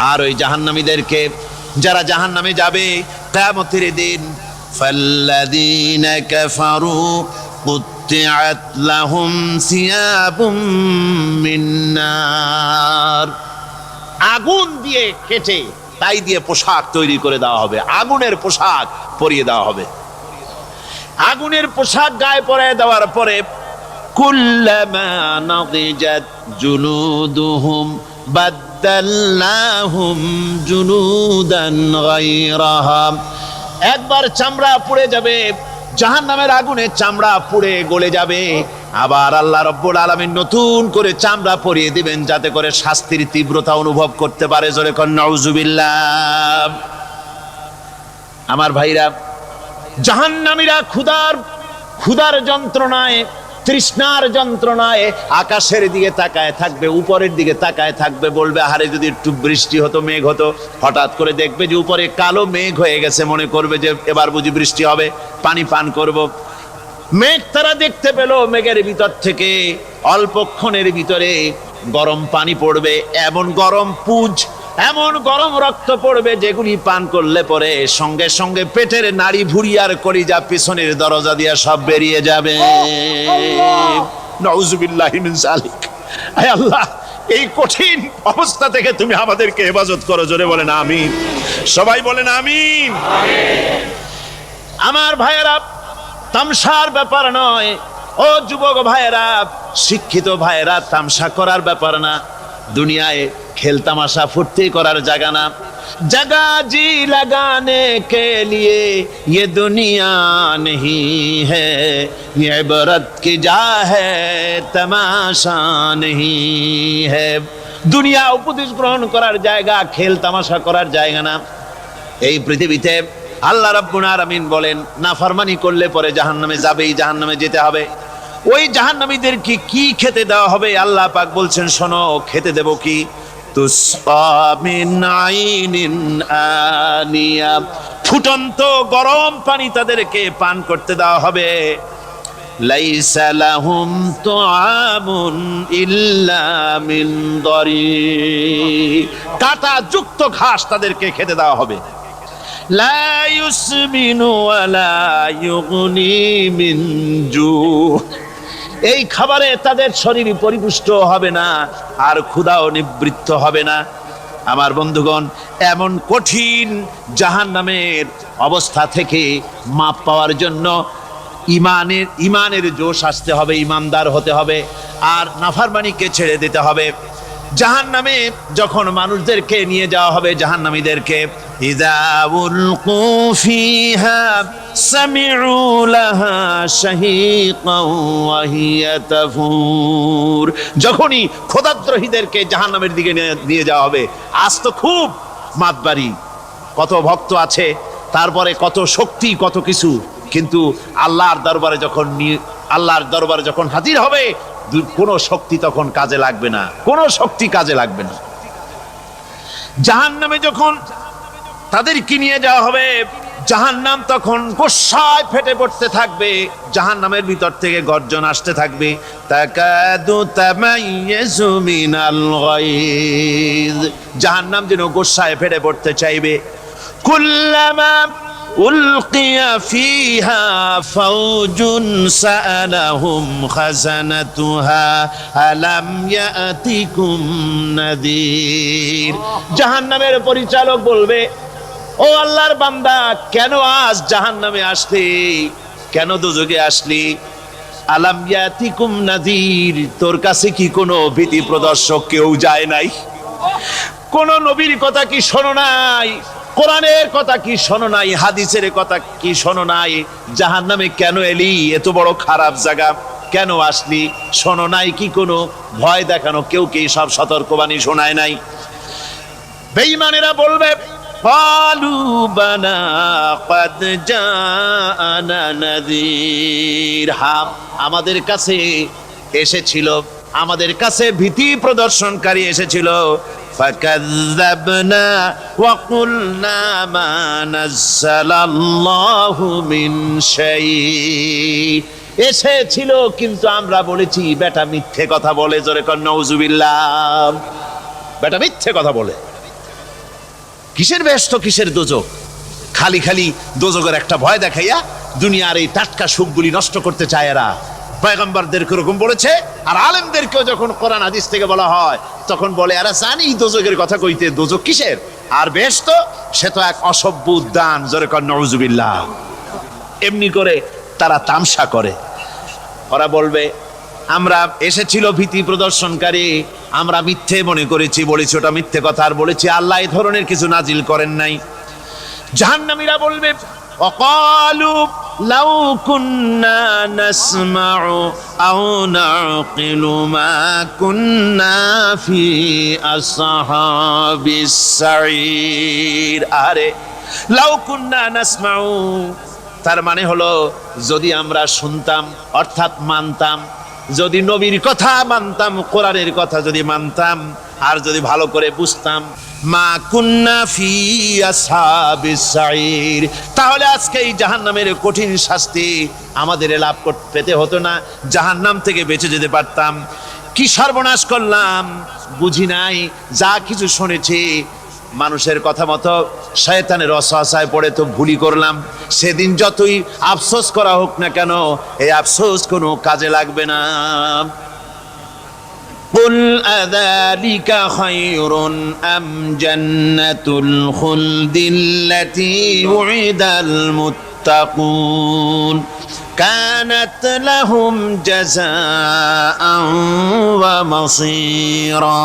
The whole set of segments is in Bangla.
আর ওই জাহান্নামীদেরকে, যারা জাহান্নামে যাবে কিয়ামতের দিন, ফাল্লাযীনা কাফারু কুত্তিআত লাহুম সিয়াবুম মিন নার, আগুন দিয়ে কেটে তাই দিয়ে পোশাক তৈরি করে দেওয়া হবে, আগুনের পোশাক পরিয়ে দেওয়া হবে। আগুনের পোশাক গায়ে পরিয়ে দেওয়ার পরে কুল্লামা নাদিজাত জুলুদুহুম বাদদালনাহুম জুলুদান গায়রাহা, একবার চামড়া পুড়ে যাবে, জাহান্নামের আগুনে চামড়া পুড়ে গলে যাবে, আবার আল্লাহ রাব্বুল আলামিন নতুন করে চামড়া পরিয়ে দিবেন যাতে করে শাস্তির তীব্রতা অনুভব করতে পারে। জোরে কোন নাউজুবিল্লাহ। আমার ভাইরা, জাহান্নামীরা ক্ষুধার যন্ত্রণায়, তৃষ্ণার যন্ত্রণায় আকাশের দিকে তাকায় থাকবে, উপরের দিকে তাকায় থাকবে, বলবে আরে যদি একটু বৃষ্টি হতো, মেঘ হতো। হঠাৎ করে দেখবে যে উপরে কালো মেঘ হয়ে গেছে, মনে করবে যে এবার বুঝি বৃষ্টি হবে, পানি পান করব। মেঘ তারা দেখতে পেল, মেঘের ভিতর থেকে অল্পক্ষণের ভিতরে গরম পানি পড়বে, এমন গরম পুজ, এমন গরম রক্ত পড়বে যেগুলি পান করলে পরে সঙ্গে সঙ্গে পেটের নাড়ি ভুঁড়ি আর কলিজা পিছনের দরজা দিয়ে সব বেরিয়ে যাবে। নাউজুবিল্লাহি মিন যালিক। আয় আল্লাহ, এই কঠিন অবস্থা থেকে তুমি আমাদেরকে হেফাজত করো। জোরে বলেন আমিন। সবাই বলেন আমিন। আমার ভাইয়েরা, তামসার ব্যাপার নয়। ও যুবক ভাইয়েরা, শিক্ষিত ভাইয়েরা, তামসা করার ব্যাপার না। দুনিয়ায় খেল তামাশা ফুর্তি করার জায়গা না। जगह जी लगाने के लिए ये दुनिया नहीं है, ये इबरत की जा है तमाशा नहीं है। দুনিয়া উপদেশ গ্রহণ করার জায়গা, খেল তামাশা করার জায়গা না। এই পৃথিবীতে আল্লাহ রাব্বুল আলামিন বলেন, নাফরমানি করলে পরে জাহান্নামে যাবেই, জাহান্নামে যেতে হবে। ওই জাহান্নামীদের কি খেতে দেওয়া হবে? আল্লাহ পাক বলছেন, শোনো, খেতে দেব কি? তুসকা মিন আইনিন আনিয়া, ফুটন্ত গরম পানি তাদেরকে পান করতে দেওয়া হবে। লাইসা লাহুম তুআমুন ইল্লা মিন দরি, কাঁটা যুক্ত ঘাস তাদেরকে খেতে দেওয়া হবে। লা ইউসমিনু ওয়ালা ইউগনি মিন জু, এই খাবারে তাদের শরীর পরিপুষ্ট হবে না, আর ক্ষুধাও নিবৃত্ত হবে না। আমার বন্ধুগণ, এমন কঠিন জাহান্নামের অবস্থা থেকে মাপ পাওয়ার জন্য ইমানের জোশ আসতে হবে, ইমানদার হতে হবে, আর নাফরমানিকে ছেড়ে দিতে হবে। জাহান্নামে যখন মানুষদেরকে নিয়ে যাওয়া হবে, জাহান্নামীদেরকে, ইযা উলকু ফিহা সামিউ লাহা শাহীকান ওয়া হিয়া তাফুর, যখনই খোদাদ্রোহীদেরকে জাহান্নামের দিকে নিয়ে যাওয়া হবে, আজ তো খুব মাতবাড়ি, কত ভক্ত আছে, তারপরে কত শক্তি, কত কিছু, কিন্তু আল্লাহর দরবারে যখন হাজির হবে, কোনো শক্তি তখন কাজে লাগবে না, কোনো শক্তি কাজে লাগবে না। জাহান্নামে যখন তাদেরকে নিয়ে যাওয়া হবে, জাহান্নাম তখন গোসায় ফেটে পড়তে থাকবে, জাহান্নামের ভিতর থেকে গর্জন আসতে থাকবে, তাকাদু তামাইয়াজু মিনাল গায়জ, জাহান্নাম যেন গোসায় ফেটে পড়তে চাইবে। কুল্লামা উলকিয়া ফিহা ফাওজুন সাআলাহুম খাজানাতুহা আলাম ইয়াতিকুম নাযীর, জাহান্নামের পরিচালক বলবে, ও আল্লাহর বান্দা, কেন আজ জাহান্নামে আসলি, কেন দোজখে আসলি? আলাম ইয়াতিকুম নাযীর, তোর কাছে কি কোনো ভীতি প্রদর্শক কেউ যায় নাই? কোন নবীর কথা কি শোনো নাই? কোরআনের কথা কি শোনো নাই? হাদিসের কথা কি শোনো নাই? জাহান্নামে কেন এলি? এত বড় খারাপ জায়গা কেন আসলি? শোনো নাই কি? কোনো ভয় দেখানো কেউ কি সব সতর্কবাণী শোনায় নাই? বেঈমানেরা বলবে, ক্বালু বালা ক্বাদ জাআনা নাযীর, হ্যাঁ, আমাদের কাছে এসেছিল, আমাদের কাছে ভীতি প্রদর্শনকারী এসেছিল। ফাকাযযাবনা ওয়া কুলনা মা নাযালাল্লাহু মিন শাই, এসেছিল কিন্তু আমরা বলেছি বেটা মিথ্যে কথা বলে। জোরে কর নাউজুবিল্লাহ। বেটা মিথ্যে কথা বলে। কিসের বেহেশত কিসের দোজখ? খালি খালি দোজখের একটা ভয় দেখাইয়া দুনিয়ার এই টাটকা সুখগুলি নষ্ট করতে চায় এরা। পয়গম্বরদেরকে এরকম বলেছে, আর আলেমদেরকেও যখন কোরআন হাদিস থেকে বলা হয় তখন বলে এরা জানি দোজখের কথা কইতে, দোজখ কিসের আর বেহেশত সে তো এক অসভ্য উদ্যান। জোরে কর নাউজুবিল্লাহ। এমনি করে তারা তামসা করে। ওরা বলবে আমরা এসেছিল ভীতি প্রদর্শনকারী, আমরা মিথ্যে মনে করেছি, বলেছি ওটা মিথ্যে কথা, আর বলেছি আল্লাহ এই ধরনের কিছু নাজিল করেন নাই। জাহান্নামীরা বলবে ওয়াকালু লাউ কুন্না নাসমাউ আও নাকিলু মা কুন্না ফি আসহাবিস সাঈর। আরে লাউ কুন্না নাসমাউ, তার মানে হলো যদি আমরা শুনতাম অর্থাৎ মানতাম, যদি নবীর কথা মানতাম, কোরআনের কথা যদি মানতাম, আর যদি ভালো করে বুঝতাম, মা কুন্না ফি আসহাবিস সাঈর, তাহলে আজকে এই জাহান্নামের কঠিন শাস্তি আমাদের লাভ পেতে হতো না, জাহান্নাম থেকে বেঁচে যেতে পারতাম। কি সর্বনাশ করলাম বুঝি নাই, যা কিছু শুনেছি মানুষের কথা মতো শয়তানের ওয়াসওয়াসায় পড়ে তো ভুলই করলাম। সেদিন যতই আফসোস করা হোক না কেন, এই আফসোস কোনো কাজে লাগবে না। কুল আযালিকা খায়রুন আম জান্নাতুল খুলদিল্লাতী উইদাল মুত্তাকুন কানাত লাহুম জাযাআন ওয়া মাসীরা।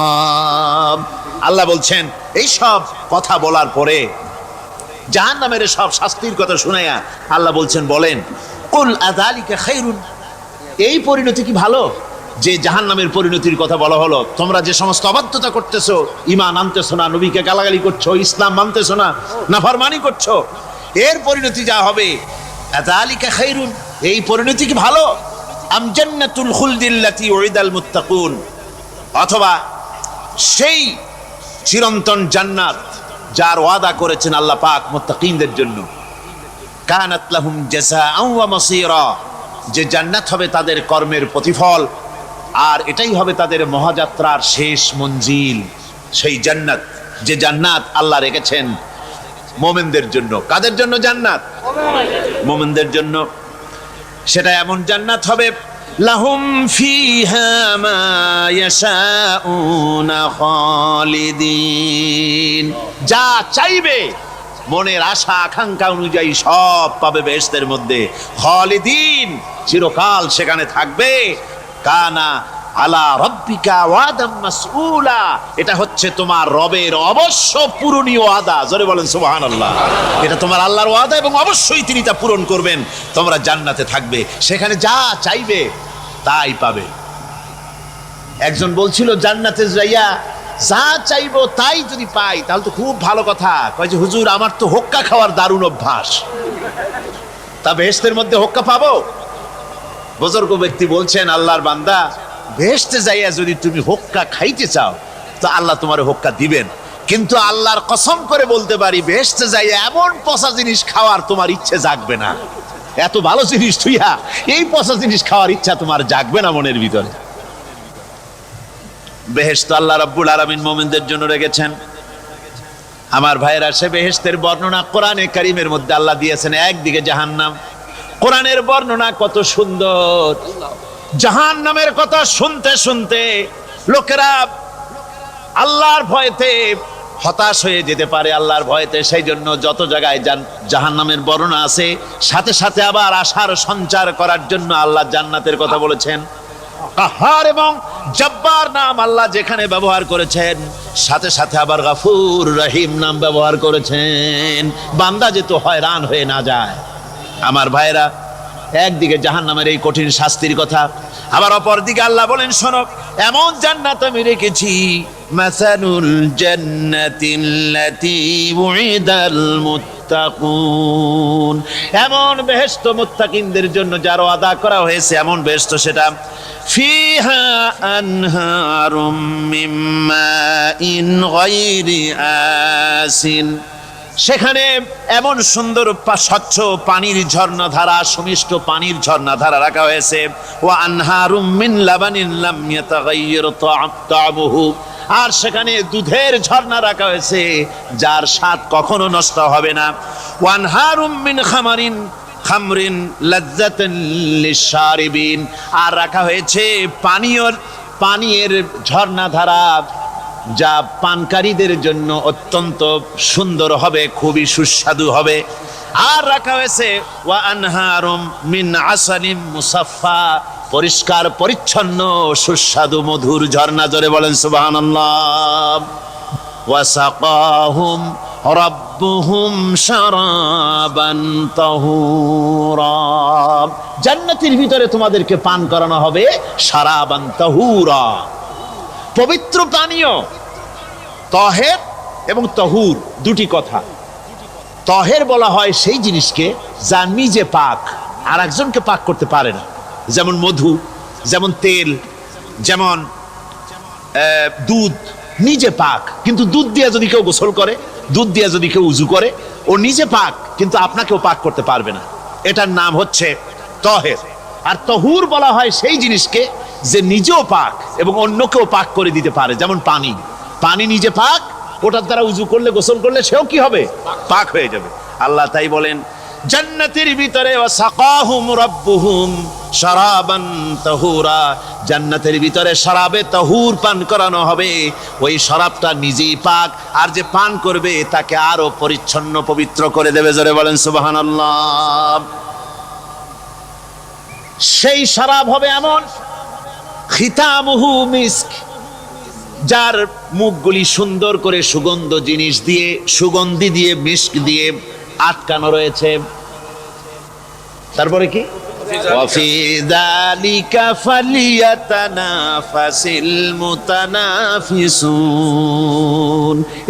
আল্লাহ বলছেন এই সব কথা বলার পরে, জাহান্নামের সব শাস্তির কথা শুনাইয়া আল্লাহ বলছেন বলেন কুল আযালিকা খায়রুন, এই পরিণতি কি ভালো যে জাহান্নামের পরিণতির কথা বলা হলো? তোমরা যে সমস্ত অবাধ্যতা করতেছো, ঈমান আনতেছো না, নবীকে গালাগালি করছো, ইসলাম মানতেছো না, নাফরমানি করছো, এর পরিণতি যা হবে আযালিকা খায়রুন, এই পরিণতি কি ভালো? আম জান্নাতুল খুলদিল্লাতী উইদাল মুত্তাকুন, অথবা সেই চিরন্তন জান্নাত যার ওয়াদা করেছেন আল্লাহ পাক মুত্তাকিনদের জন্য, কানাত লাহুম জাযাআন ওয়া মাসীরা, যে জান্নাত হবে তাদের কর্মের প্রতিফল, আর এটাই হবে তাদের মহাযাত্রার শেষ মঞ্জিল। সেই জান্নাত, যে জান্নাত আল্লাহ রেখেছেন মুমিনদের জন্য। কাদের জন্য জান্নাত? মুমিনদের জন্য। সেটা এমন জান্নাত হবে লাহুম ফিহা মা ইয়াশাউনা খালিদিন, যা চাইবে মনের আশা আকাঙ্ক্ষা অনুযায়ী সব পাবে বেহেশতের মধ্যে। খালিদিন, চিরকাল সেখানে থাকবে। কানা আলা রাব্বিকা ওয়াদাম মাসউলা, এটা হচ্ছে তোমার রবের অবশ্য পূরণীয় ওয়াদা। জোরে বলেন সুবহানাল্লাহ। এটা তোমার আল্লাহর ওয়াদা এবং অবশ্যই তিনি তা পূরণ করবেন। তোমরা জান্নাতে থাকবে, সেখানে যা চাইবে তাই পাবে। একজন বলছিল জান্নাতে যাইয়া যা চাইবো তাই যদি পাই তাহলে তো খুব ভালো কথা। কয় যে হুজুর আমার তো হোক্কা খাওয়ার দারুণ অভ্যাস, তা বেহেশতের মধ্যে হোক্কা পাবো? বুজুর্গ ব্যক্তি বলছেন আল্লাহর বান্দা, বেহেশতে যাইয়া যদি তুমি হোক্কা খাইতে চাও তো আল্লাহ তোমার হোক্কা দিবেন, কিন্তু আল্লাহর কসম করে বলতে পারি বেহেশতে যাইয়া এমন পচা জিনিস খাওয়ার তোমার ইচ্ছে জাগবে না। এত ভালো জিনিস তুইয়া এই পচা জিনিস খাওয়ার ইচ্ছা তোমার জাগবে না মনের ভিতরে। বেহেশত আল্লাহ রাব্বুল আলামিন মুমিনদের জন্য রেখেছেন। আমার ভাইয়েরা, সে বেহেশতের বর্ণনা কোরআনে কারীমের মধ্যে আল্লাহ দিয়েছেন। একদিকে জাহান্নাম, কোরআনের বর্ণনা কত সুন্দর। জাহান্নামের কথা শুনতে শুনতে লোকেরা আল্লাহর ভয়তে হতাশ হয়ে যেতে পারে, আল্লাহর ভয়তে। সেই জন্য যত জায়গায় জাহান্নামের বর্ণনা আছে, সাথে সাথে আবার আশার সঞ্চার করার জন্য আল্লাহ জান্নাতের কথা বলেছেন। কাহার এবং জব্বার নাম আল্লাহ যেখানে ব্যবহার করেছেন, সাথে সাথে আবার গাফুর রহিম নাম ব্যবহার করেছেন, বান্দা যেহেতু হয়রান হয়ে না যায়। আমার ভাইরা, একদিকে জাহান্নামের এই কঠিন শাস্তির কথা, আবার অপর দিকে আল্লাহ বলেন শোনো, এমন জান্নাত আমি রেখেছি, মাসানুল জান্নাতিল্লাতী উইদাল মুত্তাকুন, এমন বেহেশত মুত্তাকিনদের জন্য যার ওয়াদা করা হয়েছে, এমন বেহেশত সেটা ফিহা আনহারুম মিন মাইন গায়রি আসিন, সেখানে এমন সুন্দর স্বচ্ছ পানির ঝর্ণাধারা, সুমিষ্ট পানির ঝর্ণাধারা রাখা হয়েছে। ওয়া আনহারুম মিন লাবানিন লাম ইয়াতাগায়্যার তা'আমুহু, আর সেখানে দুধের ঝর্ণা রাখা হয়েছে যার স্বাদ কখনো নষ্ট হবে না। ওয়ানহারুম মিন খামরিন লাজ্জাতান লিশারিবিন, আর রাখা হয়েছে পানীয়ের ঝর্ণাধারা যা পানকারীদের জন্য অত্যন্ত সুন্দর হবে, খুবই সুস্বাদু হবে। আর রাখা হয়েছে ওয়া আনহারুম মিন আসালিম মুসাফফা, পরিষ্কার পরিচ্ছন্ন সুস্বাদু মধুর ঝর্ণা। জোরে বলেন সুবহানাল্লাহ। ওয়া সাকাহুম রাব্বুহুম শারাবান তাহুরা, জান্নাতের ভিতরে তোমাদেরকে পান করানো হবে শারাবান তাহুরা, পবিত্র পানীয়। তাহের এবং তাহুর দুটি কথা। তাহের বলা হয় সেই জিনিসকে যা নিজে পাক, আর একজনকে পাক করতে পারে না, যেমন মধু, যেমন তেল, যেমন দুধ নিজে পাক, কিন্তু দুধ দিয়ে যদি কেউ গোসল করে, দুধ দিয়ে যদি কেউ উজু করে, ও নিজে পাক, কিন্তু আপনাকেও পাক করতে পারবে না। এটার নাম হচ্ছে তাহের। আর তাহুর বলা হয় সেই জিনিসকে যে নিজেও পাক এবং অন্যকেও পাক করে দিতে পারে, যেমন পানি নিজে পাক, ওটার দ্বারা উজু করলে, গোসল করলে সেও কি হবে? পাক হয়ে যাবে। আল্লাহ তাই বলেন জান্নাতের ভিতরে ওয়াসাকাহুম রাব্বুহুম শারাবান তাহুরা, জান্নাতের ভিতরে শরাবে তাহুর পান করানো হবে। ওই শরাবটা নিজেই পাক, আর যে পান করবে তাকে আরো পরিচ্ছন্ন পবিত্র করে দেবে। জোরে বলেন সুবহানাল্লাহ। সেই শরাব হবে এমন খিতামুহু মিস্ক, যার মুখগুলি সুন্দর করে সুগন্ধি দিয়ে মিস্ক দিয়ে আটকানো রয়েছে। তারপরে কি? ওয়াফি যালিকা ফালিয়াতানাফাসিল মুতানাফিসুন।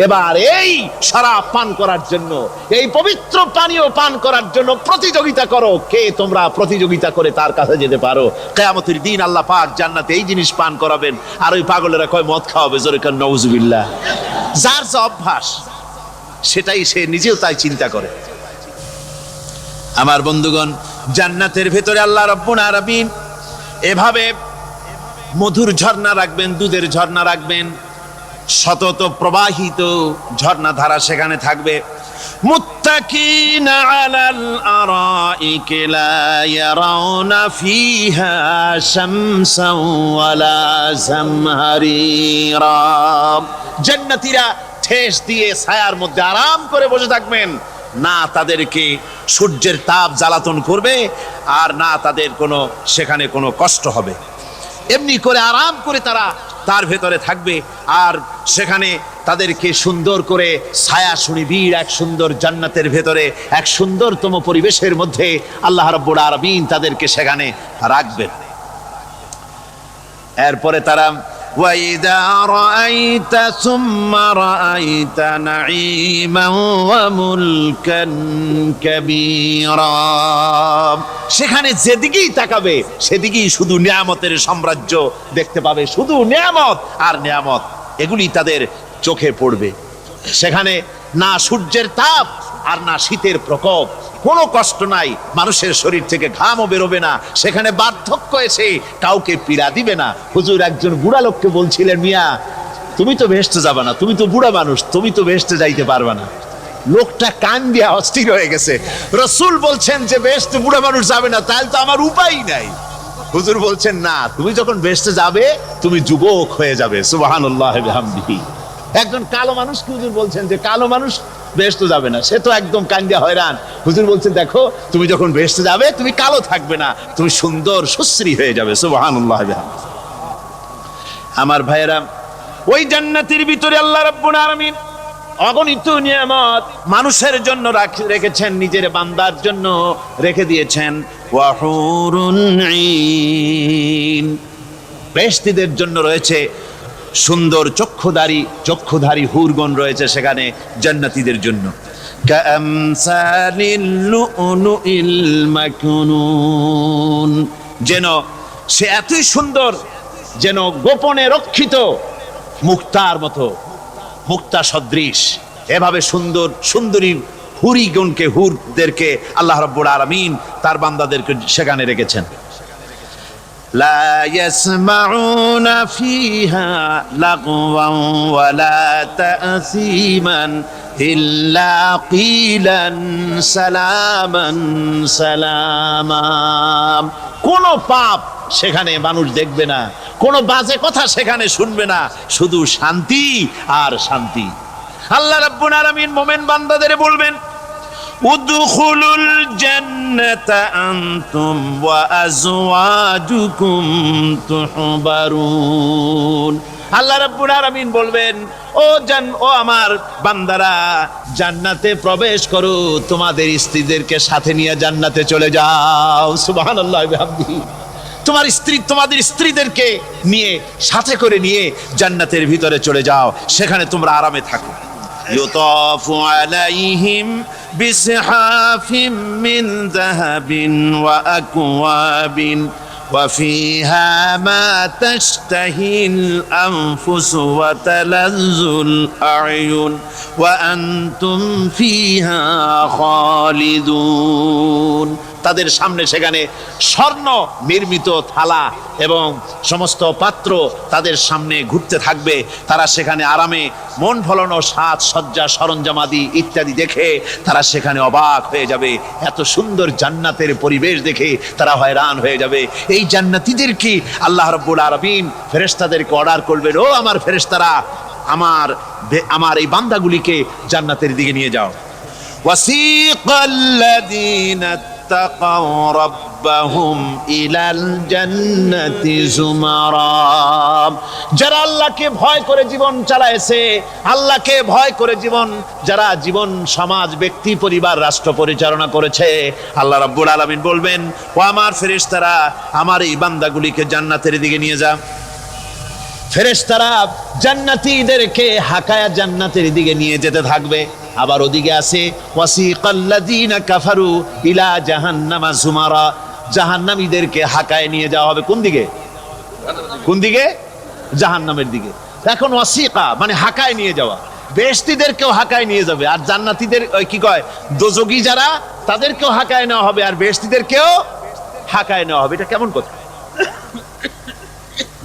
এবার এই শরাব পান করার জন্য, এই পবিত্র পানীয় পান করার জন্য প্রতিযোগিতা করো। কে তোমরা প্রতিযোগিতা করে তার কাছে যেতে পারো? কিয়ামতের দিন আল্লাহ পাক জান্নাতে এই জিনিস পান করাবেন, আর ওই পাগলেরা কয় মদ খাওয়াবে। জোরে কান নাউজুবিল্লাহ। যার যা অভ্যাস সেটাই সে নিজেও তাই চিন্তা করে। আমার বন্ধুগণ, জান্নাতের ভেতরে আল্লাহ রাব্বুল আলামিন এভাবে মধুর ঝর্ণা রাখবেন, দুধের ঝর্ণা রাখবেন, সতত প্রবাহিত ঝর্ণা ধারা সেখানে থাকবে। মুত্তাকিনা আলাল আরাইকি লা ইয়ারাউনা ফিহা শামসান ওয়ালা জামহারিরা, জান্নাতীরা ঠেস দিয়ে ছায়ার মধ্যে আরাম করে বসে থাকবেন। না তাদেরকে সূর্যের তাপ জ্বালাতন করবে, আর না তাদের সেখানে কোনো কষ্ট হবে। এমনি করে আরাম করে তারা তার ভেতরে থাকবে, আর সেখানে তাদেরকে সুন্দর করে ছায়া সুনিবিড় এক সুন্দর জান্নাতের ভেতরে এক সুন্দরতম পরিবেশের মধ্যে আল্লাহ রাব্বুল আলামিন তাদেরকে সেখানে রাখবেন। এরপরে তারা وَإِذَا رَأَيْتَ ثُمَّ رَأَيْتَ نَعِيمًا وَمُلْكًا كَبِيرًا, সেখানে যেদিকেই তাকাবে সেদিকেই শুধু নিয়ামতের সাম্রাজ্য দেখতে পাবে, শুধু নিয়ামত আর নিয়ামত, এগুলি তাদের চোখে পড়বে। সেখানে না সূর্যের তাপ আর না শীতের প্রকোপ, কোনো কষ্ট নাই, মানুষের শরীর থেকে ঘামও বেরোবে না, সেখানে বার্ধক্য এসে কাউকে পীড়া দিবে না। হুজুর একজন বুড়া লোককে বলছিলেন, মিয়া তুমি তো বেহেশতে যাবে না, তুমি তো বুড়া মানুষ, তুমি তো বেহেশতে যাইতে পারবে না। লোকটা কান দিয়া অস্থির হয়ে গেছে। রাসূল বলছেন যে বেহেশতে বুড়া মানুষ যাবে না, তাহলে তো আমার উপায় নাই। হুজুর বলছেন না, তুমি যখন বেহেশতে যাবে তুমি যুবক হয়ে যাবে। সুবহানাল্লাহ বিহামদিহি। একজন কালো মানুষকে হুজুর বলছেন যে কালো মানুষ বেহেশতে যাবে না, সে তো একদম কান্দিয়া হয়রান। হুজুর বলছেন দেখো, তুমি যখন বেহেশতে যাবে তুমি কালো থাকবে না, তুমি সুন্দর সুশ্রী হয়ে যাবে। সুবহানাল্লাহ বিহামদিহি। আমার ভাইয়েরা, ওই জান্নাতের ভিতরে আল্লাহ রাব্বুল আলামিন অগণিত নিয়ামত মানুষের জন্য রেখেছেন, নিজের বান্দার জন্য রেখে দিয়েছেন। ওয়া হুরুন ঈন, বেহেশতীদের জন্য রয়েছে সুন্দর চক্ষুধারী হুরগণ রয়েছে সেখানে জান্নাতীদের জন্য। কামসালিল লুউলুইল মাকনুন, যেন সে এতই সুন্দর, যেন গোপনে রক্ষিত মুক্তার মতো, মুক্তা সদৃশ। এভাবে সুন্দরী হুরদেরকে আল্লাহ রাব্বুল আলামিন তার বান্দাদেরকে সেখানে রেখেছেন। লা ইয়াসমাউনা ফিহা লাগওয়ান ওয়ালা তাসীমান ইল্লা কিলান সালামান সালামা। কোনো পাপ সেখানে মানুষ দেখবে না, কোনো বাজে কথা সেখানে শুনবে না, শুধু শান্তি আর শান্তি। আল্লাহ রাব্বুল আলামিন মুমিন বান্দাদের বলবেন, উদখুলুল জান্নাতা আনতুম ওয়া আজওয়াজুকুম তুহবারুন। আল্লাহ রাব্বুল আলামিন বলবেন, ও আমার বান্দারা, জান্নাতে প্রবেশ করো, তোমাদের স্ত্রীদেরকে সাথে নিয়ে জান্নাতে চলে যাও। সুবহানাল্লাহ ওয়া বিহামদিহি। তোমার স্ত্রী, তোমাদের স্ত্রীদেরকে নিয়ে, সাথে করে নিয়ে জান্নাতের ভিতরে চলে যাও, সেখানে তোমরা আরামে থাকো। ইউতাফু আলাইহিম বিসহাফিম মিন যাহাবিন ওয়া আকওয়াবিন ওয়া ফিহা মা তাশতাহিল আনফুসু ওয়া তালাজ্জুল আ'য়ুন ওয়া আনতুম ফিহা খালিদুন। তাদের সামনে সেখানে স্বর্ণ নির্মিত থালা এবং সমস্ত পাত্র তাদের সামনে ঘুরতে থাকবে। তারা সেখানে আরামে মন ভোলানো সাজ সজ্জা সরঞ্জামাদি ইত্যাদি দেখে তারা সেখানে অবাক হয়ে যাবে। এত সুন্দর জান্নাতের পরিবেশ দেখে তারা হয়রান হয়ে যাবে। এই জান্নাতীদেরকে আল্লাহ রাব্বুল আলামিন ফেরেশতাদেরকে অর্ডার করবেন, ও আমার ফেরেশতারা, আমার এই বান্দাগুলিকে জান্নাতের দিকে নিয়ে যাও। ওয়াসিকাল্লাযীনা তাকাউ রাব্বাহুম ইলাল জান্নাতি যুমারা। যারা আল্লাহকে ভয় করে জীবন চালায়েছে, আল্লাহকে ভয় করে যারা জীবন সমাজ ব্যক্তি পরিবার রাষ্ট্র পরিচালনা করেছে, আল্লাহ রাব্বুল আলামিন বলবেন, ও আমার ফেরেশতারা, আমার এই বান্দাগুলিকে জান্নাতের দিকে নিয়ে যা। ফেরেশতারা জান্নাতীদেরকে হাকায়া জান্নাতের দিকে নিয়ে যেতে থাকবে। আবার ওদিকে আছে ওয়াসিকাল্লাযীনা কাফারু ইলা জাহান্নামা যুমারা। জাহান্নামীদেরকে হাকায় নিয়ে যাওয়া হবে কোন দিকে? কোন দিকে? জাহান্নামের দিকে। এখন ওয়াসিকা মানে হাকায় নিয়ে যাওয়া। বেহেশতীদেরকেও হাকায় নিয়ে যাবে, আর জান্নাতীদের কি কয় দোজখী যারা, তাদেরকেও হাকায় নেওয়া হবে, আর বেহেশতীদেরকেও হাকায় নেওয়া হবে। এটা কেমন কথা?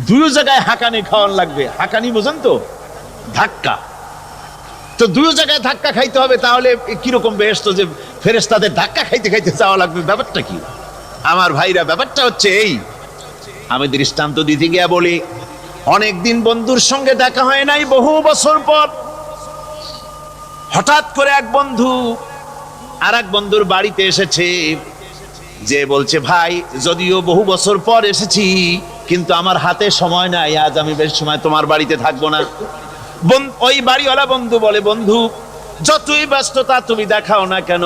দুই জায়গায় হাঁকানি খাওয়ান লাগবে। হাঁকানি বোঝেন তো? ধাক্কা। তো দুই জায়গায় ধাক্কা খাইতে হবে, তাহলে কিরকম বেহেশত যে ফেরেশতাদের ধাক্কা খাইতে খাইতে যাওয়া লাগবে? ব্যাপারটা কি আমার ভাইরা? ব্যাপারটা হচ্ছে এই, আমি দৃষ্টান্ত দিতে গিয়া বলি, অনেকদিন বন্ধুর সঙ্গে দেখা হয় নাই, বহু বছর পর হঠাৎ করে এক বন্ধু আর এক বন্ধুর বাড়িতে এসেছে, যে বলছে, ভাই যদিও বহু বছর পর এসেছি, কিন্তু আমার হাতে সময় নাই, আজ আমি বেশ সময় তোমার বাড়িতে থাকবো না। ওই বাড়িওয়ালা বন্ধু বলে, বন্ধু যতই ব্যস্ততা তুমি দেখাও না কেন,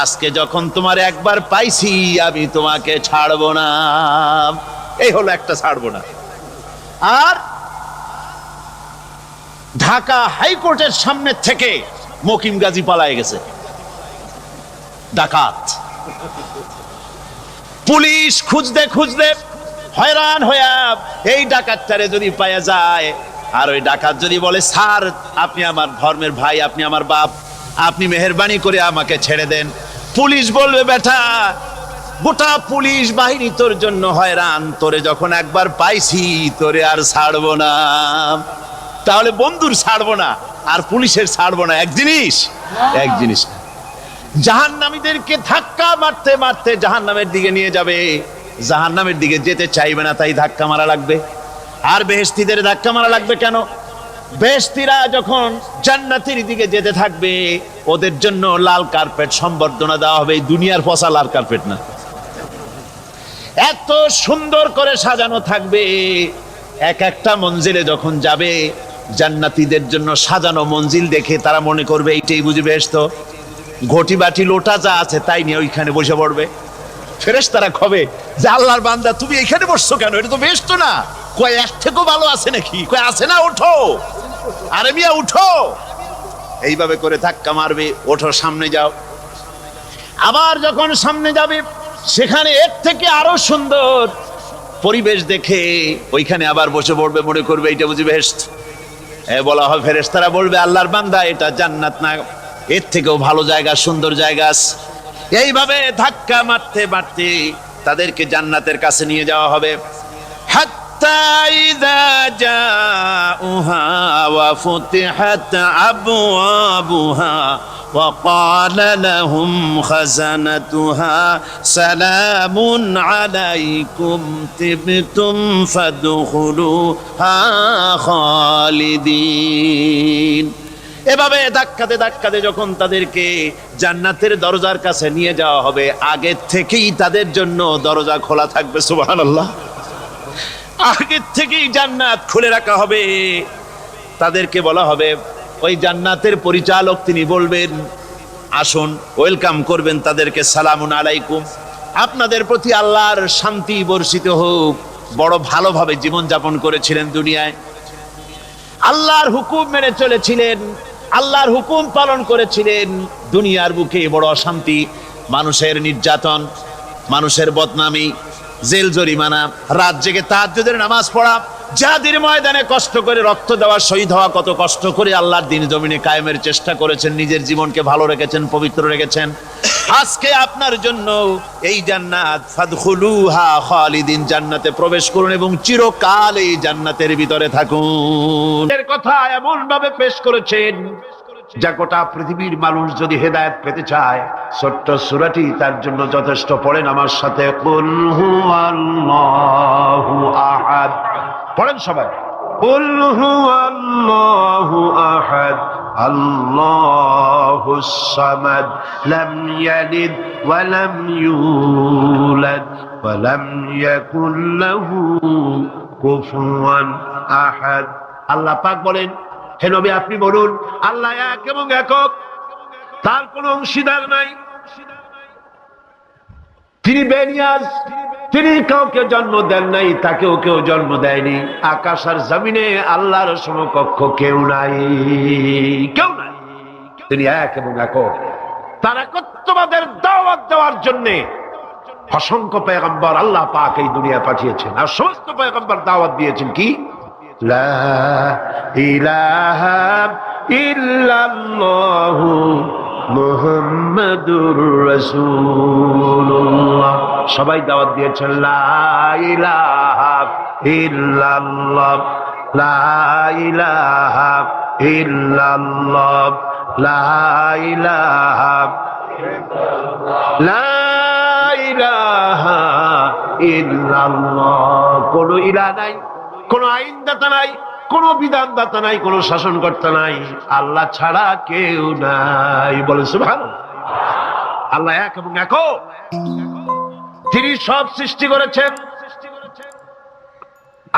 আজকে যখন তোমার একবার পাইছি, আমি তোমাকে ছাড়বো না। এই হলো একটা ছাড়বো না। আর ঢাকা হাইকোর্টের সামনে থেকে মকিম গাজী পালায়ে গেছে, ডাকাত। পুলিশ খুঁজতে খুঁজতে হয়রান হইয়া এই ডাকাতটারে যদি পাওয়া যায়, আর ওই ডাকাত যদি বলে, স্যার আপনি আমার ধর্মের ভাই, আপনি আমার বাপ, আপনি মেহেরবানি করে আমাকে ছেড়ে দেন, পুলিশ বলবে, বেটা গোটা পুলিশ বাহিনী তোর জন্য হয়রান, তোরে যখন একবার পাইছি তোরে আর ছাড়বো না। তাহলে বন্ধুর ছাড়বো না আর পুলিশের ছাড়বো না এক জিনিস? এক জিনিস। জাহান্নামীদেরকে ধাক্কা মারতে মারতে জাহান্নামের দিকে নিয়ে যাবে, জাহান্নামের দিকে যেতে চাইবে না, তাই ধাক্কা মারা লাগবে। আর বেহেশতীদের ধাক্কা মারা লাগবে কেন? বেহেশতীরা যখন জান্নাতের দিকে যেতে থাকবে, ওদের জন্য লাল কার্পেট সম্বর্ধনা দেওয়া হবে। এই দুনিয়ার পচা লাল কার্পেট না, এত সুন্দর করে সাজানো থাকবে। এক একটা মঞ্জিলে যখন যাবে, জান্নাতীদের জন্য সাজানো মঞ্জিল দেখে তারা মনে করবে এইটাই বুঝি বেহেশত। ঘটি বাটি লোটা যা আছে তাই নিয়ে ওইখানে বসে পড়বে। ফেরেশতারা কবে যে, আল্লাহর বান্দা তুমি এখানে বসছো কেন? এটা তো বেহেশত না। কয় এর থেকেও ভালো আছে নাকি? কয় আছে না, ওঠো, আরে মিয়া উঠো। এইভাবে করে ধাক্কা মারবে, ওঠো, সামনে যাও। আবার যখন সামনে যাবে, সেখানে এর থেকে আরো সুন্দর পরিবেশ দেখে ওইখানে আবার বসে পড়বে, মনে করবে এটা বুঝি বেহেশত। বলা হয়, ফেরেশতারা বলবে, আল্লাহর বান্দা এটা জান্নাত না, এর থেকেও ভালো জায়গা, সুন্দর জায়গা আছে। এইভাবে ধাক্কা মারতে মারতে তাদেরকে জান্নাতের কাছে নিয়ে যাওয়া হবে। حتى إذا جاءوها وفتحت أبوابها وقال لهم خزنتها سلام عليكم طبتم فادخلوها خالدين। এভাবে ধাক্কাতে ধাক্কাতে যখন তাদেরকে জান্নাতের দরজার কাছে নিয়ে যাওয়া হবে, আগে থেকেই তাদের জন্য দরজা খোলা থাকবে। সুবহানাল্লাহ। আগে থেকেই জান্নাত খুলে রাখা হবে। তাদেরকে বলা হবে, ওই জান্নাতের পরিচালক তিনি বলবেন, আসুন, ওয়েলকাম করবেন তাদেরকে, সালামুন আলাইকুম, আপনাদের প্রতি আল্লাহর শান্তি বর্ষিত হোক। বড় ভালোভাবে জীবন যাপন করেছিলেন দুনিয়ায়, আল্লাহর হুকুম মেনে চলেছিলেন, আল্লাহর হুকুম পালন করেছিলেন। দুনিয়ার বুকে বড় অশান্তি, মানুষের নির্যাতন, মানুষের বদনামি, জেল জরিমানা, রাত জেগে তাহাজ্জুদের নামাজ পড়া, জিহাদের ময়দানে কষ্ট করে রক্ত দেওয়া, শহীদ হওয়া, কত কষ্ট করে আল্লাহর দ্বীন জমিনে কায়েমের চেষ্টা করেছেন, নিজের জীবনকে ভালো রেখেছেন, পবিত্র রেখেছেন। আজকে আপনার জন্য এই জান্নাত, ফাদখুলুহা খালিদিন, জান্নাতে প্রবেশ করুন এবং চিরকাল এই জান্নাতের ভিতরে থাকুন। এর কথা এমন ভাবে পেশ করেছেন যা গোটা পৃথিবীর মানুষ যদি হেদায়েত পেতে চায়, ছোট্ট সূরাটি তার জন্য যথেষ্ট। পড়েন আমার সাথে, কুল হুয়াল্লাহু আহাদ। পড়েন সবাই, কুল হুয়াল্লাহু আহাদ আল্লাহুস সামাদ লাম ইয়ালিদ ওয়া লাম ইউলাদ ওয়া লাম ইয়াকুল লাহু কুফুয়ান আহাদ। আল্লাহ পাক বলেন, হে নবী আপনি বলুন, আল্লাহ এক এবং একক, তার কোনো অংশীদার নাই, তিনি বেনিয়াজ, তিনি কাউকে জন্ম দেন নাই, তাকেও কেউ জন্ম দেয়নি। আকাশ আর জমিনে আল্লাহর সমকক্ষ কেউ নাই, কেউ নাই। তিনি এক এবং একক। তার একত্ববাদের দাওয়াত দেওয়ার জন্য অসংখ্য পয়গম্বর আল্লাহ পাক এই দুনিয়া পাঠিয়েছেন, আর সমস্ত পয়গম্বর দাওয়াত দিয়েছেন কি, লা ইলাহা ইল্লাল্লাহু মুহাম্মাদুর রাসূলুল্লাহ। সবাই দাওয়াত দিয়েছেন, লা ইলাহা ইল্লাল্লাহ, লা ইলাহা ইল্লাল্লাহ, লা ইলাহা লা ইলাহা ইল্লাল্লাহ। কোন ইলাহ নাই, কোন আইনদাতা নাই, কোন বিধানদাতা নাই, কোন শাসনকর্তা নাই, আল্লাহ ছাড়া কেউ নাই। বলেন সুবহানাল্লাহ। আল্লাহ এক এবং একক, তিনি সব সৃষ্টি করেছেন।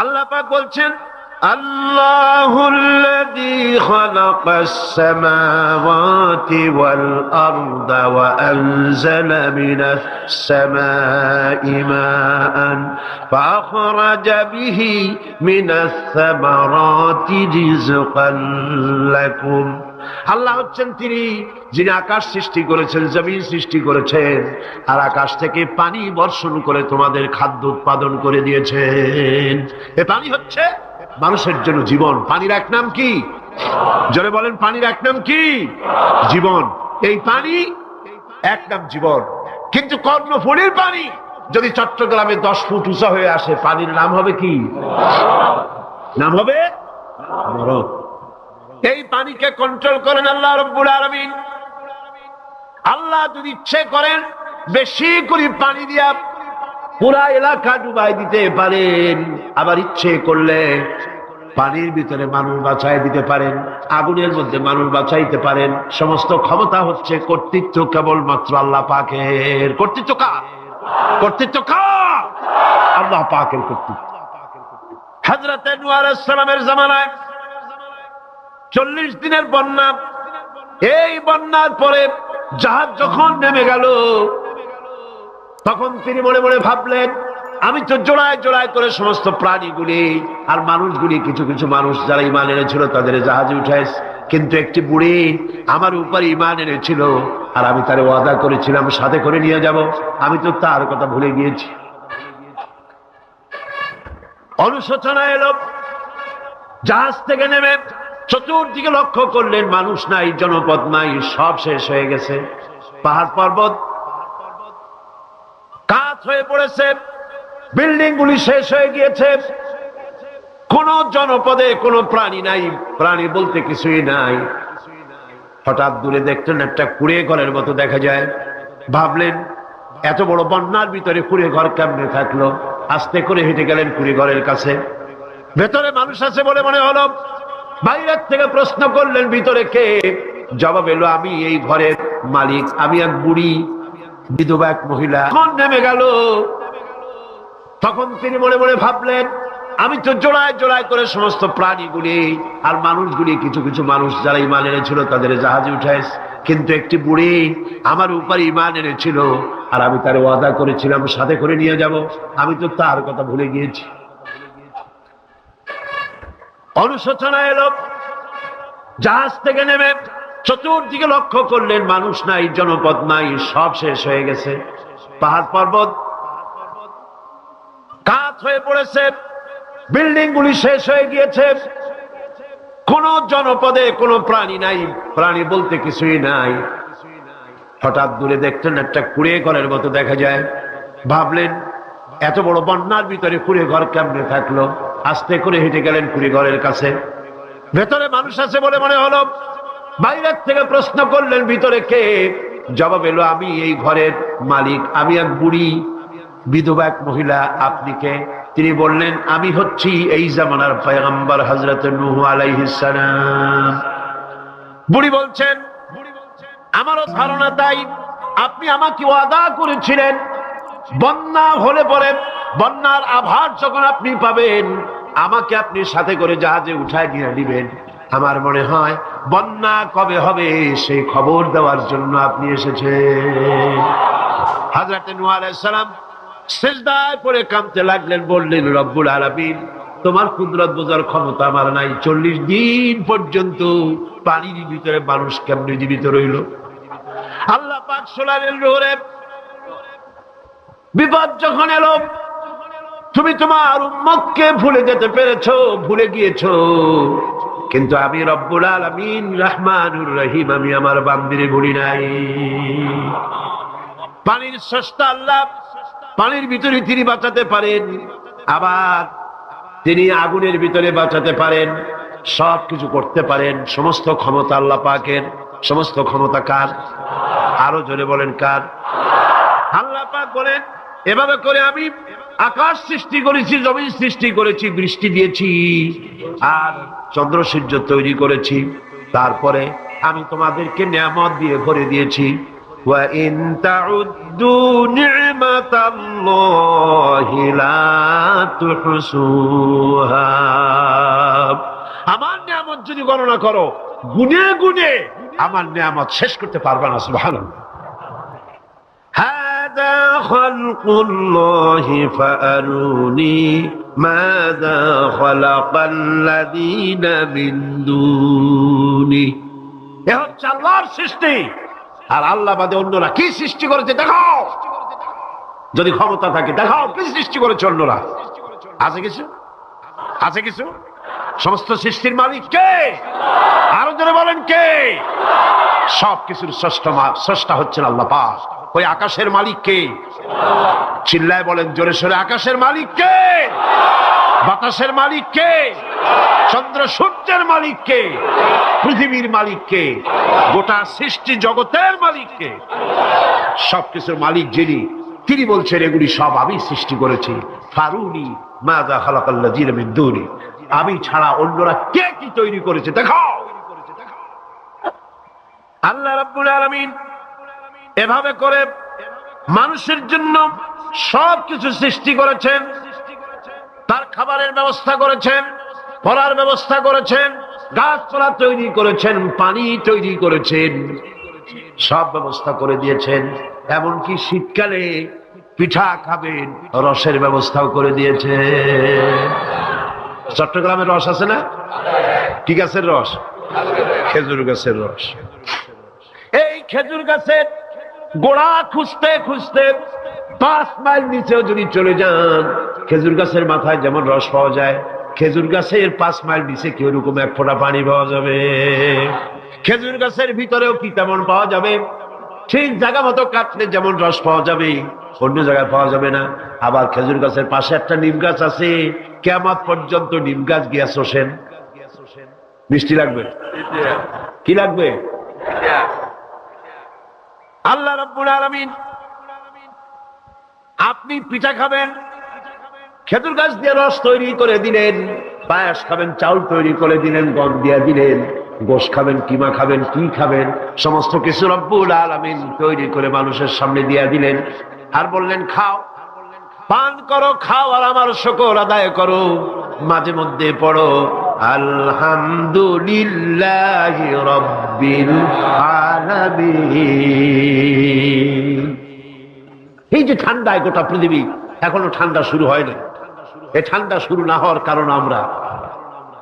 আল্লাহ পাক বলছেন, আল্লাহুল্লাযী খালাকাস সামাওয়াতি ওয়াল আরদা ওয়া আনজালা মিনাস সামাই মাআন ফাআখরাজা বিহি মিনাস সামারাতি রিজকান লাকুম। আল্লাহ হচ্ছেন তিনি যিনি আকাশ সৃষ্টি করেছেন, জমিন সৃষ্টি করেছেন, আর আকাশ থেকে পানি বর্ষণ করে তোমাদের খাদ্য উৎপাদন করে দিয়েছেন। এ পানি হচ্ছে মানুষের জন্য জীবন। পানির এক নাম কি? জোরে বলেন, পানির এক নাম কি? জীবন। এই পানি এক নাম জীবন। কিন্তু কর্ণফুলীর পানি যদি চট্টগ্রামে 10 ফুট উঁচা হয়ে আসে, পানির নাম হবে কি? নাম হবে মরণ। এই পানিকে কন্ট্রোল করেন আল্লাহ রাব্বুল আলামিন। আল্লাহ যদি ইচ্ছে করেন বেশি করে পানি দিয়া পুরা এলাকা ডুবাই দিতে পারেন, আবার ইচ্ছে করলে পানির ভিতরে মানুষ বাঁচাই দিতে পারেন, আগুনের মধ্যে মানুষ বাঁচাইতে পারেন। সমস্ত ক্ষমতা হচ্ছে, কর্তৃত্ব কেবলমাত্র আল্লাহ পাকের। কর্তৃত্ব কার? কর্তৃত্ব কার? আল্লাহ পাকের কর্তৃত্ব। হযরত নূহ আলাইহিস সালামের জামানায় 40 দিনের বন্যা। এই বন্যার পরে জাহাজ যখন নেমে গেল, তখন তিনি মনে মনে ভাবলেন, আমি তো জোড়ায় জোড়ায় করে সমস্ত প্রাণীগুলি আর মানুষগুলি, কিছু কিছু মানুষ যারা ঈমান এনেছিল তাদের জাহাজে উঠাইছে, কিন্তু একটি বুড়ি আমার উপরে ঈমান এনেছিল, আর আমি তার ওয়াদা করেছিলাম সাথে করে নিয়ে যাব, আমি তো তার কথা ভুলে গিয়েছি। অনুশোচনা এলো। জাহাজ থেকে নেমে চতুর্দিকে লক্ষ্য করলেন, মানুষ নাই, জনপদ নাই, সব শেষ হয়ে গেছে। পাহাড় পর্বত কাত হয়ে পড়েছে, বিল্ডিং গুলি শেষ হয়ে গিয়েছে, কোন জনপদে কোনো প্রাণী নাই, প্রাণী বলতে কিছুই নাই। হঠাৎ দূরে দেখলেন একটা কুড়ে ঘরের মতো দেখা যায়। ভাবলেন এত বড় বন্যার ভিতরে কুড়ে ঘর কেমনে থাকলো। আস্তে করে হেঁটে গেলেন কুড়ে ঘরের কাছে। ভেতরে মানুষ আছে বলে মনে হলো। বাইরের থেকে প্রশ্ন করলেন ভিতরে কে? জবাব এলো আমি এই ঘরের মালিক, আমি এক বুড়ি বিধবা এক মহিলা। কোন নেমে গেল? তখন তিনি মনে মনে ভাবলেন আমি তো জোড়ায় জোড়ায় করে সমস্ত প্রাণীগুলি আর মানুষগুলি, কিছু কিছু মানুষ যারা ইমান এনেছিল তাদের জাহাজে উঠাইছে, কিন্তু একটি বুড়ি আমার উপর ইমান এনেছিল আর আমি তার ওয়াদা করেছিলাম সাথে করে নিয়ে যাব, আমি তো তার কথা ভুলে গিয়েছি। অনুশোচনা এলো। জাহাজ থেকে নেমে চতুর্দিকে লক্ষ্য করলেন মানুষ নাই, জনপদ নাই, সব শেষ হয়ে গেছে। পাহাড় পর্বত কাত হয়ে পড়েছে, বিল্ডিং গুলি শেষ হয়ে গিয়েছে। কোন জনপদে কোনো প্রাণী নাই, প্রাণী বলতে কিছুই নাই। হঠাৎ দূরে দেখলেন একটা কুড়ে ঘরের মতো দেখা যায়। ভাবলেন এত বড় বন্যার ভিতরে কুড়ে ঘর কেমনে থাকলো। আস্তে করে হেঁটে গেলেন কুড়ে ঘরের কাছে। ভেতরে মানুষ আছে বলে মনে হলো। বাইরের থেকে প্রশ্ন করলেন ভিতরে কে? জবাব এলো আমি এই ঘরের মালিক, আমি এক বুড়ি বিধবা এক মহিলা, আপনি কে? তিনি বললেন আমি হচ্ছি এই জামানার পয়গম্বর হযরত নূহ আলাইহিস সালাম। বুড়ি বলছেন আমারও ধারণা তাই, আপনি আমাকে ওয়াদা করেছিলেন বন্যা হলে পরে, বন্যার আভার যখন আপনি পাবেন আমাকে আপনি সাথে করে জাহাজে উঠায় নিয়ে দিবেন। আমার মনে হয় বন্যা কবে হবে সেই খবর দেওয়ার জন্য আপনি এসেছেন। হযরত নূহ আলাইহিস সালাম সিজদায় পড়ে কাঁদতে লাগলেন, বললেন রব্বুল আলামিন তোমার কুদরত বোঝার ক্ষমতা আমার নাই। 40 দিন পর্যন্ত পানির ভিতরে মানুষ কেমনে জীবিত রইল? আল্লাহ পাক শোনালেন নূরে বিপদ যখন এলো তুমি তোমার উম্মতকে ভুলে যেতে পেরেছো, ভুলে গিয়েছো, কিন্তু আমি রব্বুল আলামিন রহমানুর রহিম, আমি আমার বান্দিরে ভুলি নাই। পানির স্রষ্টা আল্লাহ, পানির ভিতরে তিনি বাঁচাতে পারেন, আবার তিনি আগুনের ভিতরে বাঁচাতে পারেন, সবকিছু করতে পারেন। সমস্ত ক্ষমতা আল্লাহ পাকের। সমস্ত ক্ষমতা কার? আরো জোরে বলেন কার? আল্লাহ পাক বলেন এভাবে করে আমি আকাশ সৃষ্টি করেছি, জমিন সৃষ্টি করেছি, বৃষ্টি দিয়েছি আর চন্দ্র সূর্য তৈরি করেছি, তারপরে আমি তোমাদেরকে নিয়ামত দিয়ে ভরে দিয়েছি। وَإِن تَعُدُّوا نِعْمَةَ اللَّهِ لَا تُحْصُوهَا। আমার নিয়ামত যদি গণনা করো, গুনে গুনে আমার নিয়ামত শেষ করতে পারবে না। সুবহানাল্লাহ। هَذَا خَلْقُ اللَّهِ فَأَرُونِي مَاذَا خَلَقَ الَّذِينَ مِن دُونِهِ। এ হচ্ছে আল্লাহর সৃষ্টি, আর আল্লাহ বাদে অন্যরা কি সৃষ্টি করেছে দেখাও। যদি ক্ষমতা থাকে দেখাও কি সৃষ্টি করেছে অন্যরা। আছে কিছু? আছে কিছু? সমস্ত সৃষ্টির মালিক কে? আরো জোরে বলেন কে? সব কিছুর স্রষ্টা হচ্ছেন আল্লাহ পাক। ওই আকাশের মালিক কে? চিল্লায় বলেন জোরে সোরে, আকাশের মালিক কে? বাতাসের মালিক কে? চন্দ্র সূর্যের মালিক কে? পৃথিবীর মালিক কে? গোটা সৃষ্টি জগতের মালিক কে? সবকিছুর মালিক যিনি, তিনি বলছেন এগুলি সব আমি সৃষ্টি করেছি। ফারুনি মাযা খালাকাল্লাযীনা মিন দুনি, আমি ছাড়া অন্যরা কে কি তৈরি করেছে দেখাও। আল্লাহ রাব্বুল আলামিন এভাবে করে মানুষের জন্য সবকিছু সৃষ্টি করেছেন। তার খাবারের ব্যবস্থা করেছেন, পড়ার ব্যবস্থা করেছেন, গাছপালা তৈরি করেছেন, পানি তৈরি করেছেন, সব ব্যবস্থা করে দিয়েছেন। এমনকি শীতকালে পিঠা খাবেন, রসের ব্যবস্থাও করে দিয়েছে। চট্টগ্রামের রস আছে না? কি গাছের রস? খেজুর গাছের রস। এই খেজুর গাছের গোড়া খুঁজতে খুঁজতে 5 মাইল নিচেও যদি চলে যান, খেজুর গাছের মাথায় যেমন রস পাওয়া যায়, খেজুর গাছের 5 মাইল নিচে কি ওরকম এক ফোঁটা পানি পাওয়া যাবে? খেজুর গাছের ভিতরেও কি তেমন পাওয়া যাবে? ঠিক জায়গা মতো কাটলে যেমন রস পাওয়া যাবে, অন্য জায়গায় পাওয়া যাবে না। আবার খেজুর গাছের পাশে একটা নিম গাছ আছে, কিয়ামত পর্যন্ত নিম গাছ গিয়া শোষেন। মিষ্টি লাগবে? কি লাগবে? আল্লাহ রাব্বুল আলামিন, আপনি পিঠা খাবেন, খেজুর গাছ দিয়ে রস তৈরি করে দিলেন, পায়েস খাবেন, চাউল তৈরি করে দিলেন, গম দিয়ে দিলেন, গোশ খাবেন, কিমা খাবেন, কি খাবেন, সমস্ত কিছু রব্বুল আলামিন তৈরি করে মানুষের সামনে দিয়ে দিলেন। আর বললেন খাও, পান করো, খাও, আর আমার শুকর আদায় করো। মাঝে মধ্যে পড়ো আলহামদুলিল্লাহি রাব্বিল আলামিন। এই যে ঠান্ডায় গোটা পৃথিবী, এখনো ঠান্ডা শুরু হয় না। এই ঠান্ডা শুরু না হওয়ার কারণ আমরা,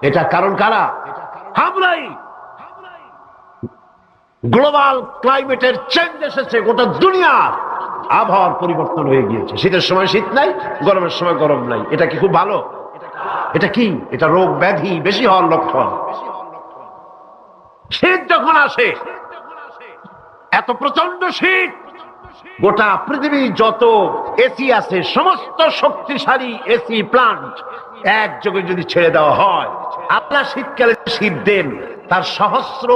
এটা কারণ কারা? আমরাই। গ্লোবাল ক্লাইমেটের চেঞ্জ এসেছে, গোটা দুনিয়ার আবহাওয়ার পরিবর্তন হয়ে গিয়েছে। শীতের সময় শীত নাই, গরমের সময় গরম নাই। এটা কি খুব ভালো? এটা কি? এটা রোগ ব্যাধি বেশি হওয়ার লক্ষণ। শীত যখন আসে, এত প্রচন্ড শীত, গোটা পৃথিবী যত এসি আছে, সমস্ত শক্তিশালী এসি প্লান্ট একযোগে যদি ছেড়ে দেওয়া হয়, আপনার শীতকালে শীত দেন, তার সহস্র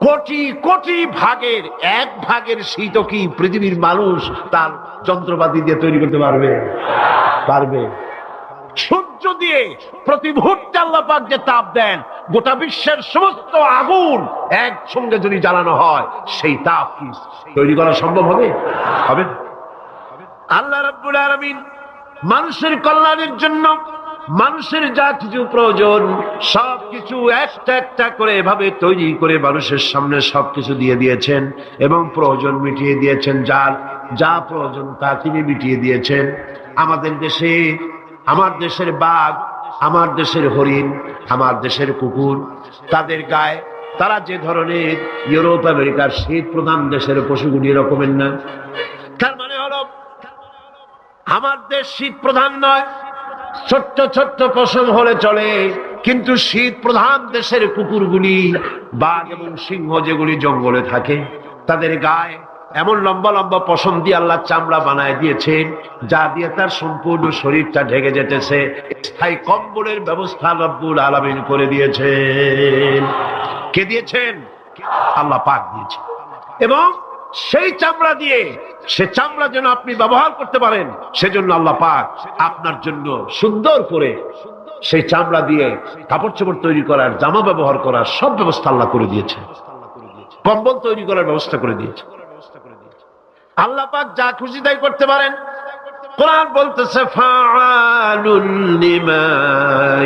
কোটি কোটি ভাগের এক ভাগের শীতও কি পৃথিবীর মানুষ তার যন্ত্রপাতি দিয়ে তৈরি করতে পারবে? পারবে। সূর্য দিয়ে প্রতি মুহূর্তে আল্লাহ পাক যে তাপ দেন, গোটা বিশ্বের সমস্ত আগুন একসঙ্গে যদি জ্বালানো হয়, সেই তাপ কি তৈরি করা সম্ভব হবে? হবে না। আল্লাহ রাব্বুল আলামিন মানুষের কল্যাণের জন্য মানুষের যা কিছু প্রয়োজন সবকিছু একটা একটা করে এভাবে তৈরি করে মানুষের সামনে সবকিছু দিয়ে দিয়েছেন এবং প্রয়োজন মিটিয়ে দিয়েছেন। যার যা প্রয়োজন তা তিনি মিটিয়ে দিয়েছেন। আমাদের দেশে, আমার দেশের বাঘ, আমার দেশের হরিণ, আমার দেশের কুকুর, তাদের গায়ে তারা যে ধরনের ইউরোপ আমেরিকার শীত প্রধান দেশের পশুগুলি এরকমের না। তার মানে হলো আমার দেশ শীত প্রধান নয়, ছোট্ট ছোট্ট পশম হলে চলে, কিন্তু শীত প্রধান দেশের কুকুরগুলি, বাঘ এবং সিংহ যেগুলি জঙ্গলে থাকে, তাদের গায়ে এমন লম্বা লম্বা পশম দিয়ে আল্লাহ চামড়া বানায় দিয়েছেন, যা দিয়ে তার সম্পূর্ণ শরীরটা ঢেকে যেতেছে। স্থায়ী কম্বলের ব্যবস্থা রব্বুল আলামিন করে দিয়েছেন। কে দিয়েছেন? আল্লাহ পাক দিয়েছেন। এবং সেই চামড়া দিয়ে, সে চামড়া যেন আপনি ব্যবহার করতে পারেন, সেজন্য আল্লাহ পাক আপনার জন্য সুন্দর করে সেই চামড়া দিয়ে কাপড় চোপড় তৈরি করার, জামা ব্যবহার করার সব ব্যবস্থা আল্লাহ করে দিয়েছে। কম্বল তৈরি করার ব্যবস্থা করে দিয়েছে। আল্লাহ পাক যা খুশি তাই করতে পারেন। কোরআন বলতেছে ফাআলুল লিমা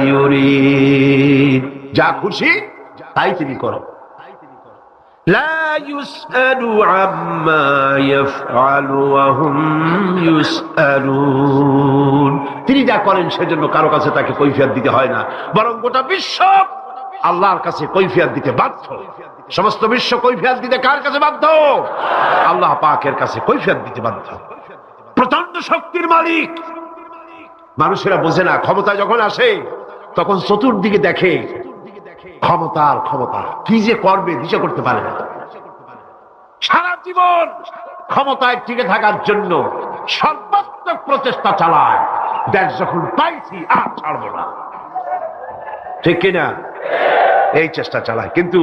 ইউরিদ, যা খুশি তাই তিনি করেন। লা ইউসআলু আম্মা ইয়াফআলু ওয়া হুম ইউসআলুন, তিনি যা করেন সেজন্য কারো কাছে তাকে কৈফিয়ত দিতে হয় না, বরং গোটা বিশ্ব আল্লাহর কাছে কৈফিয়ত দিতে বাধ্য। সমস্ত বিশ্ব কৈফিয়ত দিতে কার কাছে বাধ্য? আল্লাহ পাকের কাছে কৈফিয়ত দিতে বাধ্য। প্রচন্ড শক্তির মালিক। মানুষেরা বোঝে না, ক্ষমতা যখন আসে তখন চতুর্দিকে দেখে ক্ষমতার ক্ষমতা, কি যে করবে দিশা করতে পারে না। সারা জীবন ক্ষমতায় টিকে থাকার জন্য সর্বাত্মক প্রচেষ্টা চালায়, দেশ যখন পাইছি আর ছাড়বো না, ঠিক কিনা? এই চেষ্টা চালায়। কিন্তু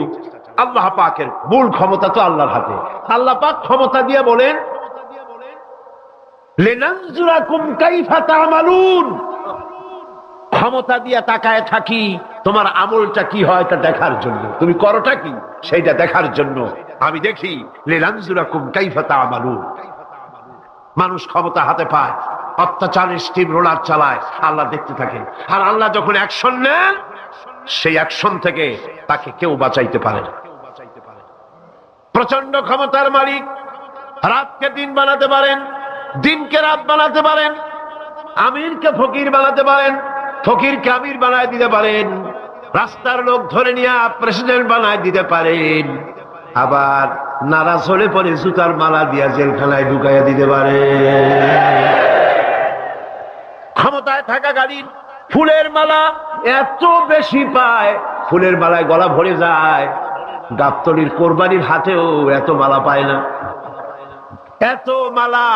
আল্লাহ পাকের মূল ক্ষমতা তো আল্লাহর হাতে। আল্লাহ পাক ক্ষমতা দিয়ে বলেন লিনানজুরাকুম কাইফা তা'মালুন, ক্ষমতা দিয়ে তাকায় থাকি তোমার আমলটা কি হয় তা দেখার জন্য, তুমি করোটা কি সেইটা দেখার জন্য আমি দেখি। লিনানজুরাকুম কাইফা তা'মালুন। মানুষ ক্ষমতা হাতে পায়, অত্যাচারের স্টিম রোলার চালায়, আল্লাহ দেখতে থাকে। আর আল্লাহ যখন অ্যাকশন নেন, সেই অ্যাকশন থেকে তাকে কেউ বাঁচাইতে পারে না। প্রচন্ড ক্ষমতার মালিক। রাতকে দিন বানাতে পারেন, দিনকে রাত বানাতে পারেন, আমিরকে ফকির বানাতে পারেন, ফকিরকে আমির বানায় দিতে পারেন, রাস্তার লোক ধরে নিয়ে প্রেসিডেন্ট বানায় দিতে পারেন, আবার নারাজ হলে পরে জুতার মালা দিয়া জেলখানায় ঢুকাইয়া দিতে পারেন। ক্ষমতায় থাকাকালীন ফুলের মালা এত বেশি পায়, ফুলের মালায় গলা ভরে যায়। গাবতলির কোরবানির হাতেও এত মালা পায় না। এত মালা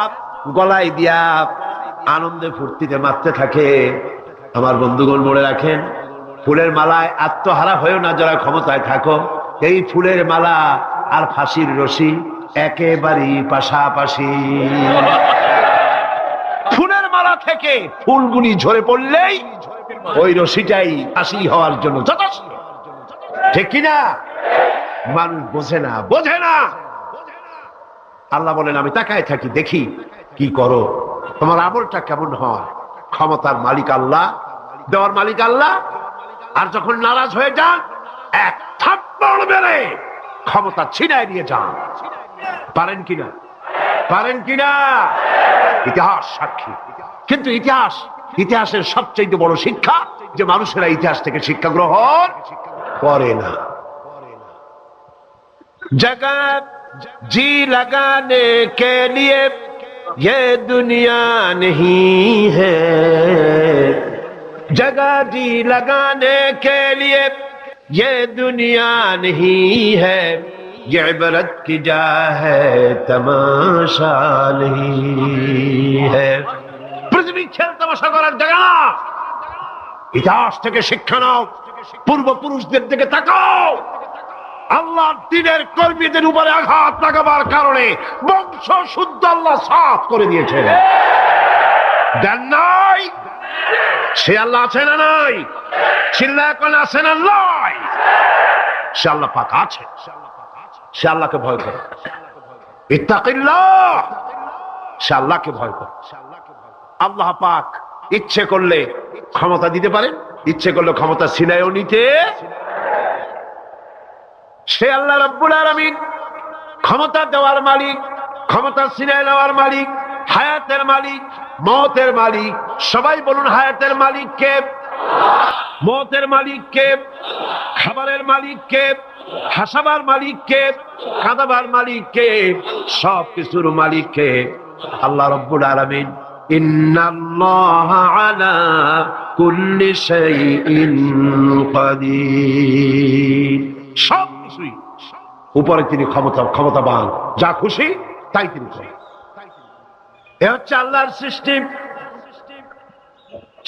গলায় দিয়া আনন্দে ফুর্তিতে মারতে থাকে। আমার বন্ধুগণ মনে রাখেন, ফুলের মালায় আত্মহারা হয়েও না যারা ক্ষমতায় থাকো। এই ফুলের মালা আর ফাঁসির রশি একেবারেই পাশাপাশি। ফুলের মালা থেকে ফুলগুলি ঝরে পড়লেই ওই রশিটাই ফাঁসি হওয়ার জন্য যথেষ্ট, ঠিক কিনা? মানুষ বোঝে না। আল্লাহ বলেন, আমি তাকায় থাকি, দেখি কি করো, তোমার আমলটা কেমন হয়। ক্ষমতার মালিক আল্লাহ, দেওয়ার মালিক আল্লাহ। আর যখন নারাজ হয়ে যান, এক থাপ্পড় মেরে ক্ষমতা ছিনায় নিয়ে যান। পারেন কিনা? ইতিহাস সাক্ষী। কিন্তু ইতিহাসের সবচেয়ে বড় শিক্ষা যে মানুষেরা ইতিহাস থেকে শিক্ষা গ্রহণ করে না। जगह जी लगाने के लिए ये दुनिया नहीं है, जगह जी लगाने के लिए ये दुनिया नहीं है, ये इबरत की जा है तमाशा नहीं है। पृथ्वी खेल तमाशा করার জায়গা না। ইতিহাস থেকে শিক্ষা নাও, পূর্বপুরুষদের দিকে তাকাও। আল্লাহর দ্বীনের কর্মীদের উপরে আঘাত লাগাবার কারণে বংশ শুদ্ধ আল্লাহ সাফ করে দিয়েছেন। দেন নাই? সে আল্লাহ আছে না নাই? চিল্লায় কোন আছে না নাই? সে আল্লাহ পাক আছে। সে আল্লাহকে ভয় করে। ইত্তাকিল্লাহ, সে আল্লাহকে ভয় করে। আল্লাহ পাক ইচ্ছে করলে ক্ষমতা দিতে পারেন, ইচ্ছে করলে ক্ষমতা ছিনায়ও নিতে। সে আল্লাহ রাব্বুল আলামিন ক্ষমতা দেওয়ার মালিক, ক্ষমতা ছিনায় নেওয়ার মালিক, হায়াতের মালিক, মওতের মালিক। সবাই বলুন, হায়াতের মালিক কে? মওতের মালিক কে? খাবারের মালিক কে? হাসাবার মালিক কে? কাঁদাবার মালিক কে? সব কিছুর মালিক কে? আল্লাহ রাব্বুল আলামিন। ইন্নাল্লাহা আলা কুল্লি শাইইন কাদির। সব কিছুই উপরে তিনি ক্ষমতাবান, যা খুশি তাই তিনি করেন। এ হচ্ছে আল্লাহর সৃষ্টি।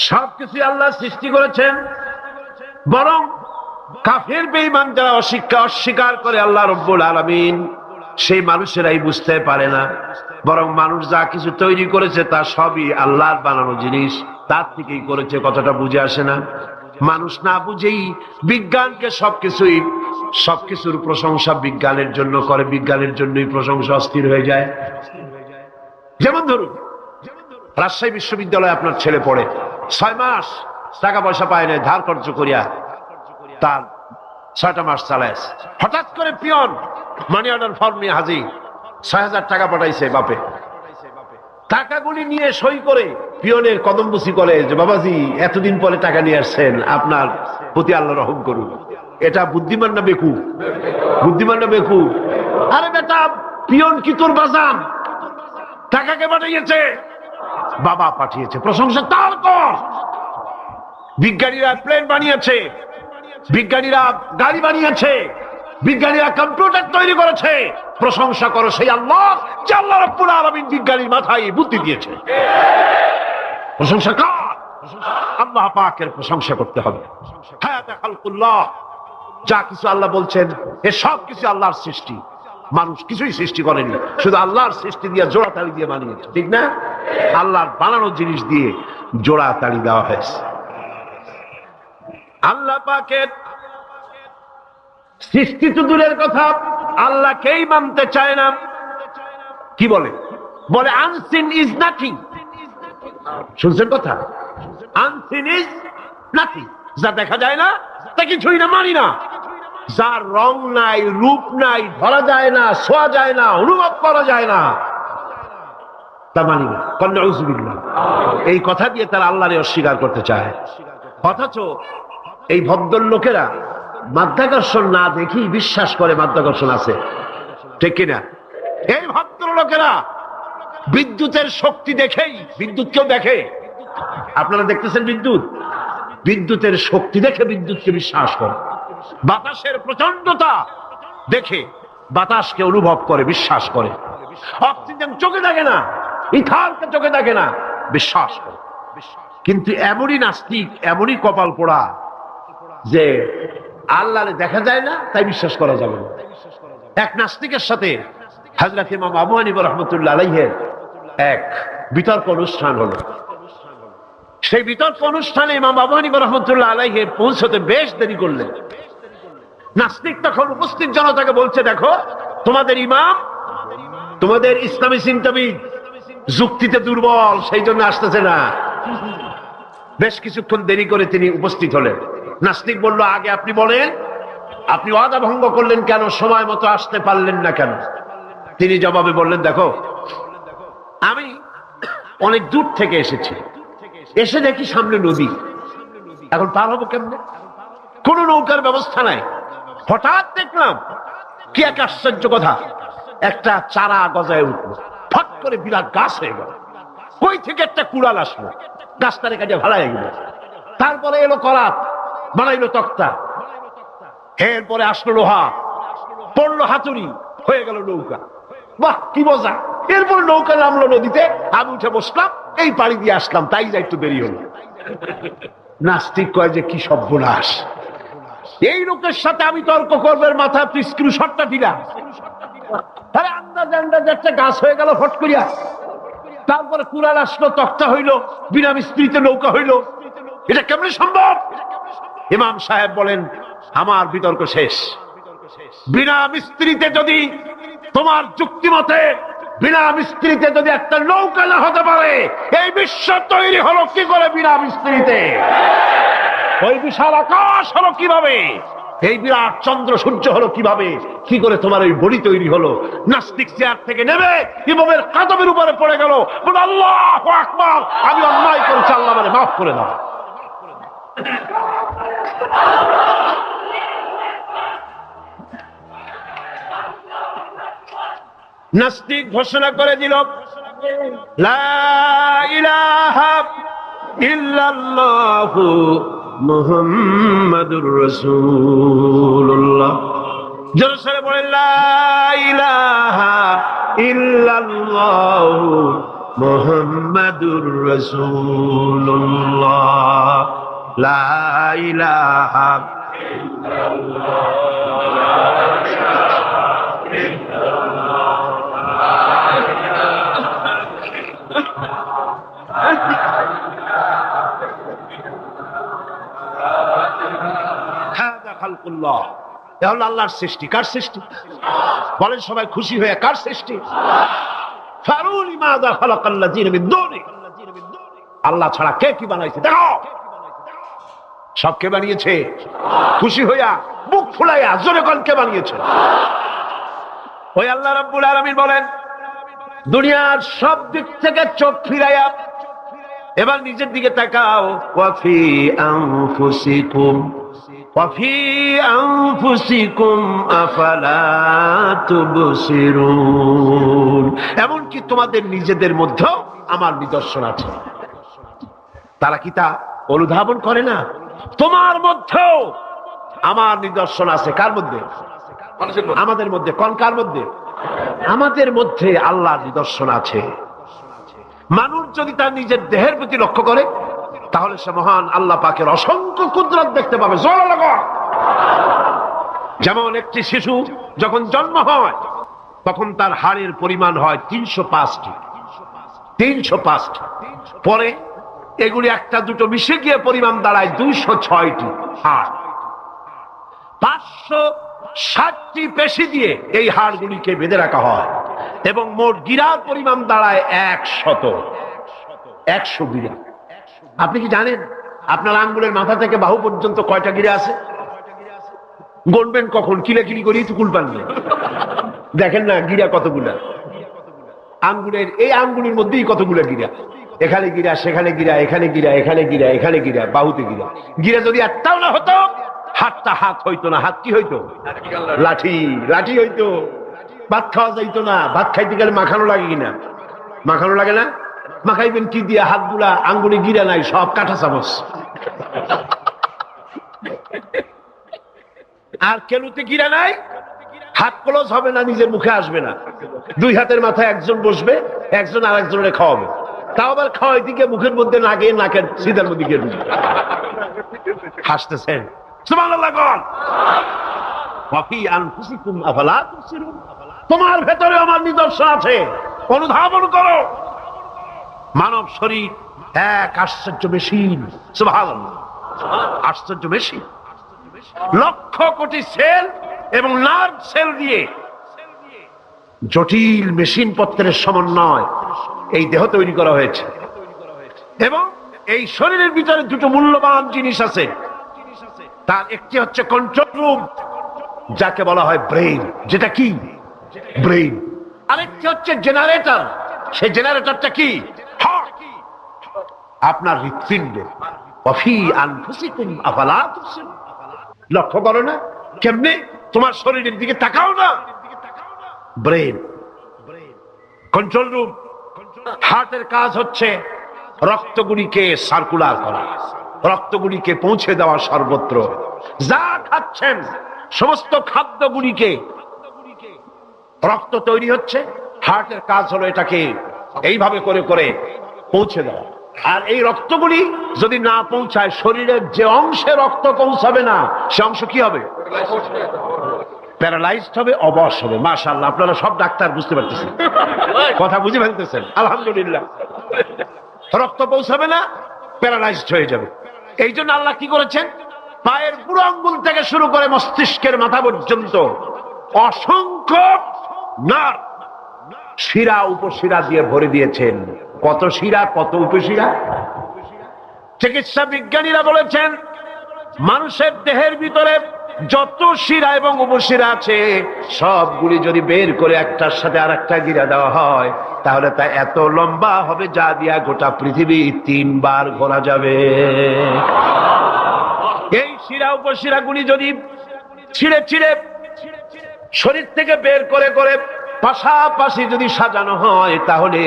সবকিছু আল্লাহ সৃষ্টি করেছেন। বরং কাফের বেঈমান যারা অস্বীকার করে আল্লাহ রাব্বুল আলামিন, সেই মানুষেরাই বুঝতে পারে না। বরং মানুষ যা কিছু তৈরি করেছে তা সবই আল্লাহর বানানো জিনিস, তার থেকেই করেছে, কথাটা বুঝে আসে না। মানুষ না বুঝেই বিজ্ঞানকে সবকিছুর প্রশংসা বিজ্ঞানের জন্য করে, বিজ্ঞানের জন্যই প্রশংসা অস্থির হয়ে যায়। যেমন ধরুন, রাজশাহী বিশ্ববিদ্যালয়ে আপনার ছেলে পড়ে, 6 মাস টাকা পয়সা পায় না, ধার খরচ করিয়া তার 6টা মাস চালায়। হঠাৎ করে পিয়ন মানি অর্ডার ফর্ম নিয়ে হাজির, 6,000 টাকা পাঠাইছে বাপে। টাকাগুলি নিয়ে সই করে পিয়নের কদমবুসি করে যে, বাবাজি এতদিন পরে টাকা নিয়ে আসছেন, আপনার প্রতি আল্লাহ রহম করুন। এটা বুদ্ধিমান না বেকুব? বুদ্ধিমান না বেকুব? আরে বেটা, পিয়ন কি তোর বাজান? টাকাকে পাঠিয়েছে, বাবা পাঠিয়েছে, প্রশংসা তার কর। বিজ্ঞানীরা প্লেন বানিয়েছে, বিজ্ঞানীরা গাড়ি বানিয়েছে, বিজ্ঞানীরা কম্পিউটার তৈরি করেছে, প্রশংসা করো সেই আল্লাহ যে আল্লাহ রাব্বুল আলামিন বিজ্ঞানীর মাথায় বুদ্ধি দিয়েছে। প্রশংসা কর, আল্লাহ পাকের প্রশংসা করতে হবে। হায়াতে খালকুল্লাহ, যা কিছু আল্লাহ বলছেন এ সব কিছু আল্লাহর সৃষ্টি। মানুষ কিছুই সৃষ্টি করেনি, শুধু আল্লাহর সৃষ্টি দিয়ে জোড়া তালি দিয়ে বানিয়েছে, ঠিক না? আল্লাহর বানানো জিনিস দিয়ে জোড়া তালি দেওয়া হয়েছে। আল্লাহ পাকের সৃষ্টি তো দূরের কথা, আল্লাহকেই মানতে চায় না। কি বলে? Unseen is nothing. শুনছেন কথা? আনসিন ইজ নাথিং, যা দেখা যায় না তা কিছুই না, মানি না। যার রং নাই, রূপ নাই, ধরা যায় না, ছোঁয়া যায় না, অনুভব করা যায় না, তা মানি না। নাউযুবিল্লাহ। এই কথা দিয়ে তারা আল্লাহরে অস্বীকার করতে চায়। অথচ এই ভদ্রলোকেরা মাধ্যাকর্ষণ না দেখি বিশ্বাস করে মাধ্যাকর্ষণ আছে, ঠিক কিনা? এই ভদ্রলোকেরা বিদ্যুতের শক্তি দেখেই, বিদ্যুৎকেও দেখে। আপনারা দেখতেছেন বিদ্যুতের শক্তি দেখে বিদ্যুৎকে বিশ্বাস করে। বাতাসের প্রচন্ডতা দেখে বাতাসকে অনুভব করে, বিশ্বাস করে। অক্সিজেন চোখে দেখে না, ইথারকে চোখে দেখে না, বিশ্বাস করে। কিন্তু এমনই নাস্তিক, এমনই কপাল পোড়া যে আল্লাহরে দেখা যায় না, তাই বিশ্বাস করা যাবে না। এক নাস্তিকের সাথে হযরত ইমাম আবু হানিফা রাহমাতুল্লাহ আলাইহির এক বিতর্ক অনুষ্ঠান হলো। সেই বিতর্ক অনুষ্ঠানে ইমাম আবু হানিফা রাহমাতুল্লাহ আলাইহি পৌঁছতে বেশ দেরি করলেন। নাস্তিক তখন উপস্থিত জনতাকে বলছে, দেখো তোমাদের ইমাম, তোমাদের ইসলামী চিন্তাবিদ যুক্তিতে দুর্বল, সেই জন্য আসতেছে না। বেশ কিছুক্ষণ দেরি করে তিনি উপস্থিত হলেন। নাস্তিক বলল, আগে আপনি বলেন, আপনি ওয়াদা ভঙ্গ করলেন কেন, সময় মতো আসতে পারলেন না কেন? তিনি জবাবে বললেন, দেখো আমি অনেক দূর থেকে এসেছি, এসে দেখি সামনে নদী, এখন পার হবো কেমনে? কোন নৌকার ব্যবস্থা নাই। হঠাৎ দেখলাম কি এক আশ্চর্য কথা, একটা চারা গজায় উঠলো, ফট করে বিরাট গাছ হয়ে গেল। কই থেকে একটা কুড়াল আসলো, গাছটারে কাটিয়ে ভাড়ায় গেল। তারপরে এলো করাত, বানাইলো তক্তা, এরপরে আসলো লোহা, পড়লো হাতুড়ি, হয়ে গেল নৌকা। বাহ কি মজা! এরপর নৌকা নামলো নদীতে, আমি উঠে বসলাম, এই পাড়ি দিয়ে আসলাম, তাই যা একটু দেরি হলো। নাস্তিক কয় যে কি সর্বনাশ, এই লোকের সাথে আমি তর্ক করবার মাথা স্ক্রু শটটা দিলাম, তাহলে আন্দাজ আন্দাজ একটা গাছ হয়ে গেল ফট করিয়া। তারপরে কুড়াল আসলো, তক্তা হইলো, বিনা মিস্ত্রিতে নৌকা হইলো, এটা কেমনে সম্ভব? ইমাম সাহেব বলেন, আমার বিতর্ক শেষ। বিনা মিস্ত্রিতে যদি, তোমার যুক্তি মতে বিনা মিস্ত্রিতে যদি একটা নৌকা না হতে পারে, এই বিশ্ব তৈরি হলো কি করে বিনা মিস্ত্রিতে? ওই বিশাল আকাশ হলো কিভাবে? এই বিরাট চন্দ্র সূর্য হলো কিভাবে? কি করে তোমার ওই বডি তৈরি হলো? নাস্তিক চেয়ার থেকে নেমে ইমামের কাদমের উপরে পড়ে গেল, বলে আল্লাহু আকবার, আমি অন্যায় করেছি, আল্লাহ আমারে মাফ করে দাও। নাস্তিক ঘোষণা করে দিল, লা ইলাহা ইল্লাল্লাহু মুহাম্মাদুর রাসূলুল্লাহ। জোরে বলেন, লা ইলাহা ইল্লাল্লাহু মুহাম্মাদুর রাসূলুল্লাহ। লা ইলাহা খালকুল্লাহ, এখন আল্লাহর সৃষ্টি। কার সৃষ্টি বলেন সবাই খুশি হয়ে? কার সৃষ্টি? ফারুল মাযা খালাকাল্লাযিনা মিন দুনি, আল্লাহ ছাড়া কে কি বানাইছে দেখো। সব কে বানিয়েছে? খুশি হইয়া মুখ ফুলাইয়া জোরে কোন কে বানিয়েছে? ওই আল্লাহ রাব্বুল আলামিন বলেন, দুনিয়ার সব দিক থেকে চোখ ফিরাইয়া এবার নিজের দিকে তাকাও। ওয়াফি আনফুসিকুম ওয়াফি আনফুসিকুম আফালা তুবসিরুন, এমনকি তোমাদের নিজেদের মধ্যেও আমার নিদর্শন আছে। তারা কি তা অনুধাবন করে না? তোমার মধ্যেও আমার নিদর্শন আছে। কার মধ্যে? আমাদের মধ্যে। কোন কার মধ্যে? আমাদের মধ্যে আল্লাহর নিদর্শন আছে। মানুষ যদি তার নিজের দেহের প্রতি লক্ষ্য করে, তাহলে সে মহান আল্লাহ পাকের অসংখ্য কুদরত দেখতে পাবে। জোরে লাগো। যেমন একটি শিশু যখন জন্ম হয়, তখন তার হাড়ের পরিমাণ হয় 305টি। 305টি। পরে এগুলি একটা দুটো মিশে গিয়ে পরিমাণ দাঁড়ায় 206টি হাড়। 560টি পেশি দিয়ে এই হাড়গুলিকে বেঁধে রাখা হয়, এবং মোট গিরার পরিমাণ দাঁড়ায় 100 গিরা। আপনি কি জানেন আপনার আঙ্গুলের মাথা থেকে বাহু পর্যন্ত কয়টা গিরা আছে? গণবেন কখন? কিলাকিলি করি তো কুল পানবে। দেখেন না গিরা কতগুলা। আঙ্গুলের এই আঙ্গুলের মধ্যেই কতগুলা গিরা। এখানে গিরা, সেখানে গিরা, এখানে গিরা, এখানে গিরা, এখানে গিরা, বাহুতে গিরা। গিরা যদি একটাও না হতো, হাতটা হাত হইতো না। হাত কি হইতো? লাঠি। লাঠি হইতো। ভাত খাওয়া যাইতো না। ভাত খাইতে গেলে মাখানো লাগে কিনা? মাখানো লাগে না? মাখাইবেন কি দিয়া? হাতগুলা, আঙ্গুলে গিরা নাই, সব কাঁটা চামচ। আর কেনুতে গিরা নাই, হাত ক্লোজ হবে না, নিজের মুখে আসবে না। দুই হাতের মাথায় একজন বসবে, একজন আরেকজনের খাওয়াবে। তাও আবার খাওয়াই দিকে মুখের মধ্যে লাগে, নাকের সিধার মধ্যে গিয়ে ঢুকে। হাসতেছেন, সুবহানাল্লাহ বল। ওয়াফি আনফুসিকুম আফালা তুবসিরুন, তোমার ভেতরে আমার নিদর্শন আছে, অনুধাবন করো। মানব শরীর এক আশ্চর্য মেশিন, সুবহানাল্লাহ, আশ্চর্য মেশিন। লক্ষ কোটি সেল এবং নার্ভ সেল দিয়ে জটিল মেশিন পত্রের সমন্বয় এই দেহ তৈরি করা হয়েছে। এবং এই শরীরের ভিতরে দুটো মূল্যবান জিনিস আছে। তার একটি হচ্ছে কন্ট্রোল রুম, যাকে বলা হয় ব্রেইন, যেটা কি ব্রেইন। আরেকটি হচ্ছে জেনারেটর, সেই জেনারেটরটা কি হার্ট, আপনার হৃৎপিণ্ডে। ওয়াফি আনফুসিকুম আফালা তুবসিরুন, লক্ষ্য করো না কেমনে? তোমার শরীরের দিকে তাকাও না। Brain, control room. হার্টের কাজ হচ্ছে রক্তগুলিকে সার্কুলার করা, রক্তগুলিকে পৌঁছে দেওয়া সর্বত্র। যা খাচ্ছেন সমস্ত খাদ্যগুলিকে, রক্ত তৈরি হচ্ছে, হার্টের কাজ হলো এটাকে এইভাবে করে করে পৌঁছে দেওয়া। আর এই রক্তগুলি যদি না পৌঁছায়, শরীরের যে অংশে রক্ত পৌঁছাবে না সে অংশ কি হবে? প্যারালাইজড হবে, অবশ হবে। মাশাআল্লাহ, আপনারা সব ডাক্তার বুঝতে পারতেছেন, কথা বুঝে ফেলতেছেন, আলহামদুলিল্লাহ। রক্ত পৌঁছাবে না, প্যারালাইজড হয়ে যাবে। এই জন্য আল্লাহ কি করেছেন? পায়ের বুড়ো আঙ্গুল থেকে শুরু করে মস্তিষ্কের মাথা পর্যন্ত অসংখ্য নার্ভ, শিরা উপশিরা দিয়ে ভরে দিয়েছেন। কত শিরা, কত উপশিরা। চিকিৎসা বিজ্ঞানীরা বলেছেন মানুষের দেহের ভিতরে যত শিরা এবং উপশিরা আছে সবগুলি যদি বের করে একটার সাথে আর একটা গিরা দেওয়া হয়, তাহলে তা এত লম্বা হবে যা দিয়া গোটা পৃথিবী 3 বার ঘোরা যাবে। এই শিরা উপশিরা গুলি যদি ছিঁড়ে ছিঁড়ে শরীর থেকে বের করে করে পাশাপাশি যদি সাজানো হয়, তাহলে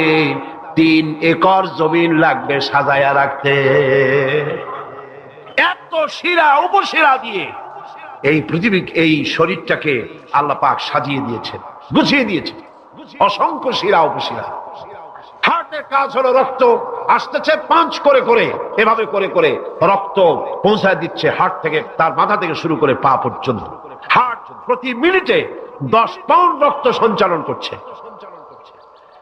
3 একর জমিন লাগবে সাজায়া রাখতে। এত শিরা উপশিরা দিয়ে এই পৃথিবী, এই শরীরটাকে আল্লাহ পাক সাজিয়ে দিয়েছেন, গুছিয়ে দিয়েছেন। অসংখ্য শিরা উপশিরা। হার্টের কাজ হলো রক্ত আসতেছে পাঁচ করে করে, এভাবে করে করে রক্ত পৌঁছায় দিচ্ছে হার্ট থেকে, তার মাথা থেকে শুরু করে পা পর্যন্ত। হার্ট প্রতি মিনিটে 10 পাউন্ড রক্ত সঞ্চালন করছে।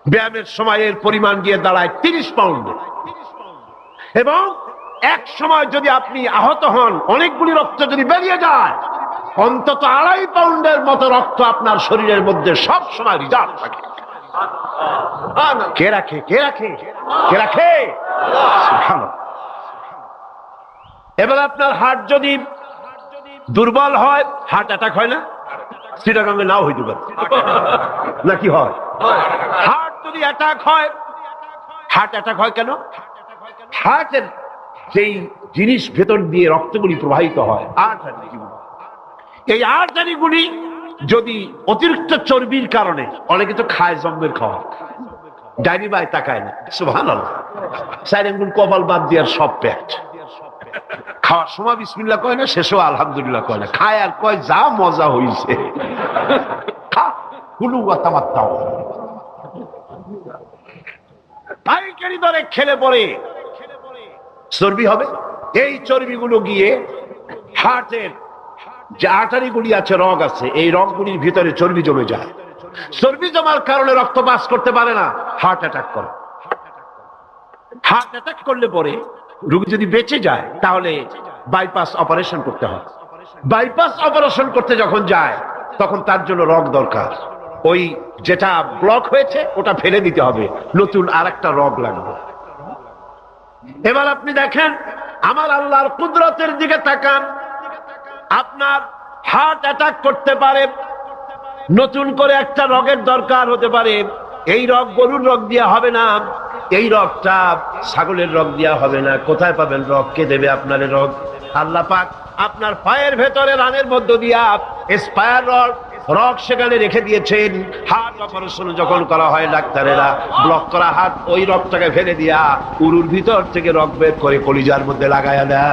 ব্যায়ামের সময় এর পরিমাণ গিয়ে দাঁড়ায় 30 পাউন্ড। এবং এক সময় যদি আপনি আহত হন, অনেকগুলি রক্ত যদি বেরিয়ে যায়, অন্তত 2.5 পাউন্ডের মতো রক্ত আপনার শরীরের মধ্যে সব সময় রিজার্ভ থাকে। কে রাখে? কে রাখে? কে রাখে? এবার আপনার হার্ট যদি দুর্বল হয়, হার্ট অ্যাটাক হয় না? চিটাগাঙ্গে নাও হইতে পারে, নাকি হয়? হার্ট যদি অ্যাটাক হয়, হার্ট অ্যাটাক হয় কেন? হার্টের যেই জিনিস ভেতর দিয়ে রক্তগুলি প্রবাহিত হয়, আর্টারি, এই আর্টারিগুলি যদি অতিরিক্ত চর্বির কারণে, অনেকে তো খায় জম্মের খাওয়া, ডাইনি বাই তাকায় না, সুবহানাল্লাহ, 4 আঙ্গুল কপাল বাদ দিয়ে সব পেট। খাওয়ার সময় বিসমিল্লাহ কয় না, শেষও আলহামদুলিল্লাহ কয় না, খায় আর কয় যা মজা হইছে। পাইকারি দরে খেলে পরে চর্বি হবে। এই চর্বিগুলো গিয়ে হার্টের যে আর্টারিগুলি আছে, রগ আছে, এই রগগুলির ভিতরে চর্বি জমে যায়। চর্বি জমার কারণে রক্ত পাস করতে পারে না, হার্ট অ্যাটাক করে। হার্ট অ্যাটাক করলে পরে রোগী যদি বেঁচে যায়, তাহলে বাইপাস অপারেশন করতে হয়। বাইপাস অপারেশন করতে যখন যায়, তখন তার জন্য রগ দরকার। ওই যেটা ব্লক হয়েছে ওটা ফেলে দিতে হবে, নতুন আরেকটা রগ লাগবে। এবার আপনি দেখেন, আমার আল্লাহর কুদরতের দিকে তাকান। আপনার হার্ট অ্যাটাক করতে পারে, নতুন করে একটা রগের দরকার হতে পারে। এই রগ গরুর রগ দিয়া হবে না, এই রগটা ছাগলের রগ দিয়া হবে না। কোথায় পাবেন রগ? কে দেবে আপনার রগ? আল্লাহ পাক আপনার পায়ের ভেতরে রানের মধ্য দিয়া স্পায়ার রগ সেখানে রেখে দিয়েছেন। হার্ট অপারেশন যখন করা হয়, ডাক্তারেরা ব্লক করা হার্ট, ওই রগটাকে ফেলে দিয়া উরুর ভিতর থেকে রগ বের করে কলিজার মধ্যে লাগায়া দেয়।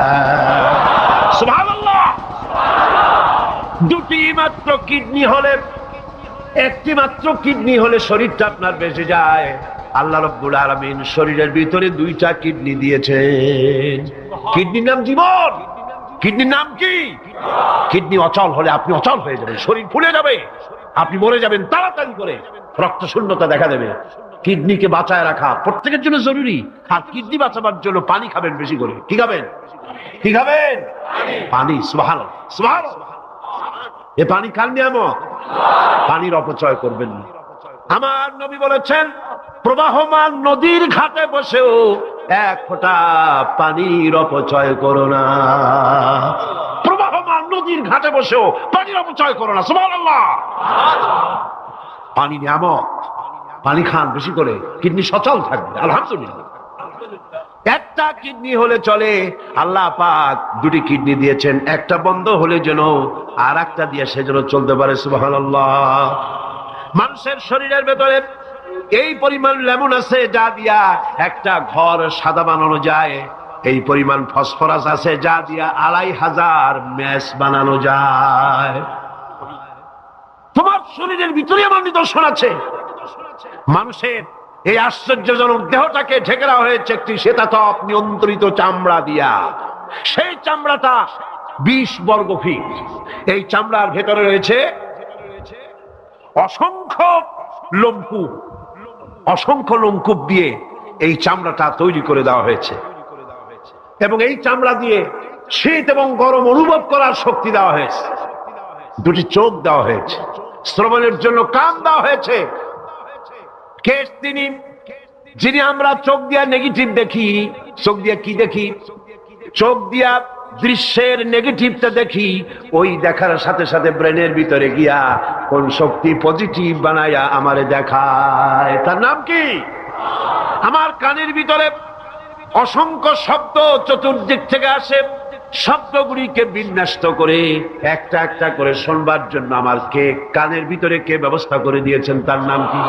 সুবহানাল্লাহ। দুটি মাত্র কিডনি হলে, একটি মাত্র কিডনি হলে শরীরটা আপনার বেঁচে যায়। আল্লাহ রাব্বুল আলামিন শরীরের ভিতরে দুইটা কিডনি দিয়েছেন। কিডনির নাম জীবন। কিডনির নাম কি? কিডনি অচল হলে আপনি অচল হয়ে যাবেন, শরীর ফুলে যাবে, আপনি মরে যাবেন তাড়াতাড়ি করে, রক্ত শূন্যতা দেখা দেবে। কিডনিকে বাঁচায় রাখা প্রত্যেকের জন্য জরুরি। আর কিডনি বাঁচাবার জন্য পানি খাবেন বেশি করে। কি খাবেন? কি খাবেন? পানি। সুবহানাল্লাহ, সুবহানাল্লাহ। এ পানি খান নিয়ামত, পানির অপচয় করবেন না। আমার নবী বলেছেন, প্রবাহমান নদীর ঘাটে বসেও এক ফোঁটা পানির অপচয় করো না। প্রবাহমান নদীর ঘাটে বসেও পানির অপচয় করো না। সুবহানাল্লাহ। পানি নিয়ামত, পানি খান বেশি করে, কিডনি সচল থাকবে। আলহামদুলিল্লাহ। একটা কিডনি হলে চলে, আল্লাহ পাক দুটি কিডনি দিয়েছেন, একটা বন্ধ হলে যেন আর একটা দিয়ে সে যেন চলতে পারে। সুবহানাল্লাহ। মানুষের শরীরের ভেতরে এই পরিমাণ লেমন আছে যা দিয়া একটা ঘর সাদা বানানো যায়, এই পরিমাণ ফসফরাস আছে যা দিয়া ২৫০০ ম্যাচ বানানো যায়। তোমার শরীরের ভিতরে আমার নিদর্শন আছে। মানুষের এই আশ্চর্যজনক দেহটাকে ঢেকে দেওয়া হয়েছে একটি শ্বেতাতপ নিয়ন্ত্রিত চামড়া দিয়া। সেই চামড়াটা ২০ বর্গ ফিট। এই চামড়ার ভেতরে রয়েছে অসংখ্য লোমকূপ। অসংখ্য লোমকূপ দিয়ে এই চামড়াটা তৈরি করে দেওয়া হয়েছে, এবং এই চামড়া দিয়ে শীত এবং গরম অনুভব করার শক্তি দেওয়া হয়েছে। দুটি চোখ দেওয়া হয়েছে, শ্রবণের জন্য কান দেওয়া হয়েছে। কে তিনি যিনি আমরা চোখ দিয়া নেগেটিভ দেখি? চোখ দিয়া কি দেখি? চোখ দিয়া দৃশ্যের নেগেটিভটা দেখি, ওই দেখার সাথে সাথে ব্রেনের ভিতরে গিয়া কোন শক্তি পজিটিভ বানায়া আমারে দেখায়। তার নাম কি? আমার কানের ভিতরে অসংখ্য শব্দ চতুর্দিক থেকে আসে, শব্দগুলিকে বিন্যস্ত করে একটা একটা করে শুনবার জন্য আমার কে কানের ভিতরে কে ব্যবস্থা করে দিয়েছেন? তার নাম কি?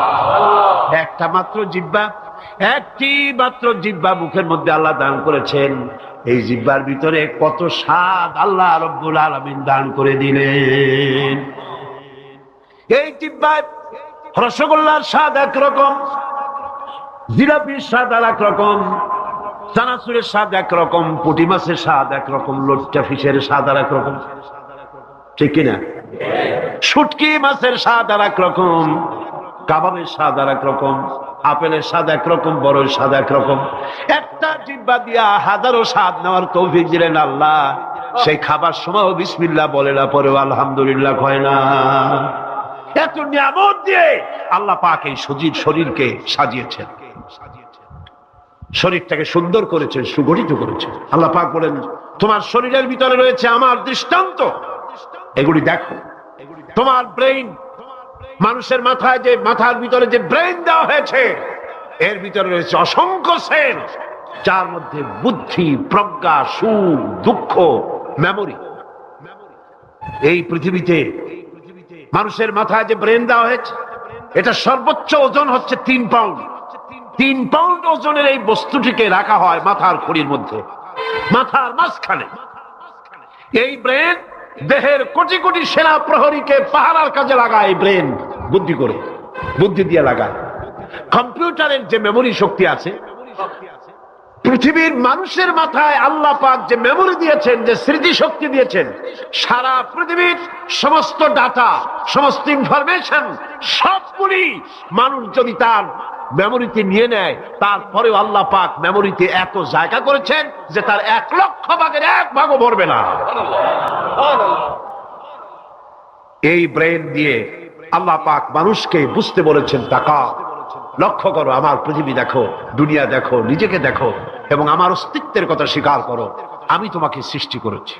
একটা মাত্র জিহ্বা, একটি মাত্র জিহ্বা মুখের মধ্যে আল্লাহ দান করেছেন। এই জিহ্বার ভিতরে কত স্বাদ আল্লাহ রাব্বুল আলামিন দান করে দিলেন। এই জিহ্বায় রসগোল্লার স্বাদ একরকম, জিলাপির স্বাদ আর একরকম, চানাচুরের স্বাদ একরকম, পুঁটি মাছের স্বাদ একরকম, লোট্টা ফিশের স্বাদ আর একরকম, ঠিক কিনা? শুটকি মাছের স্বাদ আর একরকম, কাবাবের স্বাদ আর একরকম, আপেলের স্বাদ একরকম, বড়ের স্বাদ একরকম। একটা জিহ্বা দিয়া হাজারো স্বাদ নেওয়ার তৌফিক দিলেন আল্লাহ। সেই খাবার সময় বিসমিল্লাহ বলে না, পরেও আলহামদুলিল্লাহ কয় না। এত নিয়ামত দিয়ে আল্লাহ পাক এই সজীব শরীরকে সাজিয়েছেন, শরীরটাকে সুন্দর করেছেন, সুগঠিত করেছেন। আল্লাহ পাক বলেন, তোমার শরীরের ভিতরে রয়েছে আমার দৃষ্টান্ত, এগুলি দেখো। তোমার ব্রেইন, মানুষের মাথায় যে মাথার ভিতরে যে ব্রেইন দেওয়া হয়েছে, এর ভিতরে রয়েছে অসংখ্য সেল, যার মধ্যে বুদ্ধি, প্রজ্ঞা, সুখ, দুঃখ, মেমোরি। এই পৃথিবীতে মানুষের মাথায় যে ব্রেন দেওয়া হয়েছে, এটা সর্বোচ্চ ওজন হচ্ছে ৩ পাউন্ড। ৩ পাউন্ড ওজনের এই বস্তুটিকে রাখা হয় মাথার খুঁড়ির মধ্যে, মাথার মাঝখানে। এই ব্রেন দেহের কোটি কোটি সেনা প্রহরীকে পাহারার কাজে লাগায়। এই ব্রেন বুদ্ধি করে, বুদ্ধি দিয়ে লাগায়। কম্পিউটারের যে মেমোরি শক্তি আছে, পৃথিবীর মানুষের মাথায় আল্লাহ পাক যে মেমোরি দিয়েছেন, যে স্মৃতি শক্তি দিয়েছেন, সারা পৃথিবীর সমস্ত ডাটা, সমস্ত ইনফরমেশন সবগুলি মানুষ যদি তার মেমোরিতে নিয়ে নেয়, তারপরেও আল্লাহ পাক মেমোরিতে এত জায়গা করেছেন যে তার ১,০০,০০০ ভাগের ১ ভাগও ভরবে না। এই ব্রেন দিয়ে আল্লাহ পাক মানুষকে বুঝতে বলেছেন, তাকা, লক্ষ্য করো, আমার পৃথিবী দেখো, দুনিয়া দেখো, নিজেকে দেখো, এবং আমার অস্তিত্বের কথা স্বীকার করো। আমি তোমাকে সৃষ্টি করেছি।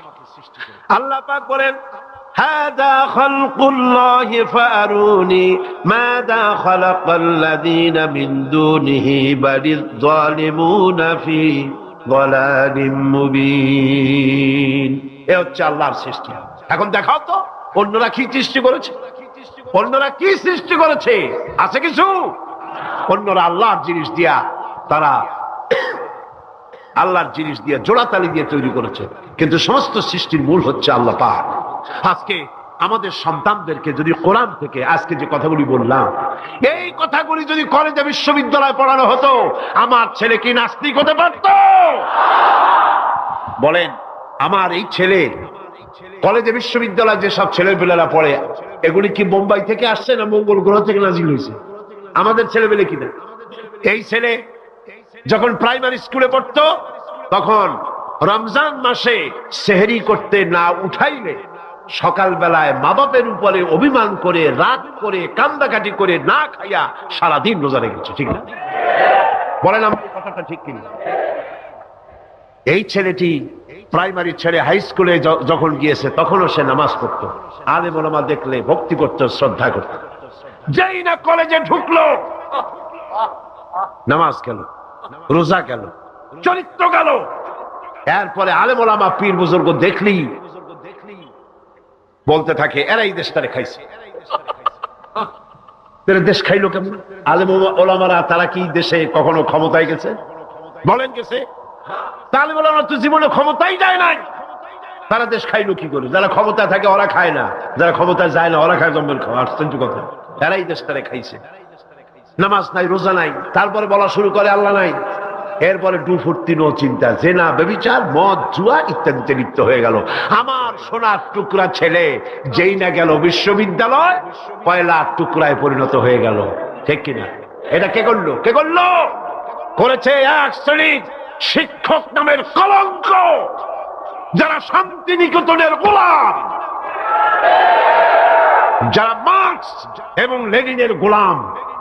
আল্লাহ পাক বলেন, হাদা খালকুল্লাহি ফারুনি মাযা খালাকাল্লাযীনা মিন দুনিহি বালিয যালিমুনা ফি যালালিম মুবিন। এ হচ্ছে আল্লাহর সৃষ্টি। এখন দেখাও তো অন্যরা কি সৃষ্টি করেছে, অন্যরা কি সৃষ্টি করেছে? আছে কিছু? অন্যরা আল্লাহর জিনিস দিয়া, তারা আল্লাহর জিনিস দিয়ে জোড়াতালি দিয়ে তৈরি করেছে, কিন্তু সমস্ত সৃষ্টির মূল হচ্ছে আল্লাহ পাক। আজকে আমাদের সন্তানদেরকে যদি কোরআন থেকে আজকে যে কথাগুলি বললাম, এই কথাগুলি যদি কলেজে বিশ্ববিদ্যালয়ে পড়ানো হতো, আমার ছেলে কি নাস্তিক হতে পারত? বলেন, আমার এই ছেলে কলেজে বিশ্ববিদ্যালয়ে যেসব ছেলেপেলেরা পড়ে, এগুলি কি বোম্বাই থেকে আসছে না মঙ্গল গ্রহ থেকে নাজিল হয়েছে? আমাদের ছেলেপেলে কিনা? এই ছেলে যখন প্রাইমারি স্কুলে পড়তো, তখন রমজান মাসে সেহরি করতে না উঠাইলে সকালবেলায় মা বাপের উপরে অভিমান করে, রাত করে, কান্দাকাটি করে না খাইয়া সারাদিন রোজা রেখেছে। ঠিক না? বলেন আমার কথাটা ঠিক কিনা? এই ছেলেটি প্রাইমারি ছেড়ে হাই স্কুলে যখন গিয়েছে, তখনও সে নামাজ পড়তো, আলেম ওলামা দেখলে ভক্তি করতো, শ্রদ্ধা করতো। যেই না কলেজে ঢুকলো, নামাজ গেল, রোজা গেল, চরিত্র গেল। এরপরে আলেম ওলামা পীর বুজুর্গ দেখলি বলতে থাকে, এরাই দেশটারে খাইছে। দেশ খাইলো কেমন? আলেম ওলামারা তারা কি দেশে কখনো ক্ষমতায় গেছে? বলেন গেছে? আলেম ওলামারা তো জীবনে ক্ষমতাই যায় নাই, তারা দেশ খাইলো কি করে? যারা ক্ষমতায় থাকে ওরা খায় না, যারা ক্ষমতায় যায় না ওরা খায় জম্মের খাওয়া। আশ্চর্য কথা, এরাই দেশটারে খাইছে। নামাজ নাই, রোজা নাই, তারপরে বলা শুরু করে আল্লাহ নাই। এরপরে ডুফুর্তি নো চিন্তা, জেনা, ব্যভিচার, মদ, জুয়া ইত্যাদিতে লিপ্ত হয়ে গেল। আমার সোনার টুকরা ছেলে যেই না গেল বিশ্ববিদ্যালয়, কয়লার টুকরায় পরিণত হয়ে গেল। ঠিক কিনা? এটা কে করলো? কে করলো? করেছে এক শ্রেণীর শিক্ষক নামের কলঙ্ক, যারা শান্তিনিকেতনের গোলাম, যারা মার্কস এবং লেনিনের গোলাম,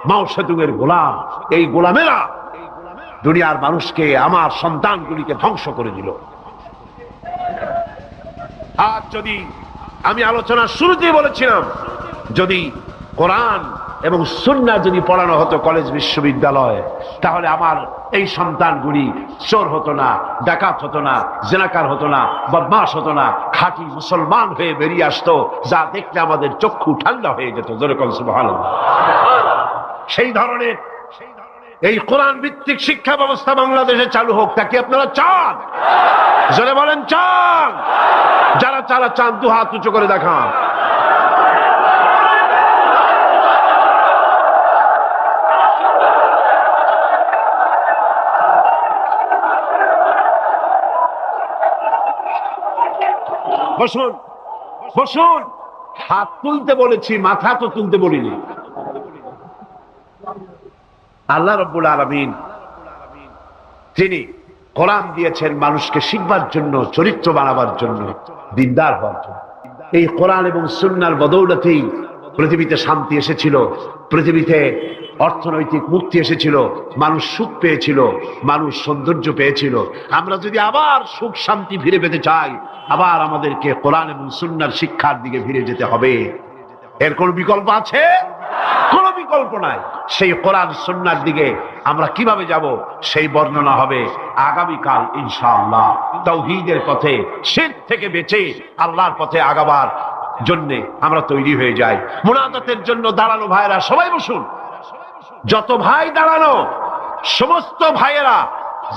মাও সেতুংয়ের গোলাম। এই গোলামেরা দুনিয়ার মানুষকে, আমার সন্তানগুলিকে ধ্বংস করে দিল। আর যদি আমি আলোচনার শুরুতেই বলেছিলাম, যদি কোরআন এবং সুন্নাহ যদি পড়ানো হতো কলেজ বিশ্ববিদ্যালয়ে, তাহলে আমার এই সন্তানগুলি চোর হতো না, ডাকাত হতো না, জেনাকার হতো না, বদমাশ হতো না, খাঁটি মুসলমান হয়ে বেরিয়ে আসতো, যা দেখলে আমাদের চক্ষু ঠান্ডা হয়ে যেত। জোরে বলেন সুবহানাল্লাহ। সেই ধরনের এই কোরআন ভিত্তিক শিক্ষা ব্যবস্থা বাংলাদেশে চালু হোক, তা কি আপনারা চান? জোরে বলেন চান? যারা যারা চান দু হাত উঁচু করে দেখান। বসুন, বসুন। হাত তুলতে বলেছি, মাথা তো তুলতে বলিনি। আল্লাহ রাব্বুল আলামিন তিনি কোরআন দিয়েছেন মানুষকে শিখবার জন্য, চরিত্র বানাবার জন্য, দিনদার হওয়ার জন্য। এই কোরআন এবং সুন্নাহর বদৌলতেই পৃথিবীতে শান্তি এসেছিল, পৃথিবীতে অর্থনৈতিক মুক্তি এসেছিল, মানুষ সুখ পেয়েছিল, মানুষ সৌন্দর্য পেয়েছিল। আমরা যদি আবার সুখ শান্তি ফিরে পেতে চাই, আবার আমাদেরকে কোরআন এবং সুন্নাহর শিক্ষার দিকে ফিরে যেতে হবে। এর কোন বিকল্প আছে? কোন বিকল্প নাই। সেই কোরআন সুন্নাহর দিকে আমরা কিভাবে যাব, সেই বর্ণনা হবে আগামীকাল ইনশাআল্লাহ। তাওহীদের পথে, শিরক থেকে বেঁচে আল্লাহর পথে আগাবার জন্য আমরা তৈরি হয়ে যাই। মুনাজাতের জন্য দাঁড়ানো ভাইরা সবাই বসুন। যত ভাই দাঁড়ানো, সমস্ত ভাইয়েরা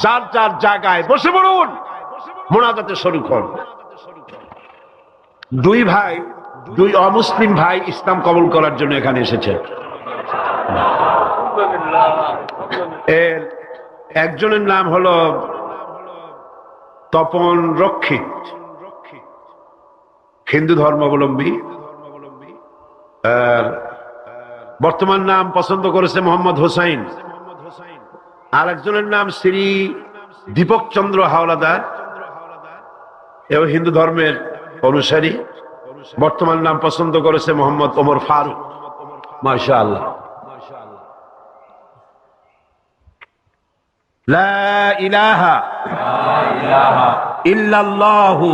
যার যার জায়গায় বসে পড়ুন, মুনাজাতে শরীক হন। দুই ভাই, দুই অমুসলিম ভাই ইসলাম কবুল করার জন্য এখানে এসেছে। এর একজনের নাম হলো তপন রক্ষিত, হিন্দু ধর্মাবলম্বী। বর্তমান নাম পছন্দ করেছে মোহাম্মদ হোসাইন। আর একজনের নাম শ্রী দীপক চন্দ্র হাওলাদার, এও হিন্দু ধর্মের অনুসারী। বর্তমান নাম পছন্দ করেছে মোহাম্মদ ওমর ফারুক। মাশাআল্লাহ। লা ইলাহা ইল্লাল্লাহু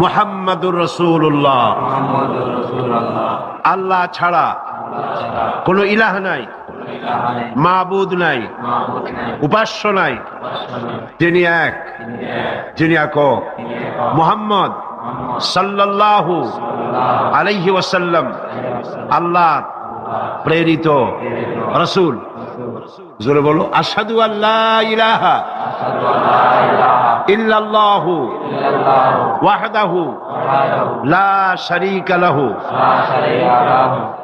মুহাম্মাদুর রাসূলুল্লাহ। আল্লাহ ছাড়া কোন ইলাহ নাই, মাবুদ নাই, উপাস্য নাই, যিনি এক, যিনি একক। মুহাম্মদ সাল্লাল্লাহু আলাইহি ওয়াসাল্লাম আল্লাহ প্রেরিত রাসূল। জোরে বলো, আশহাদু আল্লা ইলাহা ইল্লাল্লাহু ওয়াহদাহু লা শারীকা লাহু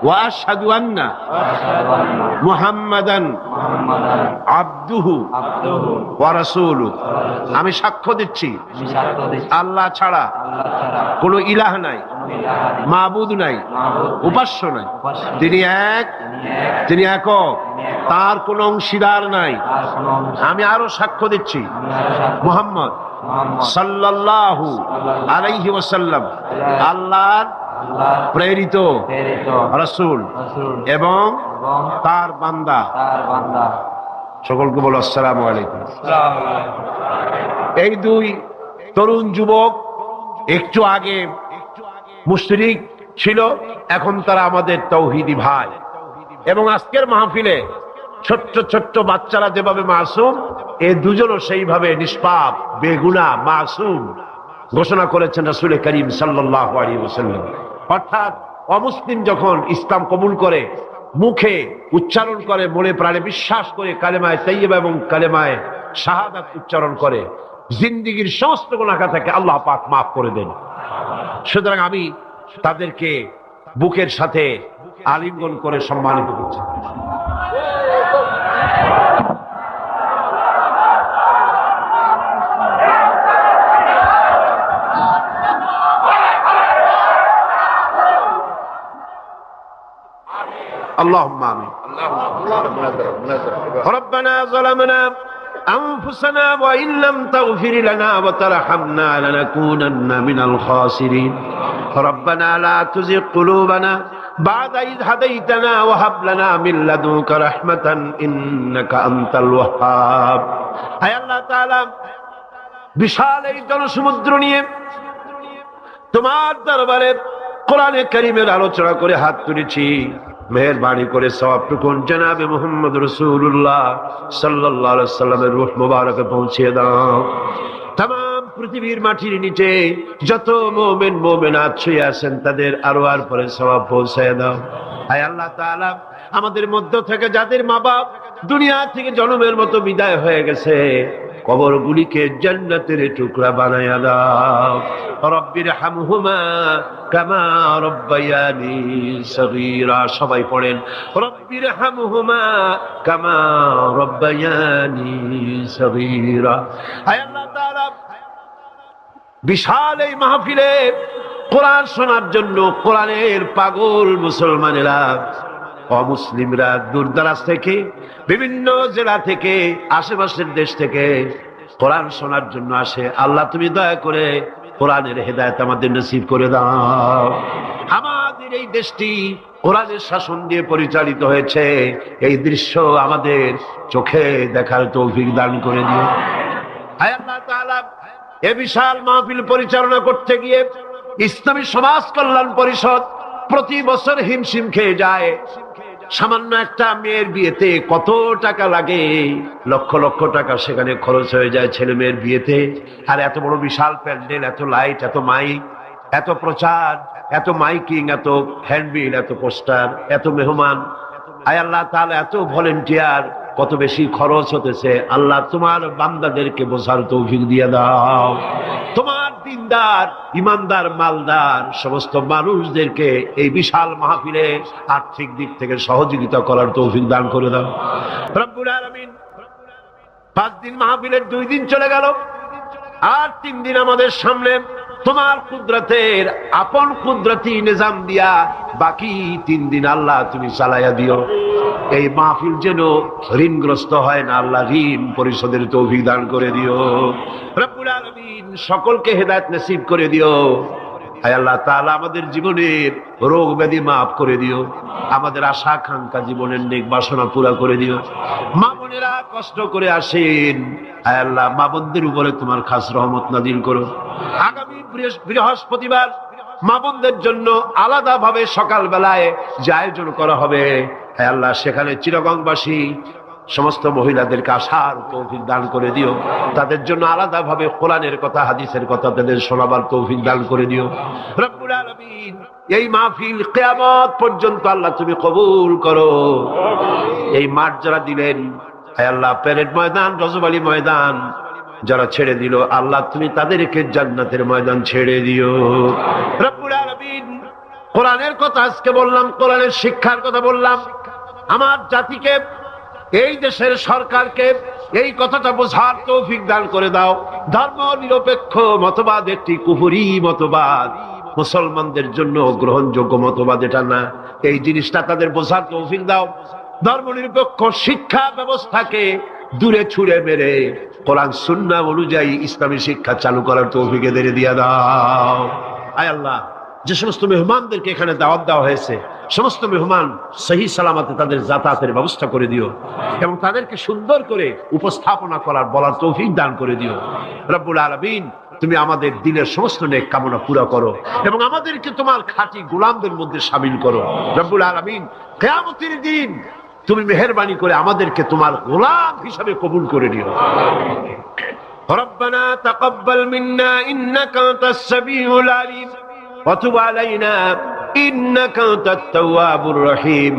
ওয়া আশহাদু আন্না মুহাম্মাদান আবদুহু ওয়া রাসূলুহু। আমি সাক্ষ্য দিচ্ছি আল্লাহ ছাড়া কোনো ইলাহ নাই, মাবুদ নাই, উপাস্য নাই। তিনি এক, তিনি একক, তার কোনো অংশীদার নাই। আমি আরো সাক্ষ্য দিচ্ছি মুহাম্মদ সাল্লাল্লাহু আলাইহি ওয়াসাল্লাম আল্লাহর প্রেরিত রাসূল এবং তার বান্দা। সকলকে বলো আসসালামু আলাইকুম। এই দুই তরুণ যুবক একটু আগে মুশরিক ছিল, এখন তারা আমাদের তাওহীদি ভাই। এবং আজকের মাহফিলে ছোট্ট ছোট্ট বাচ্চারা যেভাবে মাসুম, এই দুজনও সেইভাবে নিষ্পাপ, বেগুনাহ, মাসুম ঘোষণা করেছেন রাসূল করিম সাল্লাল্লাহু আলাইহি ওয়াসাল্লাম। অর্থাৎ অমুসলিম যখন ইসলাম কবুল করে, মুখে উচ্চারণ করে, মনে প্রাণে বিশ্বাস করে কালেমায়ে তাইয়্যিবা এবং কালেমায়ে শাহাদাত উচ্চারণ করে, জিন্দেগীর সমস্ত গুনাহ থেকে আল্লাহ পাক মাফ করে দেন। সুতরাং আমি তাদেরকে বুকের সাথে আলিঙ্গন করে সম্মানিত করছি। اللهم آمين. ربنا ظلمنا أنفسنا وإن لم تغفر لنا وترحمنا لنكونن من الخاسرين. ربنا لا تزغ قلوبنا بعد إذ هديتنا وهب لنا من لدنك رحمة إنك أنت الوهاب. أي الله تعالى বিশাল এই জনসমুদ্র নিয়ে তোমার দরবারে কোরআনে কারীমের আলোচনা করে হাত তুলেছি। মেহেরবানি করে সওয়াবটুকু জনাবে মুহাম্মদ রাসূলুল্লাহ সাল্লাল্লাহু আলাইহি ওয়াসাল্লামের রূহ মুবারকে পৌঁছে দাও। तमाम পৃথিবীর মাটির নিচে যত মুমিন মুমিনাত শুয়ে আছেন তাদের আরওয়ার পরে সওয়াব পৌঁছে দাও। আয় আল্লাহ তাআলা, আমাদের মধ্য থেকে যাদের মা বাপ দুনিয়া থেকে জন্মের মতো বিদায় হয়ে গেছে, কবরগুলিকে জান্নাতের টুকরা বানায়া দাও। রব্বির হামহুমা কামা রব্বায়ানি সগীরা। সবাই পড়েন রব্বির হামহুমা কামা রব্বায়ানি সগীরা। হে আল্লাহ তাআলা, বিশাল এই মাহফিলে কোরআন শোনার জন্য কোরআনের পাগল মুসলমানেরা, অমুসলিমরা দূরদরাজ থেকে, বিভিন্ন জেলা থেকে, আশেপাশের দেশ থেকে কোরআন শোনার জন্য আসে। আল্লাহ তুমি দয়া করে কোরআনের হেদায়েত আমাদের নসিব করে দাও। আমাদের এই দেশটি কোরআনের শাসন দিয়ে পরিচালিত হয়েছে, এই দৃশ্য আমাদের চোখে দেখার তৌফিক দান করে দিও। হে আল্লাহ তাআলা, এই বিশাল মাহফিল পরিচালনা করতে গিয়ে ইসলামী সমাজ কল্যাণ পরিষদ প্রতি বছর হিমশিম খেয়ে যায়। সামান্য একটা মেয়ের বিয়েতে কত টাকা লাগে, লক্ষ লক্ষ টাকা সেখানে খরচ হয়ে যায় ছেলে মেয়ের বিয়েতে। আর এত বড় বিশাল প্যান্ডেল, এত লাইট, এত মাইক, এত প্রচার, এত মাইকিং, এত হ্যান্ডবিল, এত পোস্টার, এত মেহমান। আয় আল্লাহ তাআলা, এত ভলেন্টিয়ার, কত বেশি খরচ হতেছে। আল্লাহ তোমার বান্দাদেরকে বোঝার তৌফিক দিয়ে দাও। তোমার দিনদার, ইমানদার, মালদার সমস্ত মানুষদেরকে এই বিশাল মাহফিলে আর্থিক দিক থেকে সহযোগিতা করার তৌফিক দান করে দাও রব্বুল আলামিন। 5 দিন মাহফিলের 2 দিন চলে গেল, আর 3 দিন আমাদের সামনে তোমার কুদরতের আপন কুদরতি নিজাম দিয়া বাকি 3 দিন আল্লাহ তুমি চালাইয়া দিও। এই মাহফিল যেন ঋণগ্রস্ত হয় না, আল্লাহ ঋণ পরিশোধের তৌফিক দান করে দিও রব্বুল আলামিন। সকলকে হেদায়েত নসিব করে দিও। হে আল্লাহ তাআলা, আমাদের জীবনের রোগ ব্যাধি মাফ করে দিও, আমাদের আশা আকাঙ্ক্ষা জীবনের নেক বাসনা পুরা করে দিও। মা বোনেরা কষ্ট করে আসেন, হে আল্লাহ মা বোনদের উপরে তোমার খাস রহমত নাযিল করো। আগামী বৃহস্পতিবার মা বোনদের জন্য আলাদা ভাবে সকাল বেলায় যে আয়োজন করা হবে, হে আল্লাহ সেখানে চিরগংবাসী সমস্ত মহিলাদেরকে আসার তৌফিক দান করে দিও। তাদের জন্য আলাদা ভাবে কোরআনের কথা, হাদিসের কথা তাদের শোনাবার তৌফিক দান করে দিও রব্বুল আলামিন। এই মাহফিল কিয়ামত পর্যন্ত আল্লাহ তুমি কবুল করো। এই মাঠ যারা দিলেন, আয় আল্লাহ, প্যারেড ময়দান, রজব আলী ময়দান যারা ছেড়ে দিল, আল্লাহ তুমি তাদেরকে জান্নাতের ময়দান ছেড়ে দিও রব্বুল আলামিন। কোরআনের কথা আজকে বললাম, কোরআনের শিক্ষার কথা বললাম। আমার জাতিকে, এই দেশের সরকারকে এই কথাটা বোঝার তৌফিক দান করে দাও। ধর্ম নিরপেক্ষ মতবাদ একটি কুফরি মতবাদ, মুসলমানদের জন্য গ্রহণযোগ্য মতবাদ এটা না। এই জিনিসটা তাদের বোঝার তৌফিক দাও। ধর্ম নিরপেক্ষ শিক্ষা ব্যবস্থাকে দূরে ছুঁড়ে মেরে কোরআন সুন্নাহ অনুযায়ী ইসলামী শিক্ষা চালু করার তৌফিক এদের দিয়ে দাও। আয় আল্লাহ, যে সমস্ত মেহমানদেরকে এখানে দাওয়াত দেওয়া হয়েছে, সমস্ত মেহমান সহি সালামতে তাদের যাতায়াতের ব্যবস্থা করে দিও এবং তাদেরকে সুন্দর করে উপস্থাপনা করার, বলার তৌফিক দান করে দিও রব্বুল আলামিন। তুমি আমাদের দিলের সমস্ত নেক কামনা পুরা করো এবং আমাদেরকে তোমার খাঁটি গোলামদের মধ্যে শামিল করো রব্বুল আলামিন। কিয়ামতের দিন তুমি মেহেরবানি করে আমাদেরকে তোমার গোলাম হিসাবে কবুল করে নিও। রব্বানা তাকাব্বাল মিন্না ইন্নাকা আনতাস সামিউল আলিম وتب علينا إنك أنت التواب الرحيم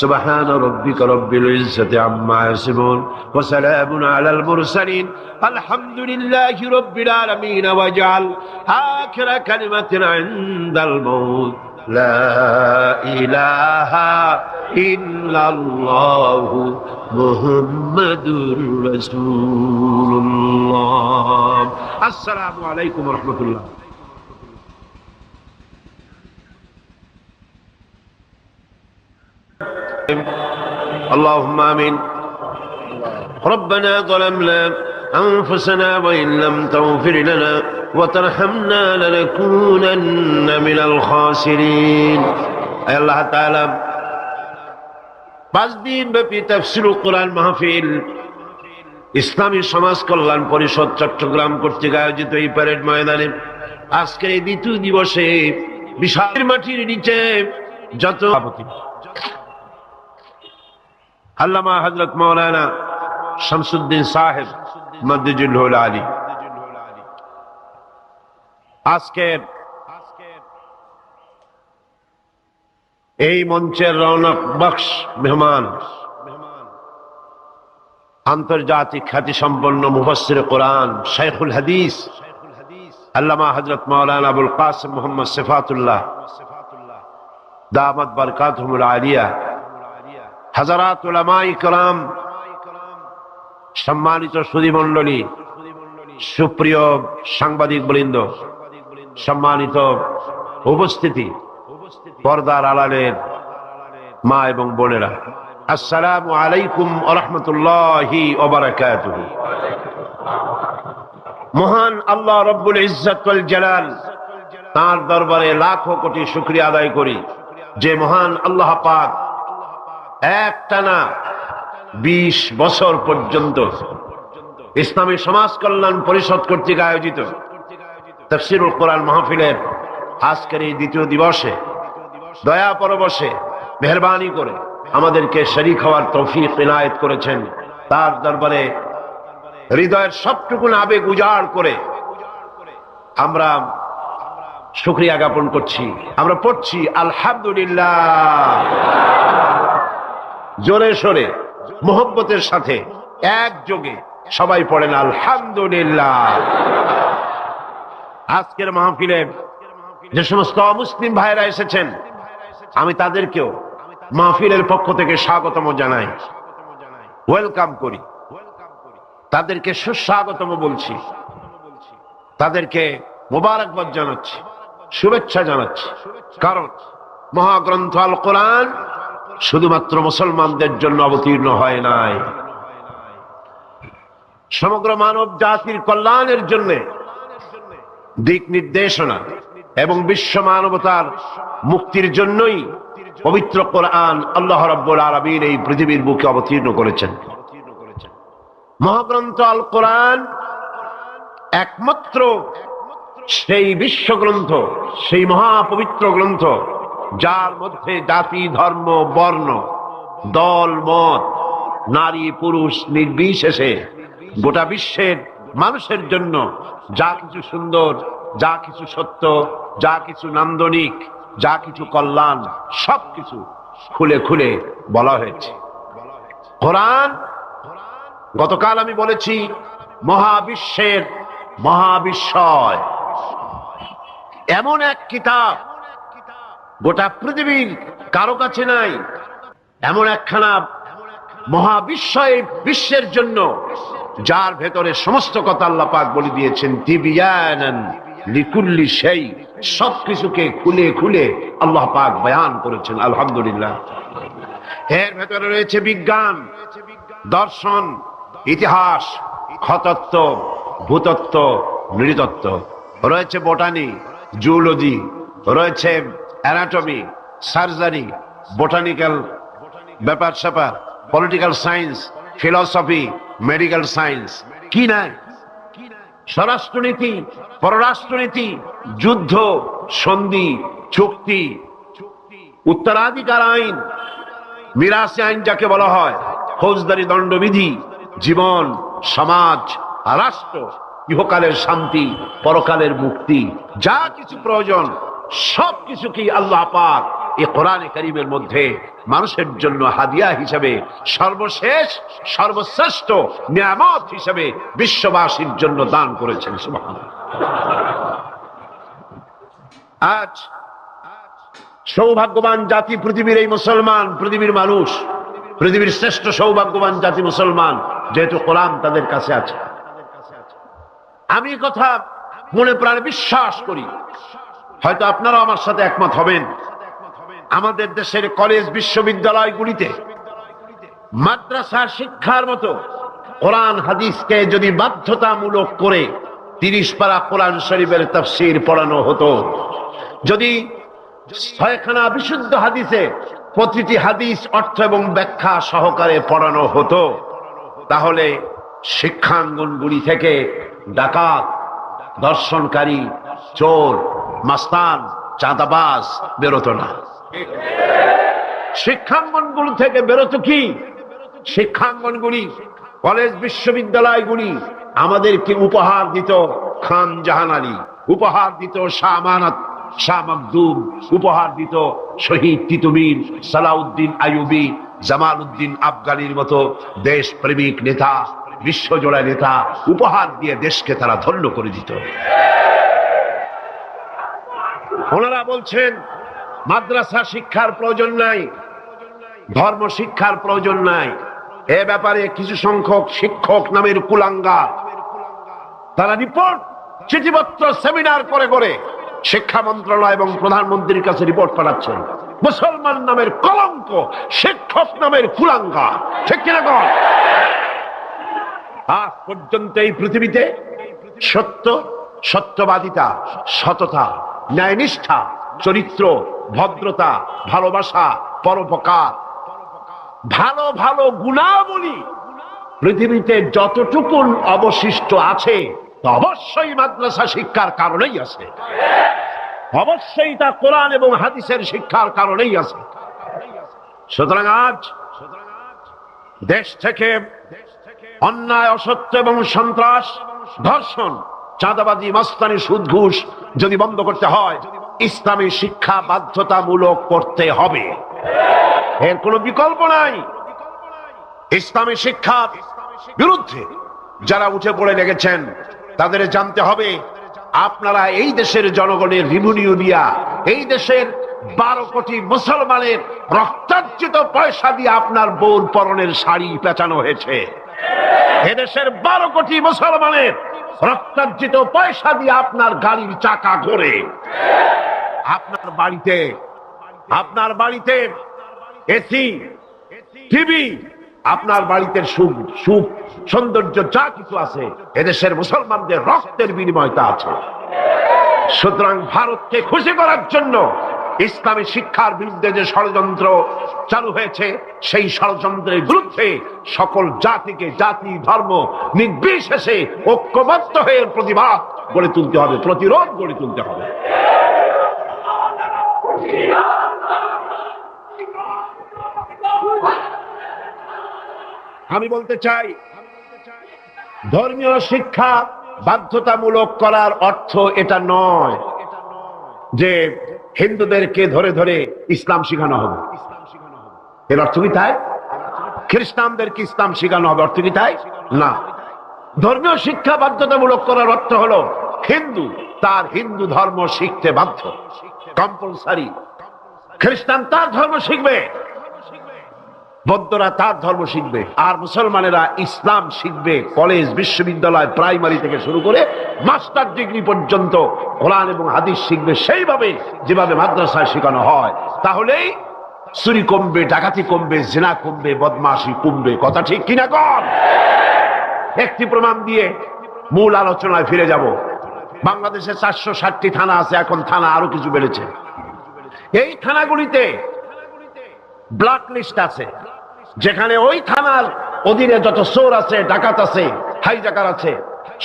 سبحان ربك رب العزة عما يصفون وسلام على المرسلين الحمد لله رب العالمين واجعل آخر كلمة عند الموت لا إله إلا الله محمد رسول الله السلام عليكم ورحمة الله اللهم آمين ربنا ظلمنا أنفسنا وإن لم تغفر لنا وترحمنا لنكونن من الخاسرين أي الله تعالى 5 দিন ব্যাপী তাফসীরুল কোরআন মাহফিল ইসলামী সমাজ কল্যাণ পরিষদ চট্টগ্রাম কর্তৃক আয়োজিত এই প্যারেড ময়দানে আজকের এই দ্বিতীয় দিবসে বিশাল মাটির নিচে যত আল্লামা হযরত মাওলানা শামসুদ্দিন সাহেব মদ্দুজুল আলী আজকের এই মঞ্চের রৌনক বক্স মেহমান, আন্তর্জাতিক খ্যাতি সম্পন্ন মুফাসসির কোরআন শাইখুল হাদিস আল্লামা হযরত মাওলানা আবুল কাসিম মুহাম্মদ সিফাতুল্লাহ দামাত বারকাতুহুল আলিয়া, হাজারাত উলামায়ে কেরাম, সম্মানিত সুধী মণ্ডলী, সুপ্রিয় সাংবাদিক বৃন্দ, সম্মানিত উপস্থিতি, পর্দার আড়ালের মা এবং বোনেরা, আসসালামু আলাইকুম ওয়া রাহমাতুল্লাহি ওয়া বারাকাতুহু। মহান আল্লাহ রব্বুল ইজ্জত ওয়াল জালাল, তার দরবারে লাখো কোটি শুকরিয়া আদায় করি যে মহান আল্লাহ পাক একটানা 20 বছর পর্যন্ত ইসলামী সমাজ কল্যাণ পরিষদ কর্তৃক আয়োজিত তাফসীরুল কোরআন মাহফিলের আজকের এই দ্বিতীয় দিবসে দয়া পরবশে মেহেরবানি করে আমাদেরকে শরীক হওয়ার তৌফিক ইনায়েত করেছেন। তার দরবারে হৃদয়ের সবটুকু আবেগ উজাড় করে আমরা শুকরিয়া জ্ঞাপন করছি। আমরা পড়ছি আলহামদুলিল্লাহ, জোরে সোরে মোহব্বতের সাথে একযোগে সবাই পড়েন আলহামদুলিল্লাহ। আজকের মাহফিলে যে সমস্ত মুসলিম ভাইরা এসেছেন, আমি তাদেরকেও মাহফিলের পক্ষ থেকে স্বাগতম জানাই, ওয়েলকাম করি, তাদেরকে সুস্বাগতম বলছি, তাদেরকে মোবারকবাদ জানাচ্ছি, শুভেচ্ছা জানাচ্ছি। কারণ মহাগ্রন্থ আল কোরআন শুধুমাত্র মুসলমানদের জন্য অবতীর্ণ হয় নাই, সমগ্র মানব জাতির কল্যাণের জন্য দিক নির্দেশনা এবং বিশ্ব মানবতার মুক্তির জন্যই পবিত্র কোরআন আল্লাহ রাব্বুল আলামিন এই পৃথিবীর বুকে অবতীর্ণ করেছেন। মহাগ্রন্থ আল কোরআন একমাত্র সেই বিশ্বগ্রন্থ, সেই মহাপবিত্র গ্রন্থ যার মধ্যে জাতি, ধর্ম, বর্ণ, দল, মত, নারী, পুরুষ নির্বিশেষে গোটা বিশ্বের মানুষের জন্য যা কিছু সুন্দর, যা কিছু সত্য, যা কিছু নান্দনিক, যা কিছু কল্যাণ, সবকিছু খুলে খুলে বলা হয়েছে। কোরআন গতকাল আমি বলেছি মহাবিশ্বের মহাবিস্ময়, এমন এক কিতাব গোটা পৃথিবীর কারো কাছে নাই। এমন একখানা মহাবিস্ময় বিশ্বের জন্য, যার ভেতরে সমস্ত কথা আল্লাহ পাক বলে দিয়েছেন তিবিয়ানান লিকুল্লি শাই, সবকিছুকে খুলে খুলে আল্লাহ পাক বয়ান করেছেন। আলহামদুলিল্লাহ। এর ভেতরে রয়েছে বিজ্ঞান, দর্শন, ইতিহাস, খতত্ব, ভূতত্ত্ব, নৃতত্ত্ব, রয়েছে বোটানি, জুলজি, রয়েছে অ্যানাটমি, সার্জারি, বোটানিক্যাল ব্যাপার স্যাপার, political science, philosophy, medical science, কি নাই? স্বরাষ্ট্রনীতি, পররাষ্ট্রনীতি, যুদ্ধ, সন্ধি, চুক্তি, উত্তরাধিকার আইন, মিরাসি আইন যাকে বলা হয়, ফৌজদারি দণ্ডবিধি, জীবন, সমাজ, রাষ্ট্র, ইহকালের শান্তি, পরকালের মুক্তি, যা কিছু প্রয়োজন সব কিছুকেই আল্লাহ পাক এই কোরআনে কারীমের মধ্যে মানুষের জন্য হাদিয়া হিসেবে, সর্বশেষ সর্বশ্রেষ্ঠ নিয়ামত হিসেবে বিশ্ববাসীর জন্য দান করেছেন। সুবহানাল্লাহ। আজ সৌভাগ্যবান জাতি পৃথিবীর এই মুসলমান, পৃথিবীর মানুষ, পৃথিবীর শ্রেষ্ঠ সৌভাগ্যবান জাতি মুসলমান, যেহেতু কোরআন তাদের কাছে আছে। আমি কথা মনে প্রাণে বিশ্বাস করি, হয়তো আপনারা আমার সাথে একমত হবেন। আমাদের দেশের কলেজ বিশ্ববিদ্যালয়গুলিতে মাদ্রাসা শিক্ষার মতো কোরআন হাদিসকে যদি বাধ্যতামূলক করে 30 পারা কোরআন শরীফের তাফসীর পড়ানো হতো, যদি 6খানা বিশুদ্ধ হাদিসে প্রতিটি হাদিস অর্থ এবং ব্যাখ্যা সহকারে পড়ানো হতো, তাহলে শিক্ষাঙ্গনগুলি থেকে ডাকাত, দর্শনকারী, চোর, মাস্তান, চাঁদাবাজ বেরোতো না। শিক্ষাঙ্গনগুলি থেকে বেরোতো কি? শিক্ষাঙ্গনগুলি, কলেজ বিশ্ববিদ্যালয়গুলি আমাদেরকে উপহার দিত খান জাহান আলী, উপহার দিত শাহ আমানত, শাহ মখদুম, উপহার দিত শহীদ তিতুমির, সালাউদ্দিন আইয়ুবী, জামালউদ্দিন আফগানির মতো দেশ প্রেমিক নেতা, বিশ্বজোড়া নেতা, উপহার দিয়ে দেশকে তারা ধন্য করে দিত। ওনারা বলছেন মাদ্রাসা শিক্ষার প্রয়োজন নাই, ধর্ম শিক্ষার প্রয়োজন নাই। এ ব্যাপারে কিছু সংখ্যক শিক্ষক নামের কুলাঙ্গার, তারা রিপোর্ট, চিঠিপত্র, সেমিনার করে করে শিক্ষা মন্ত্রণালয় এবং প্রধানমন্ত্রীর কাছে রিপোর্ট পাঠাচ্ছেন। মুসলমান নামের কলঙ্ক, শিক্ষক নামের কুলাঙ্গার, ঠিক কিনা কর? আজ পর্যন্ত এই পৃথিবীতে সত্য, সত্যবাদিতা, সততা, ন্যায়নিষ্ঠা, চরিত্র, ভদ্রতা, ভালোবাসা, পরোপকার, ভালো ভালো গুণাবলী পৃথিবীতে যতটুকুন অবশিষ্ট আছে, অবশ্যই মাদ্রাসা শিক্ষার কারণেই আছে, অবশ্যই তা কোরআন এবং হাদিসের শিক্ষার কারণেই আছে। সুতরাং আজ দেশ থেকে অন্যায়, অসত্য এবং সন্ত্রাস, ধর্ষণ, চাঁদাবাজি, মাস্তানি, সুদ, ঘুষ যদি বন্ধ করতে হয়, ইসলামী শিক্ষা বাধ্যতামূলক করতে হবে, এর কোনো বিকল্প নাই। ইসলামী শিক্ষার বিরুদ্ধে যারা উঠে পড়ে লেগেছেন, তাদের জানতে হবে আপনারা এই দেশের জনগণের রিভিনিউ দিয়া, এই দেশের 12 কোটি মুসলমানের রক্তার্জিত পয়সা দিয়ে আপনার বউর পরনের শাড়ি পেঁচানো হয়েছে। এদেশের 12 কোটি মুসলমানের রক্তার্জিত পয়সা দিয়ে আপনার গাড়ির চাকা ঘোরে। আপনার বাড়িতে এসি, টিভি, আপনার বাড়িতে সুখ, সৌন্দর্য যা কিছু আছে, এদেশের মুসলমানদের রক্তের বিনিময়তা আছে। সুতরাং ভারতকে খুশি করার জন্য ইসলামী শিক্ষার বিরুদ্ধে যে ষড়যন্ত্র চালু হয়েছে, সেই ষড়যন্ত্রের বিরুদ্ধে সকল জাতিকে, জাতি, ধর্ম নির্বিশেষে ঐক্যবদ্ধ হয়ে প্রতিবাদ গড়ে তুলতে হবে, প্রতিরোধ গড়ে তুলতে হবে। আমি বলতে চাই, ধর্মীয় শিক্ষা বাধ্যতামূলক করার অর্থ এটা নয় যে হিন্দুদেরকে ধরে ধরে ইসলাম শেখানো হবে। এর অর্থ কি তাই? খ্রিস্টানদেরকে ইসলাম শেখানো হবে, অর্থ কি তাই না? ধর্মীয় শিক্ষা বাধ্যতামূলক করার অর্থ হলো হিন্দু তার হিন্দু ধর্ম শিখতে বাধ্য, কম্পালসারি। খ্রিস্টান তার ধর্ম শিখবে, বৌদ্ধরা তার ধর্ম শিখবে, আর মুসলমানেরা ইসলাম শিখবে। কলেজ, বিশ্ববিদ্যালয়, প্রাইমারি থেকে শুরু করে মাস্টার ডিগ্রি পর্যন্ত কোরআন এবং হাদিস শিখবে সেইভাবে যেভাবে মাদ্রাসায় শেখানো হয়। তাহলেই চুরি কমবে, ডাকাতি কমবে, জিনা কমবে, বদমাশি কমবে। কথা ঠিক কিনা কম? একটি প্রমাণ দিয়ে মূল আলোচনায় ফিরে যাব। বাংলাদেশে 460টি থানা আছে, এখন থানা আরো কিছু বেড়েছে। এই থানাগুলিতে ব্ল্যাক লিস্ট আছে, যেখানে ওই থানার অধীনে যত চোর আছে, ডাকাত আছে, হাইজাকার আছে,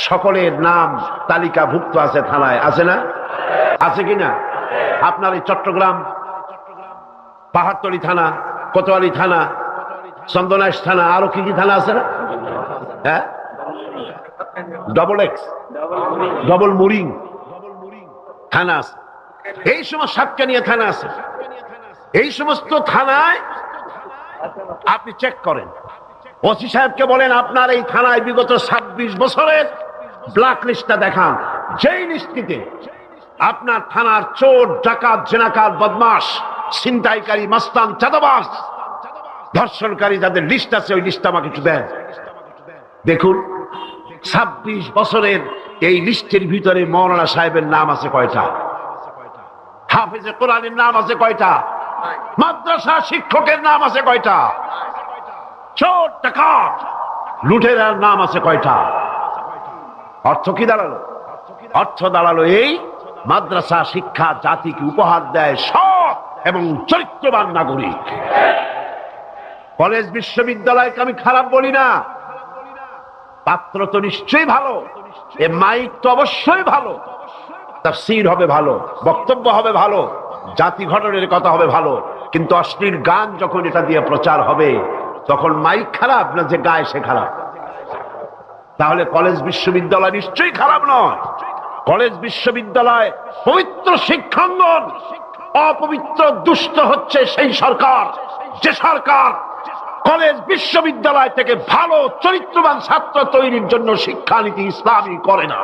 সকলের নাম তালিকাভুক্ত আছে থানায়। আছে না? আছে কিনা? আপনার এই চট্টগ্রাম পাহাড়তলী থানা, কোতোয়ালি থানা, চন্দনাইশ থানা, আরো কি কি থানা আছে না? হ্যাঁ, ডবল এক্স, ডবল মুরিং থানা আছে। এই সময় সাতকানিয়া থানা আছে। এই সমস্ত থানায় আপনি চেক করেন, ওসি সাহেবকে বলেন আপনার এই থানায় বিগত 26 বছরের ব্ল্যাক লিস্টটা দেখান। যেই লিস্টিতে আপনার থানার চোর, ডাকাত, জেনাকার, বদমাশ, ছিনতাইকারী, মাস্তান, চাঁদাবাজ, ধর্ষণকারী যাদের লিস্ট আছে, ওই লিস্ট আমাকে একটু দেন। দেখুন 26 বছরের এই লিস্টের ভিতরে মৌলানা সাহেবের নাম আছে কয়টা? হাফেজে কোরআনের নাম আছে কয়টা? মাদ্রাসা শিক্ষকের নাম আছে কয়টা? চোর, ডাকাত, লুটেরার নাম আছে কয়টা? অর্থ কি দাঁড়ালো? অর্থ দাঁড়ালো এই মাদ্রাসা শিক্ষা জাতিকে উপহার দেয় সৎ এবং চরিত্রবান নাগরিক। কলেজ, বিশ্ববিদ্যালয়কে আমি খারাপ বলি না, পাত্র তো নিশ্চয়ই ভালো, এ মাইক তো অবশ্যই ভালো, তাফসীর হবে ভালো, বক্তব্য হবে ভালো, জাতি গঠনের কথা হবে ভালো, কিন্তু অশ্লীল গান যখন এটা দিয়ে প্রচার হবে তখন মাইক খারাপ না যে গায় সে খারাপ? তাহলে কলেজ, বিশ্ববিদ্যালয় নিশ্চয়ই খারাপ নয়। কলেজ, বিশ্ববিদ্যালয় পবিত্র শিক্ষাঙ্গন। অপবিত্র, দুষ্ট হচ্ছে সেই সরকার যে সরকার কলেজ, বিশ্ববিদ্যালয় থেকে ভালো চরিত্রবান ছাত্র তৈরির জন্য শিক্ষানীতি ইসলামী করে না।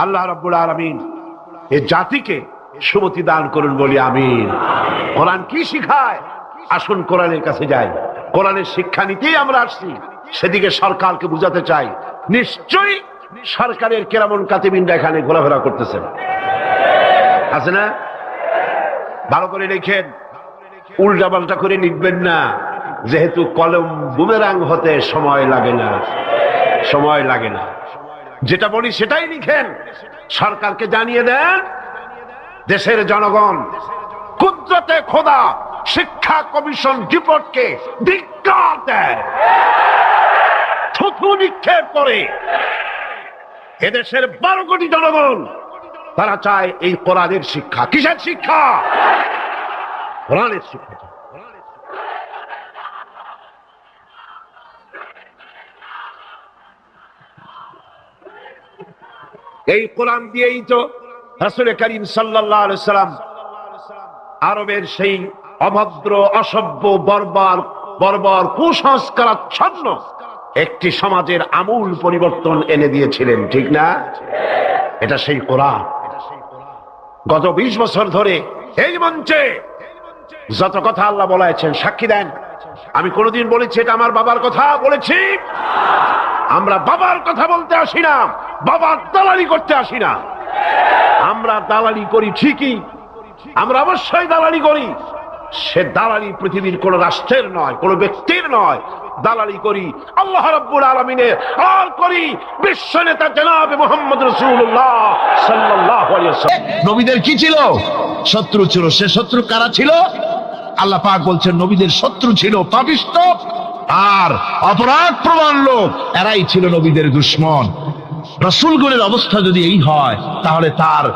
আল্লাহ রাব্বুল আলামিন এই জাতিকে সুমতি দান করুন বলি আমিন। কোরআন কি শিখায়? আসুন কোরআনের কাছে যাই। কোরআনের শিক্ষানীতি আমরা আসছি, সেদিকে সরকারকে বুঝাতে চাই। নিশ্চয়ই সরকারের কেরামন কাতিবিনরা এখানে ঘোরাফেরা করতেছেন, আছে না? ভালো করে লিখেন, উল্টা পাল্টা করে লিখবেন না, যেহেতু কলম বুমেরাং হতে সময় লাগে না, সময় লাগে না। যেটা বলি সেটাই লিখেন, সরকারকে জানিয়ে দেন দেশের জনগণ কুদরতে খোদা শিক্ষা কমিশন রিপোর্টকে ধিক্কার দেয়, থুথু নিক্ষেপ করে। এদেশের 12 কোটি জনগণ তারা চায় এই কোরআনের শিক্ষা। কিসের শিক্ষা? কোরআনের শিক্ষা। এই কোরআন দিয়েই তো রাসূল করিম সাল্লাল্লাহু আলাইহি সাল্লাম আরবের সেই অভদ্র, অসভ্য, বর্বর কুসংস্কারাচ্ছন্ন একটি সমাজের আমূল পরিবর্তন এনে দিয়েছিলেন, ঠিক না? এটা সেই কোরআন। গত 20 বছর ধরে এই মঞ্চে যত কথা আল্লাহ বলেছেন সাক্ষী দেন। আমি কোনদিন বলেছি এটা আমার বাবার কথা বলেছি? আমরা বাবার কথা বলতে আসি না, বাবার দালালি করতে আসি না। আমরা দালালি করি ঠিকই, আমরা অবশ্যই দালালি করি। সে দালালি পৃথিবীর কোন রাষ্ট্রের নয়, কোন ব্যক্তির নয়। দালালি করি আল্লাহ রাব্বুল আলামিনের, আর করি বিশ্ব নেতা জনাবে মুহাম্মদ রাসূলুল্লাহ সাল্লাল্লাহু আলাইহি ওয়াসাল্লাম। নবীদের কি ছিল? শত্রু ছিল। সে শত্রু কারা ছিল? আল্লাহ পাক বলছেন নবীদের শত্রু ছিল পাপিষ্ঠ আর অপরাধ প্রবণ লোক, এরাই ছিল নবীদের দুশমন। রাসূলগণের অবস্থা যদি এই হয়, তাহলে তার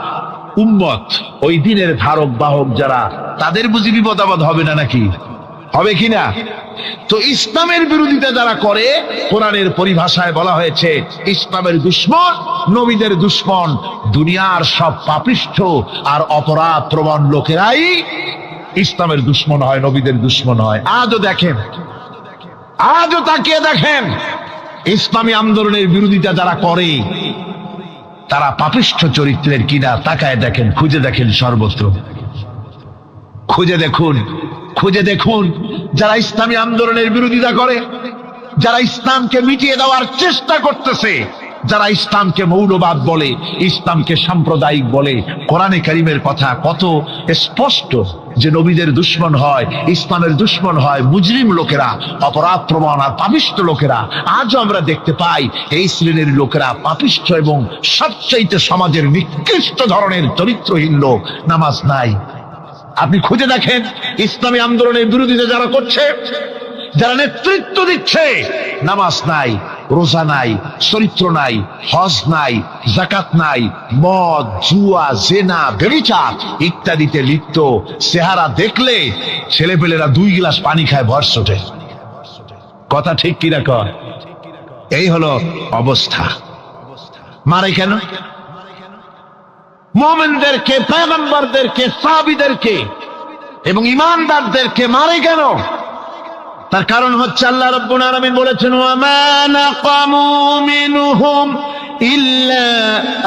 উম্মত, ওই দিনের ধারক বাহক যারা, তাদের বুঝি বিপদ আপদ হবে না নাকি? হবে কিনা? তো ইসলামের বিরোধিতা যারা করে, কোরআনের পরিভাষায় বলা হয়েছে ইসলামের দুশমন, নবীদের দুশমন দুনিয়ার সব পাপিষ্ঠ আর অপরাধ প্রবণ লোকেরাই ইসলামের দুশ্মন হয়, নবীদের দুশ্মন হয়। আজও দেখেন, আজও তাকিয়ে দেখেন, ইসলামী আন্দোলনের বিরোধিতা যারা করে তারা পাপিষ্ঠ চরিত্রের কিনা তাকায় দেখেন, খুঁজে দেখেন সর্বত্র। খুঁজে দেখুন, খুঁজে দেখুন, যারা ইসলামী আন্দোলনের বিরোধিতা করে, যারা ইসলামকে মিটিয়ে দেওয়ার চেষ্টা করতেছে, যারা ইসলামকে মৌলবাদ বলে, ইসলামকে সাম্প্রদায়িক বলে, কোরআনে কারীমের কথা কত স্পষ্ট যে নবীদের দুশ্মন হয়, ইসলামের দুশ্মন হয় মুজরিম লোকেরা, অপরাধ প্রবণ আর পাপিষ্ঠ লোকেরা। আজও আমরা দেখতে পাই এই শ্রেণীর লোকেরা পাপিষ্ঠ এবং সবচাইতে সমাজের নিকৃষ্ট ধরনের চরিত্রহীন লোক। নামাজ নাই। আপনি খুঁজে দেখেন ইসলামী আন্দোলনের বিরোধিতা যারা করছে, যারা নেতৃত্ব দিচ্ছে, নামাজ নাই, রোজা নাই, চরিত্র নাই, হজ নাই, যাকাত নাই, মদ, জুয়া, জেনা, ব্যভিচার ইত্যাদিতে লিপ্ত। চেহারা দেখলে ছেলেপেলেরা 2 গ্লাস পানি খায় ভর ওঠে। কথা ঠিক কিনা কর? এই হলো অবস্থা। মারে কেন? মুমিনদেরকে, পয়গম্বরদেরকে, সাহাবীদেরকে এবং ঈমানদারদেরকে মারে কেন? তার কারণ হচ্ছে আল্লাহ রাব্বুল আলামিন বলেছেন, ওয়া মা নাকামু মিনহুম ইল্লা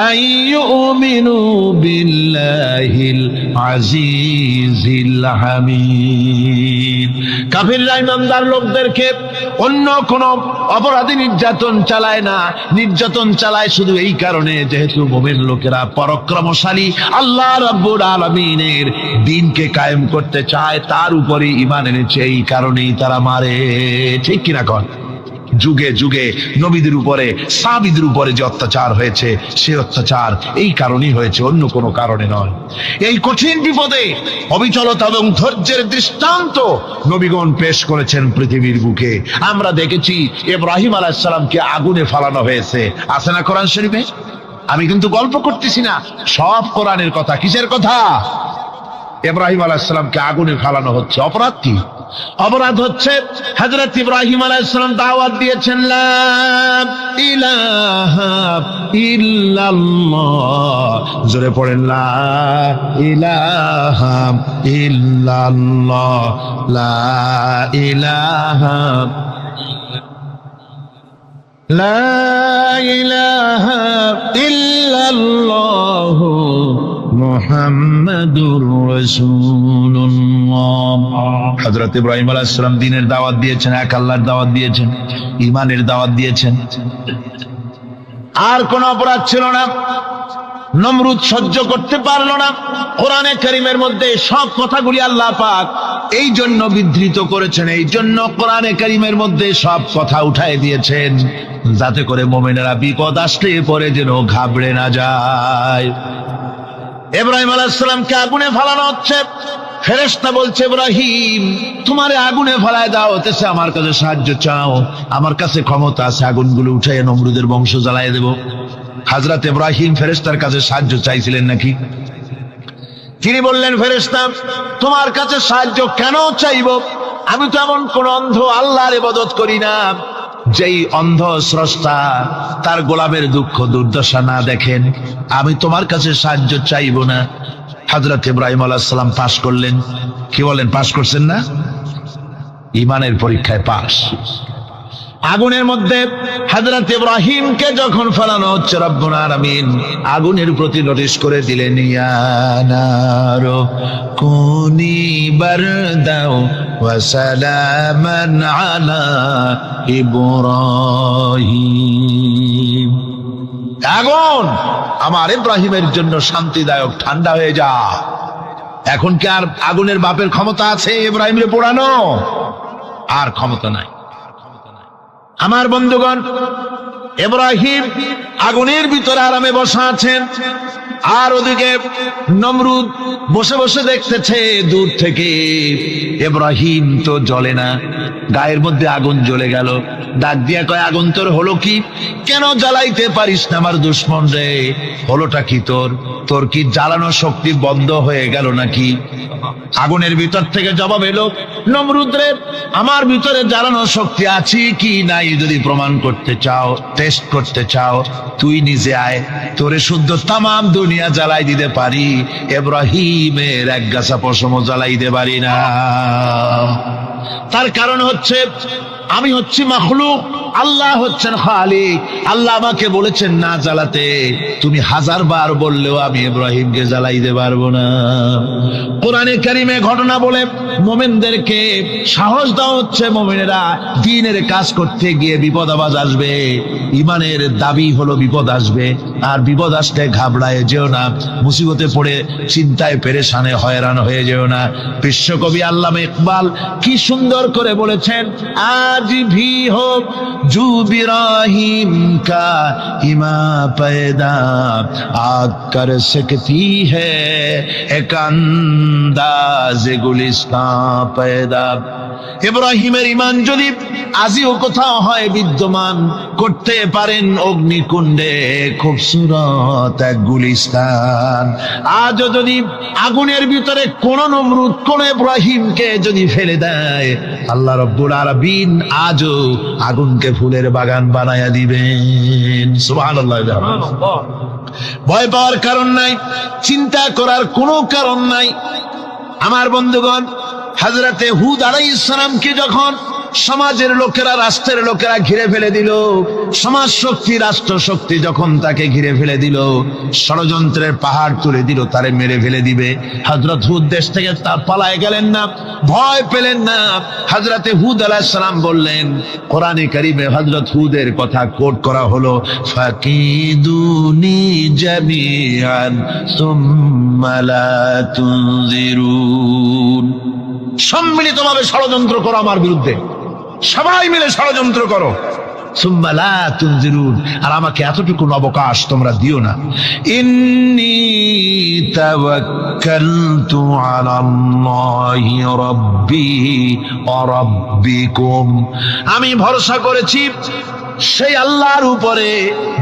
আন ইউমিনু বিল্লাহিল আজিজিল হামিদ। কাফিররা ঈমানদার লোকদেরকে অন্য কোন অপরাধী নির্যাতন চালায় না, নির্যাতন চালায় শুধু এই কারণে যেহেতু মুমিন লোকেরা পরাক্রমশালী, আল্লাহ রাব্বুল আলামিনের দ্বীনকে কায়েম করতে চায়, তার উপরে ঈমান এনেছে, এই কারণেই তারা মারে। ঠিক কিনা কর? যুগে যুগে নবীদের উপরে, সাহাবীদের উপরে যে অত্যাচার হয়েছে, সে অত্যাচার এই কারণেই হয়েছে, অন্য কোনো কারণে নয়। এই কঠিন বিপদে অবিচলতা এবং ধৈর্যের দৃষ্টান্ত নবীগণ পেশ করেছেন পৃথিবীর বুকে। আমরা দেখেছি ইব্রাহিম আলাইহিস সালামকে আগুনে ফালানো হয়েছে, আছে না কোরআন শরীফে? আমি কিন্তু গল্প করতেছি না, সব কোরআনের কথা। কিসের কথা? ইব্রাহিম আলাইহিস সালামকে আগুনে ফালানো হচ্ছে। অপরাধ কি? অপরাধ হচ্ছে হযরত ইব্রাহিম আলাইহিস সালাম দাওয়াত দিয়েছেন, লা ইলাহা ইল্লাল্লাহ। জোরে পড়েন, লা ইলাহা ইল্লাল্লাহ, লা ইলাহা, লা ইলাহা ইল্লাল্লাহ মুহাম্মাদুর রাসূলুল্লাহ। হযরত ইব্রাহিম আলাইহিস সালাম দ্বীনের দাওয়াত দিয়েছেন, এক আল্লাহর দাওয়াত দিয়েছেন, ঈমানের দাওয়াত দিয়েছেন। আর কোন অপরাধ ছিল না। নমরুদ সহ্য করতে পারল না। কোরআনে কারীমের মধ্যে সব কথাগুলি আল্লাহ পাক এই জন্য বিধৃত করেছেন, এই জন্য কোরআনে কারীমের মধ্যে সব কথা উঠায় দিয়েছেন, যাতে করে মুমিনেরা বিপদ আসলে পরে যেন ঘাবড়ে না যায়। ইব্রাহিম আলাইহিস সালামকে আগুনে ফালানো হচ্ছে। ফেরেশতা বলছে, ইব্রাহিম তোমারে আগুনে ফালায় দাও, হতেছে আমার কাছে সাহায্য চাও, আমার কাছে ক্ষমতা আছে, আগুনগুলো উঠাইয়া নমরুদের বংশ জ্বালায় দেব। হযরত ইব্রাহিম ফেরেশতার কাছে সাহায্য চাইছিলেন নাকি? তিনি বললেন, ফেরেশতা তোমার কাছে সাহায্য কেন চাইব? আমি তো এমন কোন অন্ধ আল্লাহর ইবাদত করি না যেই অন্ধ স্রষ্টা তার গোলামের দুঃখ দুর্দশা না দেখেন। আমি তোমার কাছে সাহায্য চাইব না। হযরত ইব্রাহিম আলাইহিস সালাম পাশ করলেন। কি বলেন, পাশ করছেন না? ঈমানের পরীক্ষায় পাশ। আগুনের মধ্যে হযরত ইব্রাহিমকে যখন ফেলানো হচ্ছে, রব্বুল আলামিন আগুনের প্রতি নোটিশ করে দিলেন, ইয়া নারু কুনি বারদাও ওয়া সালামান আলা ইব্রাহিম। আগুন আমার ইব্রাহিমের জন্য শান্তিদায়ক, ঠান্ডা হয়ে যা। এখন কি আর আগুনের বাপের ক্ষমতা আছে ইব্রাহিমরে পোড়ানো? আর ক্ষমতা নাই। আমার বন্ধুগণ, ইব্রাহিম আগুনের ভিতরে আরামে বসা আছেন, আর ওদিকে নমরুদ বসে বসে দেখতেছে দূর থেকে। ইব্রাহিম তো জ্বলে না, গায়ের মধ্যে আগুন জ্বলে গেল। ডাক দিয়া কয়, আগুন তোর হলো কি? কেন জ্বালাইতে পারিস না আমার দুশ্মন রে? হলোটা কি তোর? তোর কি জ্বালানো শক্তি বন্ধ হয়ে গেল নাকি? আগুনের ভিতর থেকে জবাব এলো, নমরুদরে, আমার ভিতরে জ্বালানো শক্তি আছে কি নাই যদি প্রমাণ করতে চাও, টেস্ট করতে চাও, তুই নিজে আয়, তোরে শুদ্ধ তামাম দুনিয়া জ্বালাই দিতে পারি, ইব্রাহিমের এক গাছা পশম জ্বালাই দিতে পারি না। তার কারণ হচ্ছে আমি হচ্ছি মাখলুক, আল্লাহ হচ্ছেন খালিক। আল্লাহ আমাকে বলেছেন না জ্বালাতে, তুমি 1000 বার বললেও আমি ইব্রাহিমকে জ্বালাইতে পারবো না। কোরআনে কারিমে ঘটনা বলে মুমিনদেরকে সাহস দেওয়া হচ্ছে, মুমিনেরা দ্বীনের কাজ করতে গিয়ে বিপদ আবাজ আসবে, ইমানের দাবি হলো বিপদ আসবে, আর বিপদ আসলে ঘাবড়ায় যেও না, মুসিবতে পড়ে চিন্তায় পেরেশানে হয়রান হয়ে যেও না। বিশ্বকবি আল্লামা ইকবাল কি সুন্দর করে বলেছেন, আজ ভি হো জু ইব্রাহিম কা ইমা पैदा आग कर सकती है एक अंदाज गुलिस्तां पैदा। ইব্রাহিমের ঈমান যদি আজিও কোথাও হয় বিদ্যমান, করতে পারেন অগ্নিকুণ্ডে খুবসুরত এক গুলিস্তান। আজও যদি আগুনের ভিতরে কোন নমরুদ কোন ইব্রাহিমকে যদি ফেলে দেয়, আল্লাহ রাব্বুল আলামিন আজও আগুনকে ফুলের বাগান বানায়া দিবেন। সুবহানাল্লাহ। ভয় পাওয়ার কারণ নাই, চিন্তা করার কোনো কারণ নাই। আমার বন্ধুগণ, হযরতে হুদ আলাইহিস সালামকে যখন সমাজের লোকেরা, রাষ্ট্রের লোকেরা ঘিরে ফেলে দিল, সমাজ শক্তি, রাষ্ট্র শক্তি যখন তাকে ঘিরে ফেলে দিল, ষড়যন্ত্রের পাহাড় তুলে দিল, তারে মেরে ফেলে দিবে, হযরত হুদ দেশ থেকে তার পালায় গেলেন না, ভয় পেলেন না। হযরতে হুদ আলাইহিস সালাম বললেন, কোরআনে কারিমে হযরত হুদের কথা কোট করা হলো, ফাকিদুনি জামিআন সুম্মা লা তুনজিরুন। সম্মিলিতভাবে ষড়যন্ত্র করো আমার বিরুদ্ধে, সবাই মিলে ষড়যন্ত্র করো, সুম্মা লা তুনজিরুন, আর আমাকে এতটুকু অবকাশ তোমরা দিও না। ইন্নী তাওয়াক্কালতু আলাল্লাহি রাব্বি ওয়া রাব্বিকুম, আমি ভরসা করেছি সেই আল্লাহর উপরে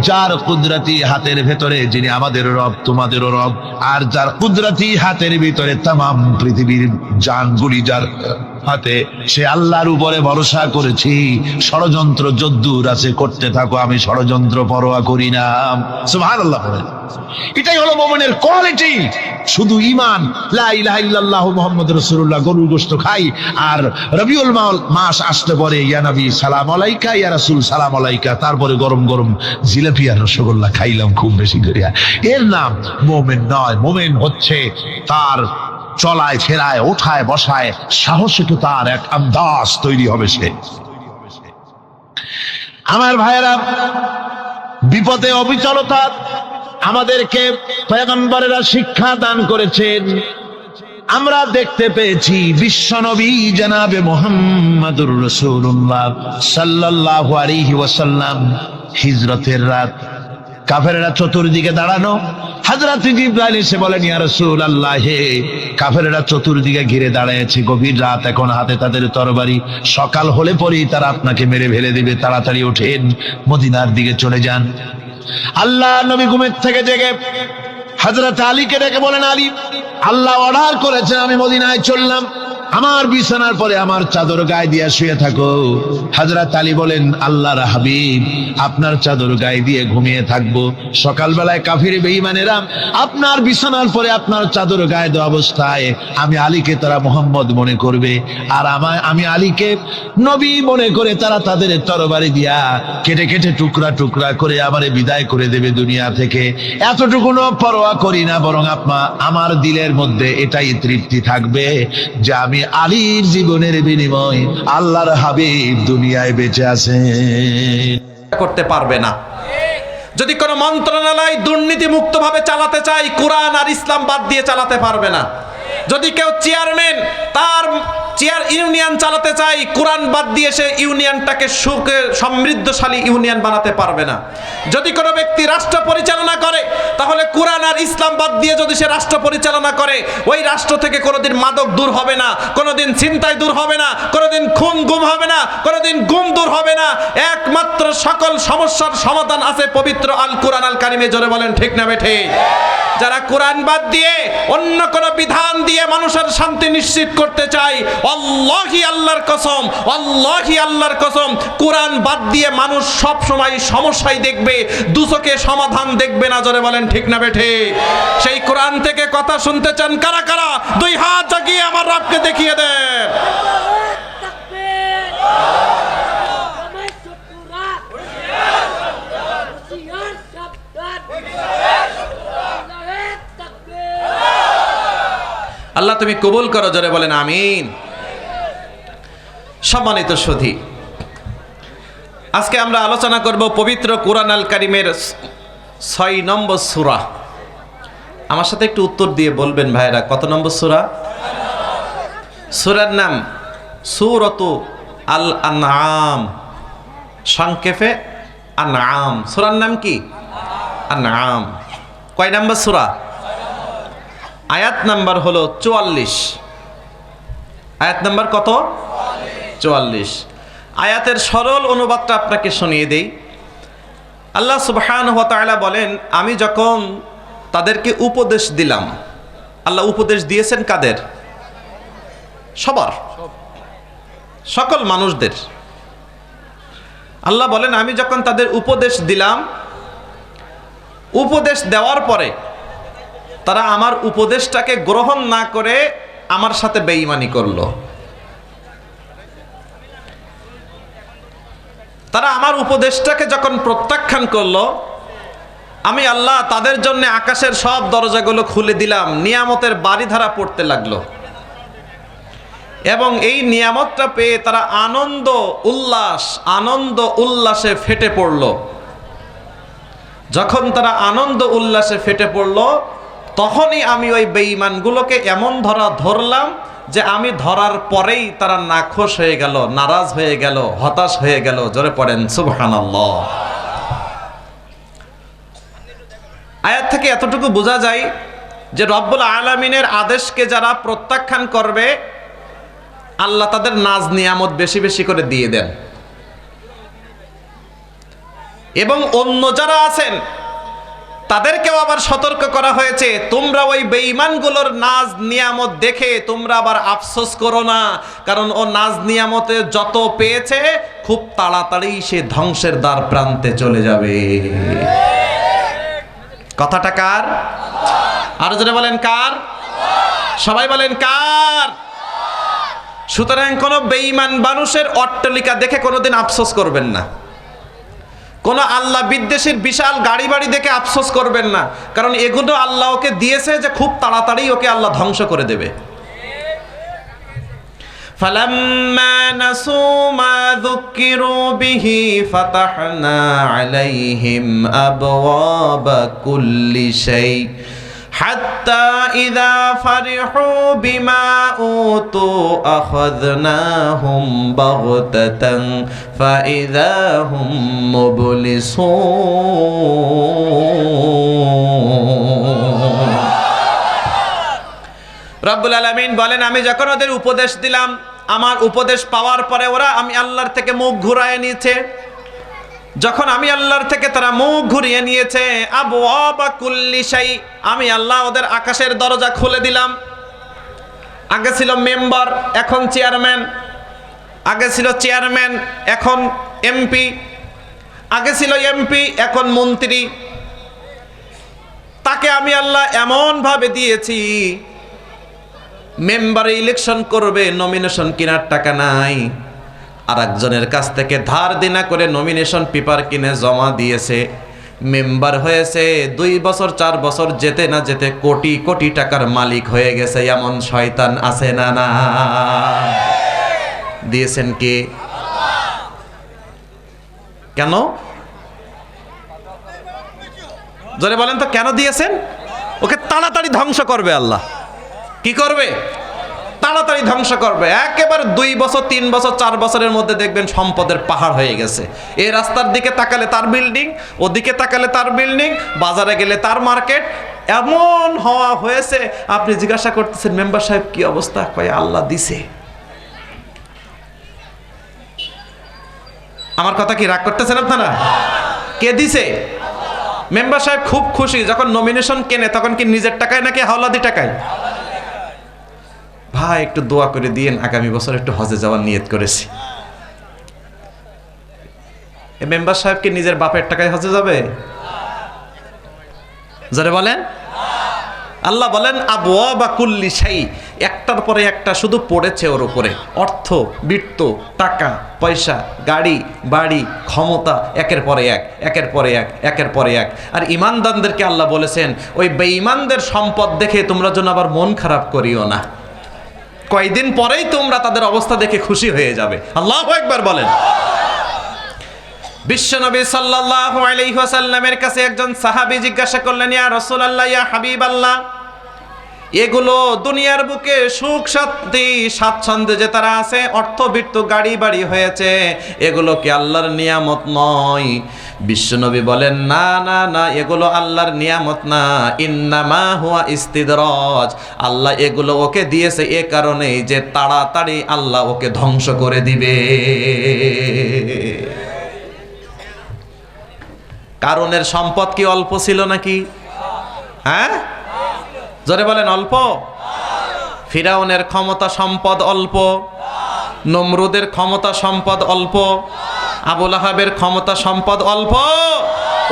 যার কুদরতি হাতের ভেতরে, যিনি আমাদের রব তোমাদেরও রব, আর যার কুদরতি হাতের ভিতরে তামাম পৃথিবীর জানগুলি যার হাতে, সে আল্লাহর উপরে ভরসা করেছি। ষড়যন্ত্র যদ্দূর আছে করতে থাকো, আমি ষড়যন্ত্র পরোয়া করি না। সুবহানাল্লাহ। এটাই হলো মুমিনের কোয়ালিটি। শুধু ঈমান, লা ইলাহা ইল্লাল্লাহু মুহাম্মাদুর রাসূলুল্লাহ, গরুর গোশত খাই, আর রবিউল মাস আসতে পরে ইয়া নবী সালাম আলাইকা, ইয়া রাসূল সালাম আলাইকা, তারপরে গরম গরম জিলাপি আর রসগোল্লা খাইলাম খুব বেশি করিয়া, এর নাম মুমিন নয়। মুমিন হচ্ছে তার চলায় ফেরায়, ওঠায় বসায় সাহসিকতার তার এক আন্দাজ তৈরি হবে সে। আমার ভাইয়েরা, বিপদে অবিচলতা আমাদেরকে পয়গম্বরেরা শিক্ষা দান করেছেন। আমরা দেখতে পেয়েছি বিশ্বনবী জনাবে মুহাম্মদুর রাসূলুল্লাহ সাল্লাল্লাহু আলাইহি ওয়াসাল্লাম হিজরতের রাত, কাফেররা চতুর্দিকে দাঁড়ানো, হযরত জিবরাইল এসে বলেন, ইয়া রাসূলুল্লাহ, হে কাফেররা চতুর্দিকে ঘিরে দাঁড়িয়েছে, গভীর রাত, এখন হাতে তাদের তরবারি, সকাল হলে পরেই তারা আপনাকে মেরে ফেলে দিবে, তাড়াতাড়ি ওঠেন, মদিনার দিকে চলে যান। আল্লাহ নবী ঘুমের থেকে জেগে হযরত আলীকে ডেকে বলেন, আলী, আল্লাহ অর্ডার করেছেন আমি মদিনায় চললাম, আমার বিছানার পরে আমার চাদর গায়ে দিয়ে শুয়ে থাকো। হযরত আলী বলেন, আল্লাহর হাবিব, আপনার চাদর গায়ে দিয়ে ঘুমিয়ে থাকবো, সকালবেলায় কাফির বেঈমানেরা আপনার বিছানার পরে আপনার চাদর গায়ে দেওয়া অবস্থায় আমি আলীকে তারা মুহাম্মদ মনে করবে, আর আমি আলীকে নবী মনে করে তারা তাদের তরবারি দিয়া কেটে কেটে টুকরা টুকরা করে আমারে বিদায় করে দেবে দুনিয়া থেকে। এতটুকুনো পরোয়া করি না, বরং আমার দিলের মধ্যে এটাই তৃপ্তি থাকবে যে আমি আলীর জীবনের বিনিময় আল্লাহর হাবিব দুনিয়ায় বেঁচে আছেন। করতে পারবে না। যদি কোনো মন্ত্রণালয় দুর্নীতি মুক্ত ভাবে চালাতে চায়, কোরআন আর ইসলাম বাদ দিয়ে চালাতে পারবে না। যদি কেউ চেয়ারম্যান তার ইউনিয়ন চালাতে চায়, কোরআন বাদ দিয়ে সে ইউনিয়নটাকে সমৃদ্ধশালী ইউনিয়ন বানাতে পারবে না। যদি কোনো ব্যক্তি রাষ্ট্র পরিচালনা করে, তাহলে কোরআন আর ইসলাম বাদ দিয়ে যদি সে রাষ্ট্র পরিচালনা করে, ওই রাষ্ট্র থেকে কোনোদিন মাদক দূর হবে না, কোনোদিন ছিনতাই দূর হবে না, কোনোদিন খুন গুম হবে না, কোনোদিন গুম দূর হবে না। একমাত্র সকল সমস্যার সমাধান আছে পবিত্র আল কোরআন আল কারিমে। জোরে বলেন ঠিক না বেঠে? যারা কোরআন বাদ দিয়ে অন্য কোন বিধান দিয়ে মানুষের শান্তি নিশ্চিত করতে চায়, আল্লাহি আল্লাহর কসম, আল্লাহি আল্লাহর কসম, কোরআন বাদ দিয়ে মানুষ সব সময় সমস্যাই দেখবে, দুচোখে সমাধান দেখবে না। জোরে বলেন ঠিক না বেঠে? সেই কোরআন থেকে কথা শুনতে চান কারা কারা? দুই হাত জাগিয়ে আমার রবকে দেখিয়ে দেন। আল্লাহ তুমি কবুল করো। জোরে বলেন আমিন। সম্মানিত সুধী, আজকে আমরা আলোচনা করব পবিত্র কোরআন আল কারীমের 6 নম্বর সূরা। আমার সাথে একটু উত্তর দিয়ে বলবেন ভাইরা, কত নম্বর সূরা? সূরার নাম সূরাতু আল আনআম, সংক্ষেপে আনআম। সূরার নাম কি? আনআম। কয় নম্বর সূরা? আয়াত নাম্বার হলো 44। আয়াত নাম্বার কত? 44। আয়াতের সরল অনুবাদটা আপনাকে শুনিয়ে দেই। আল্লাহ সুবহানাহু ওয়া তাআলা বলেন, আমি যখন তাদেরকে উপদেশ দিলাম। আল্লাহ উপদেশ দিয়েছেন কাদের? সবার, সকল মানুষদের। আল্লাহ বলেন, আমি যখন তাদের উপদেশ দিলাম, উপদেশ দেওয়ার পরে তারা আমার উপদেশটাকে গ্রহণ না করে আমার সাথে বেঈমানি করলো। তারা আমার উপদেশটাকে যখন প্রত্যাখ্যান করলো, আমি আল্লাহ তাদের জন্য আকাশের সব দরজাগুলো খুলে দিলাম, নিয়ামতের বাড়িধারা পড়তে লাগলো। এবং এই নিয়ামতটা পেয়ে তারা আনন্দ উল্লাসে ফেটে পড়ল। যখন তারা আনন্দ উল্লাসে ফেটে পড়ল, তখনই আমি ওই বেঈমানগুলোকে এমন ধরলাম যে আমি ধরার পরেই তারা নাখোশ হয়ে গেল, নারাজ হয়ে গেল, হতাশ হয়ে গেল। জোরে পড়েন সুবহানাল্লাহ। আয়াত থেকে এতটুকু বোঝা যায় যে রব্বুল আলামিনের আদেশকে যারা প্রত্যাখ্যান করবে, আল্লাহ তাদের নাজ নিয়ামত বেশি বেশি করে দিয়ে দেন। এবং অন্য যারা আছেন তাদেরকেও আবার সতর্ক করা হয়েছে, তোমরা ওই বেঈমানগুলোর নাজ নিয়ামত দেখে তোমরা আবার আফসোস করো না, কারণ ও নাজ নিয়ামতে যত পেয়েছে খুব তাড়াতাড়ি সে ধ্বংসের দ্বার প্রান্তে চলে যাবে। কথাটা কার? আরো জোরে বলেন কার? সবাই বলেন কার? সুতরাং কোন বেঈমান মানুষের অট্টালিকা দেখে কোনোদিন আফসোস করবেন না। কোন আল্লাহ বিদ্বেষীর বিশাল গাড়ি বাড়ি দেখে আফসোস করবেন না, কারণ এগুলো আল্লাহ ওকে দিয়েছে যে খুব তাড়াতাড়ি ওকে আল্লাহ ধ্বংস করে দেবে। فَلَمَّا نَسُوا مَا ذُكِّرُوا بِهِ فَتَحْنَا عَلَيْهِمْ أَبْوَابَ كُلِّ شَيْءٍ حتى إذا فرحوا بما أوتوا أخذناهم بغتة فإذا هم مبلسون। রব্বুল আলামিন বলেন, আমি যখন ওদের উপদেশ দিলাম, আমার উপদেশ পাওয়ার পরে ওরা আমি আল্লাহর থেকে মুখ ঘুরায় নিয়েছে। যখন আমি আল্লাহর থেকে তারা মুখ ঘুরিয়ে নিয়েছে, আবওয়াবা কুল্লি শাই, আমি আল্লাহ ওদের আকাশের দরজা খুলে দিলাম। আগে ছিল মেম্বার, এখন চেয়ারম্যান। আগে ছিল চেয়ারম্যান, এখন এমপি। আগে ছিল এমপি, এখন মন্ত্রী। তাকে আমি আল্লাহ এমন ভাবে দিয়েছি, মেম্বারে ইলেকশন করবে, নমিনেশন কেনার টাকা নাই, আর একজনের কাছ থেকে ধার দেনা করে নমিনেশন পেপার কিনে জমা দিয়েছে, মেম্বার হয়েছে। 2 বছর 4 বছর যেতে না যেতে কোটি কোটি টাকার মালিক হয়ে গেছে। এমন শয়তান আছে না? না দিয়েছেন কে? কেন? জোরে বলেন তো, কেন দিয়েছেন? ওকে তাড়াতাড়ি ধ্বংস করবে আল্লাহ। কি করবে? তাড়াতাড়ি ধ্বংস করবে। একেবারে 2 বছর 3 বছর 4 বছরের মধ্যে দেখবেন সম্পদের পাহাড় হয়ে গেছে। এই রাস্তার দিকে তাকালে তার বিল্ডিং, ওদিকে তাকালে তার বিল্ডিং, বাজারে গেলে তার মার্কেট। এমন হওয়া হয়েছে, আপনি জিজ্ঞাসা করতেছেন মেম্বার সাহেব কি অবস্থা? কয় আল্লাহ দিছে। আমার কথা কি রাগ করতেছেন আপনারা? কে দিছে? মেম্বার সাহেব খুব খুশি, যখন নমিনেশন কেনে তখন কি নিজের টাকায় নাকি হাওলাদি টাকায়? ভাই একটু দোয়া করে দিয়েন, আগামী বছর একটু হজে যাওয়ার নিয়ত করেছি। এই মেম্বার সাহেব কি নিজের বাপের টাকায় হজে যাবে? যারে বলেন, আল্লাহ বলেন আবওয়াবা কুল্লি শাই, একটার পরে একটা শুধু পড়েছে ওর উপরে। অর্থ, বৃত্ত, টাকা পয়সা, গাড়ি বাড়ি, ক্ষমতা, একের পরে এক, একের পরে এক, একের পরে এক। আর ইমানদারদেরকে আল্লাহ বলেছেন ওই বেঈমানদের সম্পদ দেখে তোমরা যেন আবার মন খারাপ করিও না, কয়দিন পরেই তোমরা তাদের অবস্থা দেখে খুশি হয়ে যাবে। আল্লাহু আকবার বলেন। বিশ্বনবী সাল্লাল্লাহু আলাইহি ওয়াসাল্লামের কাছে একজন সাহাবী জিজ্ঞাসা করলেন, ইয়া রাসূলুল্লাহ, ইয়া হাবিবাল্লাহ, এগুলো দুনিয়ার বুকে সুখ শান্তি স্বাচ্ছন্দ্যে যে তারা আছে, অর্থবিত্ত গাড়ি বাড়ি হয়েছে, এগুলো কি আল্লাহর নিয়ামত নয়? বিশ্বনবী বলেন, না না না, এগুলো আল্লাহর নিয়ামত না, ইন্নামা হুয়া ইস্তিদরাজ, আল্লাহ এগুলো ওকে দিয়েছে এ কারণেই যে তাড়াতাড়ি আল্লাহ ওকে ধ্বংস করে দিবে। কারণের সম্পদ কি অল্প ছিল নাকি? হ্যাঁ, জোরে বলেন অল্প? ফিরাউনের ক্ষমতা সম্পদ অল্প, নমরুদের ক্ষমতা সম্পদ অল্প, আবু লাহাবের ক্ষমতা সম্পদ অল্প।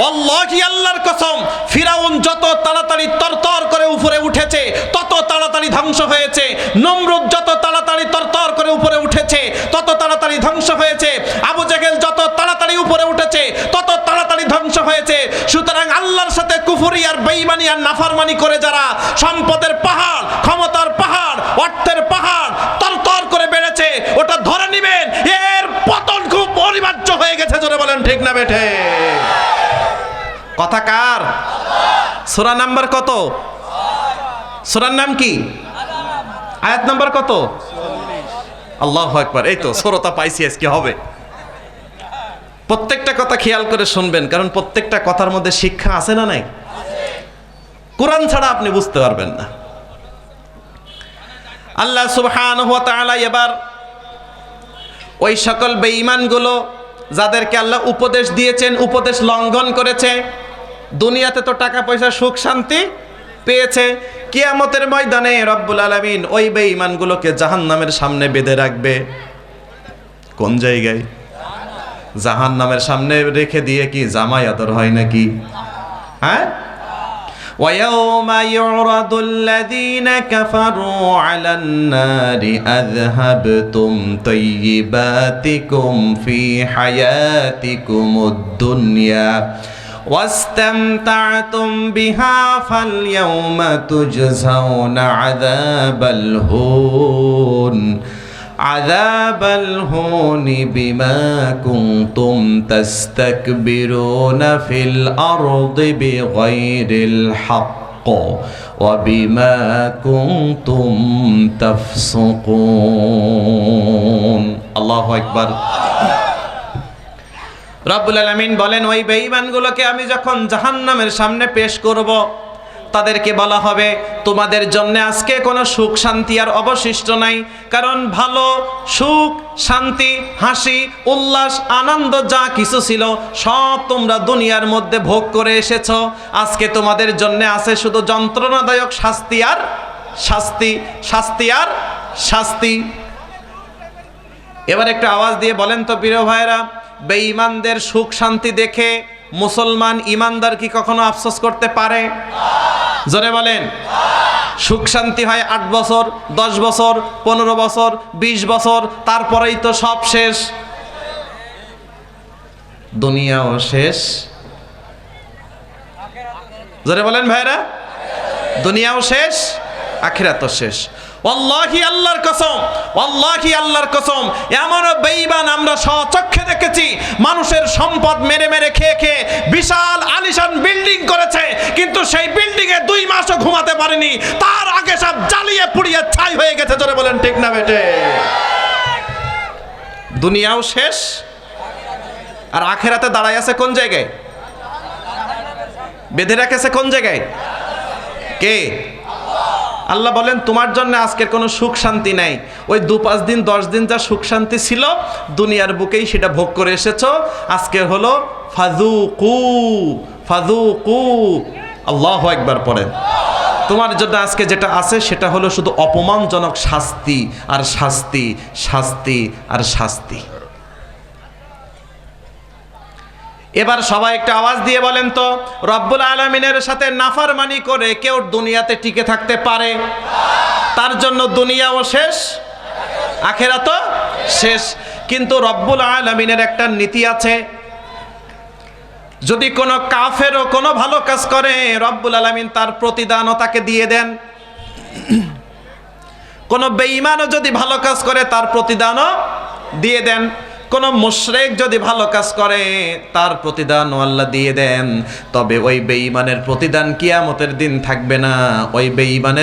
আল্লাহি, আল্লাহর কসম, ফিরাউন যত তাড়াতাড়ি তরতর করে উপরে উঠেছে তত তাড়াতাড়ি ধ্বংস হয়েছে। নমরুদ যত তাড়াতাড়ি তরতর করে উপরে উঠেছে তত তাড়াতাড়ি ধ্বংস হয়েছে। আবু জেহেল যত তাড়াতাড়ি উপরে উঠেছে তত তাড়াতাড়ি ধ্বংস হয়েছে। সুতরাং আল্লাহর সাথে কুফরি আর বেঈমানি আর নাফরমানি করে যারা সম্পদের পাহাড়, ক্ষমতার পাহাড়, অর্থের পাহাড় তরতর করে বেড়েছে, ওটা ধরে নেবেন, এর পতন খুব অনিবার্য হয়ে গেছে। জোরে বলেন ঠিক না বেঠে? কথা কার? সূরা নাম্বার কত? সূরার নাম কি? আয়াত নাম্বার কত? আল্লাহু আকবার। এই তো সূরাটা পাইছি, আজকে হবে। প্রত্যেকটা কথা খেয়াল করে শুনবেন, কারণ প্রত্যেকটা কথার মধ্যে শিক্ষা আছে না নাই? কোরআন ছাড়া আপনি বুঝতে পারবেন না। আল্লাহ সুবহানাহু ওয়া তাআলা এবার ওই সকল বেঈমানগুলো যাদেরকে আল্লাহ উপদেশ দিয়েছেন, উপদেশ লঙ্ঘন করেছে, দুনিয়াতে তো টাকা পয়সা সুখ শান্তি পেয়েছে, কিয়ামতের ময়দানে রব্বুল আলামিন ওই বেঈমানগুলোকে জাহান্নামের সামনে বেঁধে রাখবে। কোন জায়গায়? জাহান্নামের সামনে রেখে দিয়ে কি জামাই আদর হয় নাকি? হ্যাঁ, وَيَوْمَ يُعْرَضُ الَّذِينَ كَفَرُوا عَلَى النَّارِ أَذْهَبْتُمْ طَيِّبَاتِكُمْ فِي حَيَاتِكُمُ الدُّنْيَا وَاسْتَمْتَعْتُمْ بِهَا فَالْيَوْمَ تُجْزَوْنَ عَذَابَ الْهُونِ بِمَا كُنْتُمْ تَسْتَكْبِرُونَ فِي الْأَرْضِ بِغَيْرِ الْحَقِّ وَبِمَا كُنْتُمْ تَفْسُقُونَ। আল্লাহু আকবার। রব্বুল আলামিন বলেন, ওই বেঈমানগুলোকে আমি যখন জাহান্নামের সামনে পেশ করব, তাদেরকে বলা হবে তোমাদের জন্য আজকে কোনো সুখ শান্তি আর অবশিষ্ট নাই, কারণ ভালো সুখ শান্তি হাসি উল্লাস আনন্দ যা কিছু ছিল সব তোমরা দুনিয়ার মধ্যে ভোগ করে এসেছো। আজকে তোমাদের জন্য আছে শুধু যন্ত্রণাদায়ক শাস্তি আর শাস্তি, শাস্তি আর শাস্তি। এবার একটু আওয়াজ দিয়ে বলেন তো প্রিয় ভাইরা, বেঈমানদের সুখ শান্তি দেখে মুসলমান ইমানদার কি কখনো আফসোস করতে পারে? জোরে বলেন। সুখ শান্তি হয় 8 বছর, 10 বছর, 15 বছর, 20 বছর, তারপরেই তো সব শেষ, দুনিয়াও শেষ। জোরে বলেন ভাইরা, দুনিয়াও শেষ, আখিরাতও শেষ। ওয়াল্লাহি, আল্লাহর কসম, ওয়াল্লাহি আল্লাহর কসম, এমন বেঈমান আমরা স্বচক্ষে দেখেছি, মানুষের সম্পদ মেরে মেরে খেয়ে খেয়ে বিশাল আলিশান বিল্ডিং করেছে, কিন্তু সেই বিল্ডিং এ 2 মাসও ঘুমাতে পারেনি, তার আগে সব জ্বালিয়ে পুড়িয়ে ছাই হয়ে গেছে। জোরে বলেন ঠিক না বেটে? দুনিয়াও শেষ, আর আখিরাতে দাঁড়ায় আছে কোন জায়গায়? বেঁধে রেখেছে কোন জায়গায়? কে? আল্লাহ বলেন তোমার জন্য আজকের কোনো সুখ শান্তি নাই, ওই 2-5 দিন 10 দিন যা সুখ শান্তি ছিল দুনিয়ার বুকেই সেটা ভোগ করে এসেছো। আজকে হলো ফাযুকু ফাযুকু, আল্লাহু আকবার পড়েন। তোমার জন্য আজকে যেটা আছে সেটা হলো শুধু অপমানজনক শাস্তি আর শাস্তি, শাস্তি আর শাস্তি। এবার সবাই একটা আওয়াজ দিয়ে বলেন তো, রব্বুল আলামিনের সাথে নাফরমানি করে কেউ দুনিয়াতে টিকে থাকতে পারে? তার জন্য দুনিয়াও শেষ, আখিরাতও শেষ। কিন্তু রব্বুল আলামিনের একটা নীতি আছে, যদি কোনো কাফেরও কোনো ভালো কাজ করে রব্বুল আলামিন তার প্রতিদানও তাকে দিয়ে দেন। কোনো বেঈমানও যদি ভালো কাজ করে তার প্রতিদানও দিয়ে দেন। কোনো মুশরিক যদি ভালো কাজ করে তার প্রতিদানও আল্লাহ দিয়ে দেন। তবে ওই বেঈমানের প্রতিদান কিয়ামতের দিন থাকবে না, ওই বেঈমানের